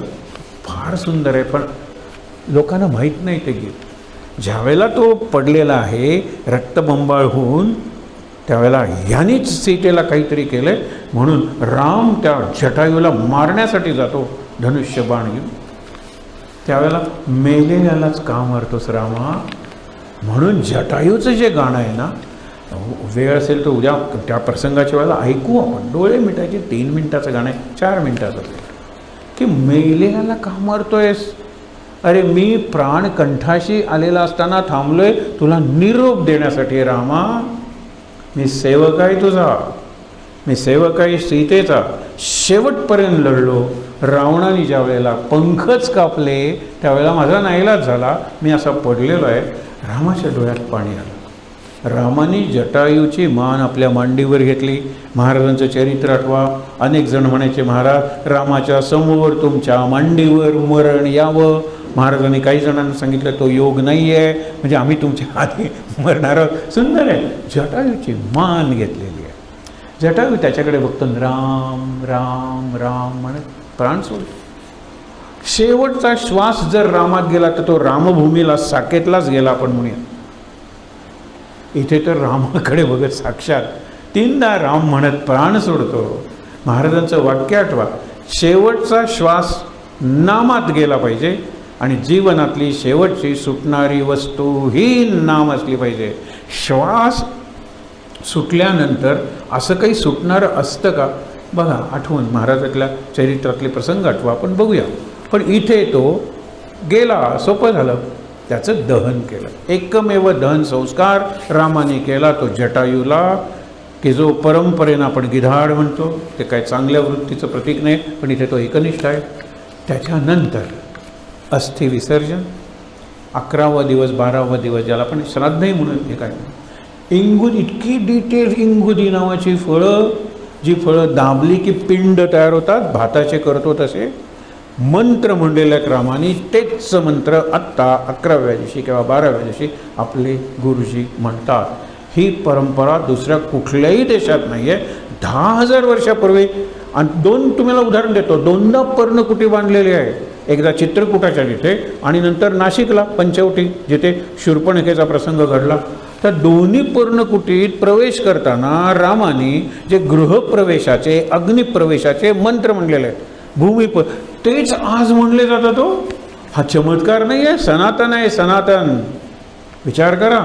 फार सुंदर आहे, पण लोकांना माहीत नाही ते गीत. ज्यावेळेला तो पडलेला आहे रक्तबंबाळ होऊन, त्यावेळेला ह्यानीच सीतेला काहीतरी केलं आहे म्हणून राम त्या जटायूला मारण्यासाठी जातो धनुष्य बाण घेऊन. त्यावेळेला मेलेल्यालाच का मारतोस रामा. म्हणून जटायूचं जे गाणं आहे ना, वेळ असेल तर उद्या त्या प्रसंगाच्या वेळेला ऐकू आपण. डोळे मिटायचे 3 मिनिटाचं गाणं आहे, 4 मिनिटाचं, की मेलेल्याला का मारतोयस? अरे मी प्राण कंठाशी आलेला असताना थांबलोय तुला निरोप देण्यासाठी. रामा, मी सेवक आहे तुझा, मी सेवक आहे सीतेचा. शेवटपर्यंत लढलो. रावणाने ज्या वेळेला पंखच कापले त्यावेळेला माझा नाईलाज झाला, मी असा पडलेलो आहे. रामाच्या डोळ्यात पाणी आलं. रामाने जटायूची मान आपल्या मांडीवर घेतली. महाराजांचं चरित्र आठवा. अनेक जण म्हणायचे, महाराज रामाच्या समोर तुमच्या मांडीवर मरण यावं. महाराजांनी काही जणांना सांगितलं तो योग नाही आहे, म्हणजे आम्ही तुमच्या आधी मरणार आहोत. सुंदर आहे. जटायूची मान घेतलेली आहे. जटायू त्याच्याकडे बघतो, राम राम राम म्हणत प्राण सोडतो. शेवटचा श्वास जर रामात गेला तर तो रामभूमीला साकेतलाच गेला आपण म्हणूया. इथे तर रामाकडे बघत साक्षात 3दा राम म्हणत प्राण सोडतो. महाराजांचं वाक्य आठवा, शेवटचा श्वास नामात गेला पाहिजे आणि जीवनातली शेवटची सुटणारी वस्तू ही नाम असली पाहिजे. श्वास सुटल्यानंतर असं काही सुटणारं असतं का? बघा, आठवून महाराजातल्या चरित्रातले प्रसंग आठवा, आपण बघूया. पण इथे तो गेला, सोपं झालं, त्याचं दहन केलं. एकमेव दहन संस्कार रामाने केला तो जटायूला, की जो परंपरेनं आपण गिधाड म्हणतो. ते काय चांगल्या वृत्तीचं प्रतीक नाही, पण इथे तो एकनिष्ठ आहे. त्याच्यानंतर अस्थि विसर्जन, 11वा दिवस 12वा दिवस, ज्याला आपण श्राद्धही म्हणून, हे काय इंगुदी, इतकी डिटेल इंगुदी नावाची फळं, जी फळं दाबली की पिंड तयार होतात, भाताचे करतो तसे मंत्र म्हणलेले आहेत रामाने. तेच मंत्र आत्ता 11व्या दिवशी किंवा 12व्या दिवशी आपले गुरुजी म्हणतात. ही परंपरा दुसऱ्या कुठल्याही देशात नाही आहे. 10,000 वर्षापूर्वी. आणि 2 तुम्हाला उदाहरण देतो. 2दा पर्णकुटी बांधलेली आहे. एकदा चित्रकूटाच्या तिथे आणि नंतर नाशिकला पंचवटी, जिथे शूर्पणखेचा प्रसंग घडला. तर दोन्ही पर्णकुटीत प्रवेश करताना रामाने जे गृहप्रवेशाचे, अग्निप्रवेशाचे मंत्र म्हणलेले आहेत, भूमिप, तेच आज म्हणले जातात. हा चमत्कार नाही आहे, सनातन आहे, सनातन. विचार करा.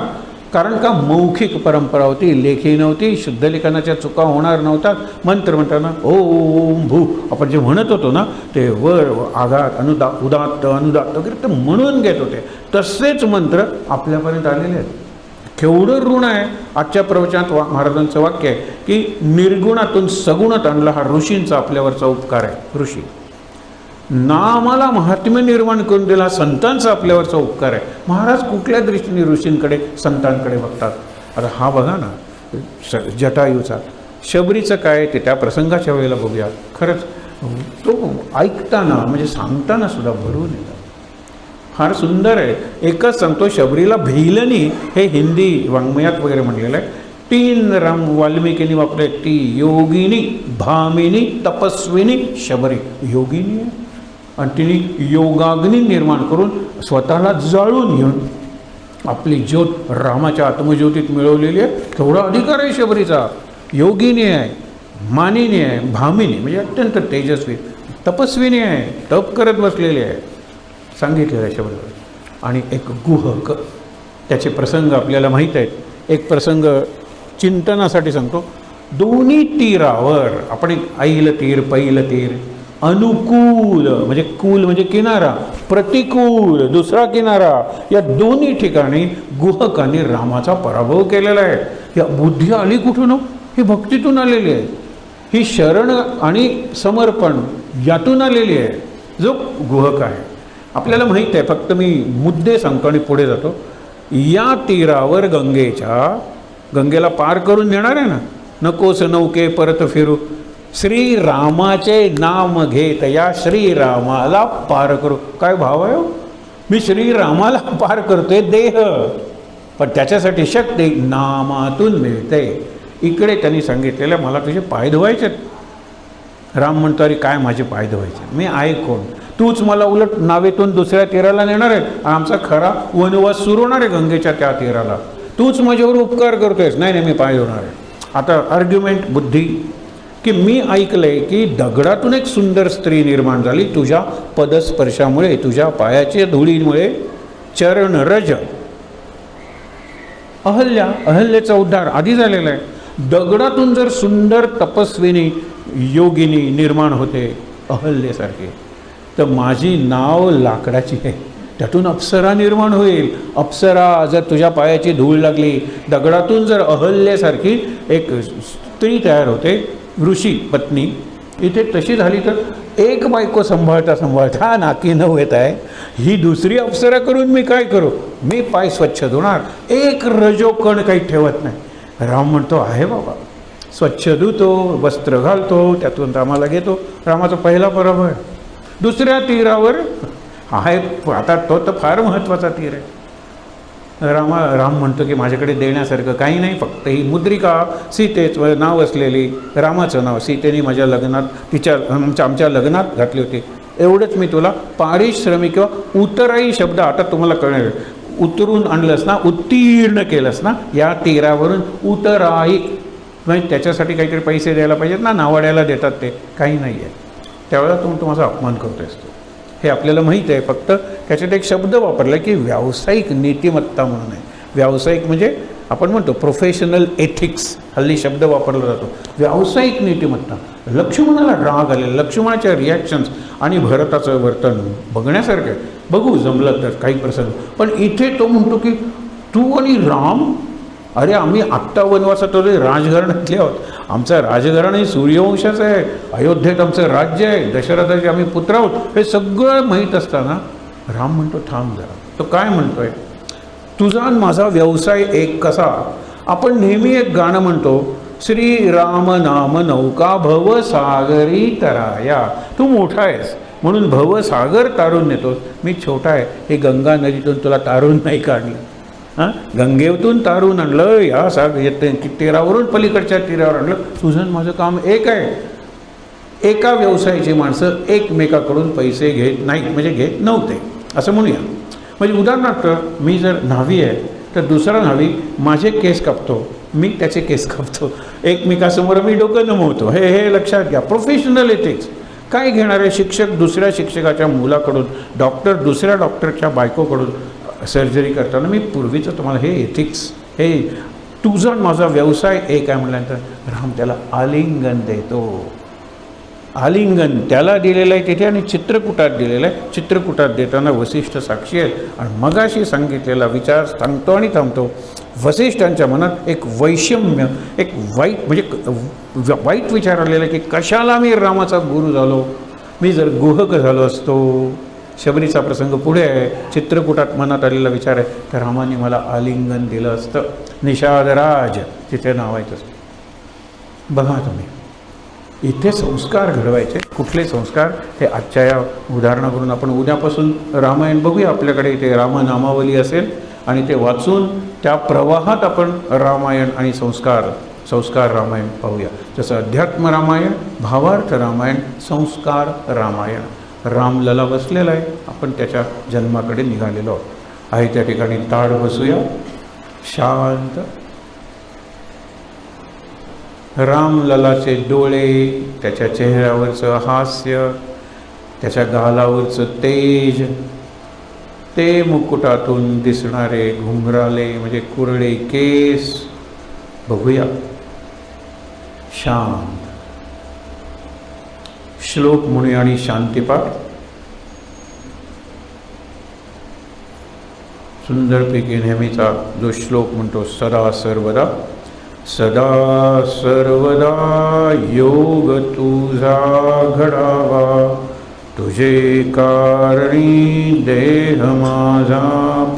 कारण का मौखिक परंपरा होती, लेखी नव्हती, शुद्ध लेखनाच्या चुका होणार नव्हतात. मंत्र म्हणताना ओम भू आपण जे म्हणत होतो ना, ते वर आघात उदात्त अनुदात्त वगैरे ते म्हणून घेत होते. तसेच मंत्र आपल्यापर्यंत आलेले आहेत. केवढं ऋण आहे. आजच्या प्रवचनात महाराजांचं वाक्य आहे की निर्गुणातून सगुणात आणला हा ऋषींचा आपल्यावरचा उपकार आहे. ऋषी नामाला महात्म्य निर्माण करून दिला, संतांचा आपल्यावरचा उपकार आहे. महाराज कुठल्या दृष्टीने ऋषींकडे, संतांकडे बघतात? आता हा बघा ना, जटायूचा, शबरीचं काय ते त्या प्रसंगाच्या वेळेला बघूया. खरंच तो ऐकताना म्हणजे सांगताना सुद्धा भरून येतात. फार सुंदर आहे. एकच सांगतो, शबरीला भिलनी हे हिंदी वाङ्मयात वगैरे म्हणलेलं आहे. 3 राम वाल्मिकींनी वापरले. ती योगिनी, भामिनी, तपस्विनी शबरी. योगिनी आहे आणि तिने योगाग्नी निर्माण करून स्वतःला जाळून घेऊन आपली ज्योत रामाच्या आत्मज्योतीत मिळवलेली आहे. केवढा अधिकार आहे शबरीचा. योगिनी आहे, मानिनी आहे, भामिनी म्हणजे अत्यंत तेजस्वी, तपस्विनी आहे, तप करत बसलेली आहे, सांगितलेलं आहे शबरीवर. आणि एक गुहक, त्याचे प्रसंग आपल्याला माहीत आहेत. एक प्रसंग चिंतनासाठी सांगतो. दोन्ही तीरावर आपण एक ऐल तीर, पैल तीर, अनुकूल म्हणजे कूल म्हणजे किनारा, प्रतिकूल दुसरा किनारा, या दोन्ही ठिकाणी गुहकांनी रामाचा पराभव केलेला आहे. या बुद्धी आली कुठून? ही भक्तीतून आलेली आहे. ही शरण आणि समर्पण यातून आलेली आहे. जो गुहक आहे आपल्याला माहीत आहे. फक्त मी मुद्दे सांगतो आणि पुढे जातो. या तीरावर गंगेला पार करून देणार आहे ना, नकोस नौके परत फिरू, श्रीरामाचे नाम घेत या श्रीरामाला पार करू. काय भाव आहे? मी श्रीरामाला पार करतोय देह, पण त्याच्यासाठी शक्ती नामातून मिळते. इकडे त्यांनी सांगितलेलं मला तुझे पाय धुवायचे. राम म्हणतो, अरे काय माझे पाय धुवायचे, मी आहे कोण? तूच मला उलट नावेतून दुसऱ्या तीराला नेणार आहे. आमचा खरा वनवास सुरू होणार आहे गंगेच्या त्या तीराला. तूच माझ्यावर उपकार करतोयस. नाही नाही, मी पाय धुणार आहे. आता आर्ग्युमेंट बुद्धी, की मी ऐकलंय की दगडातून एक सुंदर स्त्री निर्माण झाली तुझ्या पदस्पर्शामुळे, तुझ्या पायाच्या धुळीमुळे. चरण रज अहल्येचा उद्धार आधी झालेला आहे. दगडातून जर सुंदर तपस्विनी योगिनी निर्माण होते अहल्येसारखे, तर माझी नाव लाकडाची आहे, त्यातून अप्सरा निर्माण होईल. अप्सरा जर तुझ्या पायाची धूळ लागली, दगडातून जर अहल्येसारखी एक स्त्री तयार होते, ऋषी पत्नी, इथे तशी झाली तर एक बायको सांभाळता नाकी नऊ येत आहे, ही दुसरी अप्सरा करून मी काय करू? मी पाय स्वच्छ धुणार, एक रजोकण काही ठेवत नाही. राम म्हणतो आहे बाबा, स्वच्छ धुतो, वस्त्र घालतो, त्यातून रामाला घेतो. रामाचा पहिला पराभव आहे. दुसऱ्या तीरावर आहे, आता तो तर फार महत्त्वाचा तीर आहे. राम म्हणतो की माझ्याकडे देण्यासारखं काही नाही, फक्त ही मुद्रिका, सीतेचं नाव असलेली, रामाचं नाव सीतेने माझ्या लग्नात आमच्या लग्नात घातली होती, एवढंच मी तुला पारिश्रमिक किंवा उतराई शब्द आता तुम्हाला कळणार. उतरून आणलंस ना, उत्तीर्ण केलंस ना या तीरावरून, उतराई म्हणजे त्याच्यासाठी काहीतरी पैसे द्यायला पाहिजेत ना, नावाड्याला देतात ते, काही नाही आहे. त्यावेळेला तू माझा अपमान करतोय असतो, हे आपल्याला माहीत आहे. फक्त त्याच्यात एक शब्द वापरला की व्यावसायिक नीतिमत्ता म्हणून आहे. व्यावसायिक म्हणजे आपण म्हणतो प्रोफेशनल एथिक्स, हल्ली शब्द वापरला जातो. व्यावसायिक नीतिमत्ता. लक्ष्मणाला राग आले, लक्ष्मणाच्या रिॲक्शन्स आणि भरताचं वर्तन बघण्यासारखं आहे. बघू जमलं तर काही प्रसंग. पण इथे तो म्हणतो की तू आणि राम, अरे आम्ही आत्ता वनवासात होतो, राजघराण्यातले आहोत, आमचं राजघराणे सूर्यवंशाचं आहे, अयोध्येत आमचं राज्य आहे, दशरथाचे आम्ही पुत्र आहोत, हे सगळं माहीत असताना राम म्हणतो थांब जरा. तो काय म्हणतोय? तुझा आणि माझा व्यवसाय एक कसा? आपण नेहमी एक गाणं म्हणतो, श्रीराम नाम नौका भवसागरी तराया. तू मोठा आहेस म्हणून भवसागर तारून नेतोस, मी छोटा आहे, हे गंगा नदीतून तुला तारून नाही काढलं, गंगेतून तारून आणलं, या तीरावरून पलीकडच्या तीरावर आणलं. तुझं माझं काम एक आहे. एका व्यवसायाची माणसं एकमेकाकडून पैसे घेत नाही, म्हणजे घेत नव्हते असं म्हणूया. म्हणजे उदाहरणार्थ मी जर न्हावी आहे तर दुसरा न्हावी माझे केस कापतो, मी त्याचे केस कापतो, एकमेकासमोर मी डोकं नमवतो. हे लक्षात घ्या. Professional ethics. काय घेणारे शिक्षक दुसऱ्या शिक्षकाच्या मुलाकडून, डॉक्टर दुसऱ्या डॉक्टरच्या बायकोकडून सर्जरी करताना, मी पूर्वीचं तुम्हाला हे एथिक्स, हे तुझा माझा व्यवसाय एक आहे म्हटल्यानंतर राम त्याला आलिंगन देतो. आलिंगन त्याला दिलेलं आहे तिथे आणि चित्रकूटात दिलेलं आहे. चित्रकूटात देताना वसिष्ठ साक्षी आहे आणि मगाशी सांगितलेला विचार सांगतो आणि थांबतो. वसिष्ठांच्या मनात एक वैषम्य, एक वाईट म्हणजे वाईट विचार आलेला की कशाला मी रामाचा गुरु झालो, मी जर गुहक झालो असतो. शबरीचा प्रसंग पुढे आहे. चित्रकूटात मनात आलेला विचार आहे तर रामाने मला आलिंगन दिलं असतं. निषादराज तिथे नावायचं असतं. बघा तुम्ही, इथे संस्कार घडवायचे. कुठले संस्कार? हे आजच्या या उदाहरणावरून आपण उद्यापासून रामायण बघूया. आपल्याकडे इथे रामनामावली असेल आणि ते वाचून त्या प्रवाहात आपण रामायण आणि संस्कार रामायण पाहूया. जसं अध्यात्म रामायण, भावार्थ रामायण, संस्कार रामायण. रामलला बसलेला आहे, आपण त्याच्या जन्माकडे निघालेलो आहे. त्या ठिकाणी ताड बसूया, शांत. रामललाचे डोळे, त्याच्या चेहऱ्यावरचं हास्य, त्याच्या गालावरचं तेज, ते मुकुटातून दिसणारे घुंगराले म्हणजे कुरळे केस बघूया. शांत. श्लोक म्हणूया आणि शांतिपाठ. सुंदरपैकी नेहमीचा जो श्लोक म्हणतो, सदा सर्वदा, सदा सर्वदा योग तुझा घडावा, तुझे कारणी देह माझा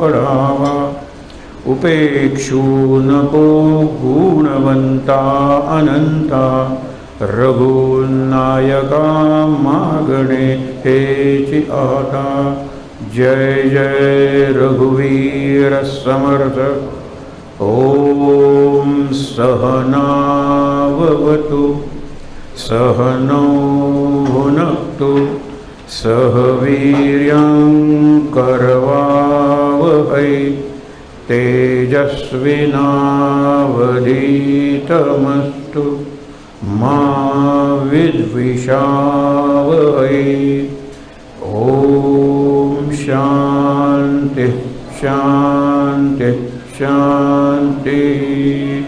पडावा, उपेक्षू नको गुणवंता अनंता, रघुनायका मागणे हेची आता. जय जय रघुवीर समर्थ. ओम सहनावतु सहनौ भुनक्तु सह वीर्यं करवावहै तेजस्विनावधीतमस्तु मा विद्विषावहै. ओम शांति शांति शांति. शांती.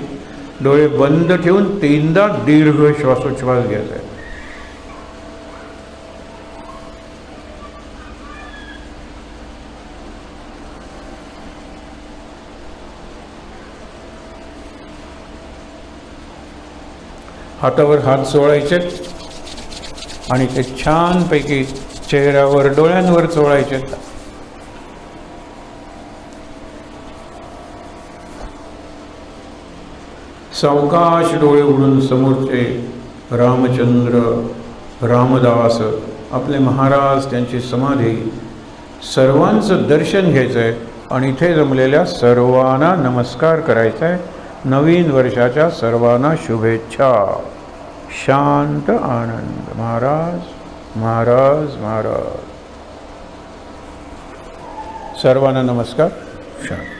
डोळे बंद ठेवून 3दा दीर्घ श्वासोच्छ्वास घ्यायचा आहे. हातावर हात चोळायचे आणि ते छानपैकी चेहऱ्यावर डोळ्यांवर चोळायचे. सावकाश डोळे उघडून समोरचे रामचंद्र, रामदास, आपले महाराज, त्यांची समाधी, सर्वांचं दर्शन घ्यायचं आहे आणि इथे जमलेल्या सर्वांना नमस्कार करायचा आहे. नवीन वर्षाच्या सर्वांना शुभेच्छा. शांत आनंद. महाराज महाराज महाराज. सर्वांना नमस्कार. शांत.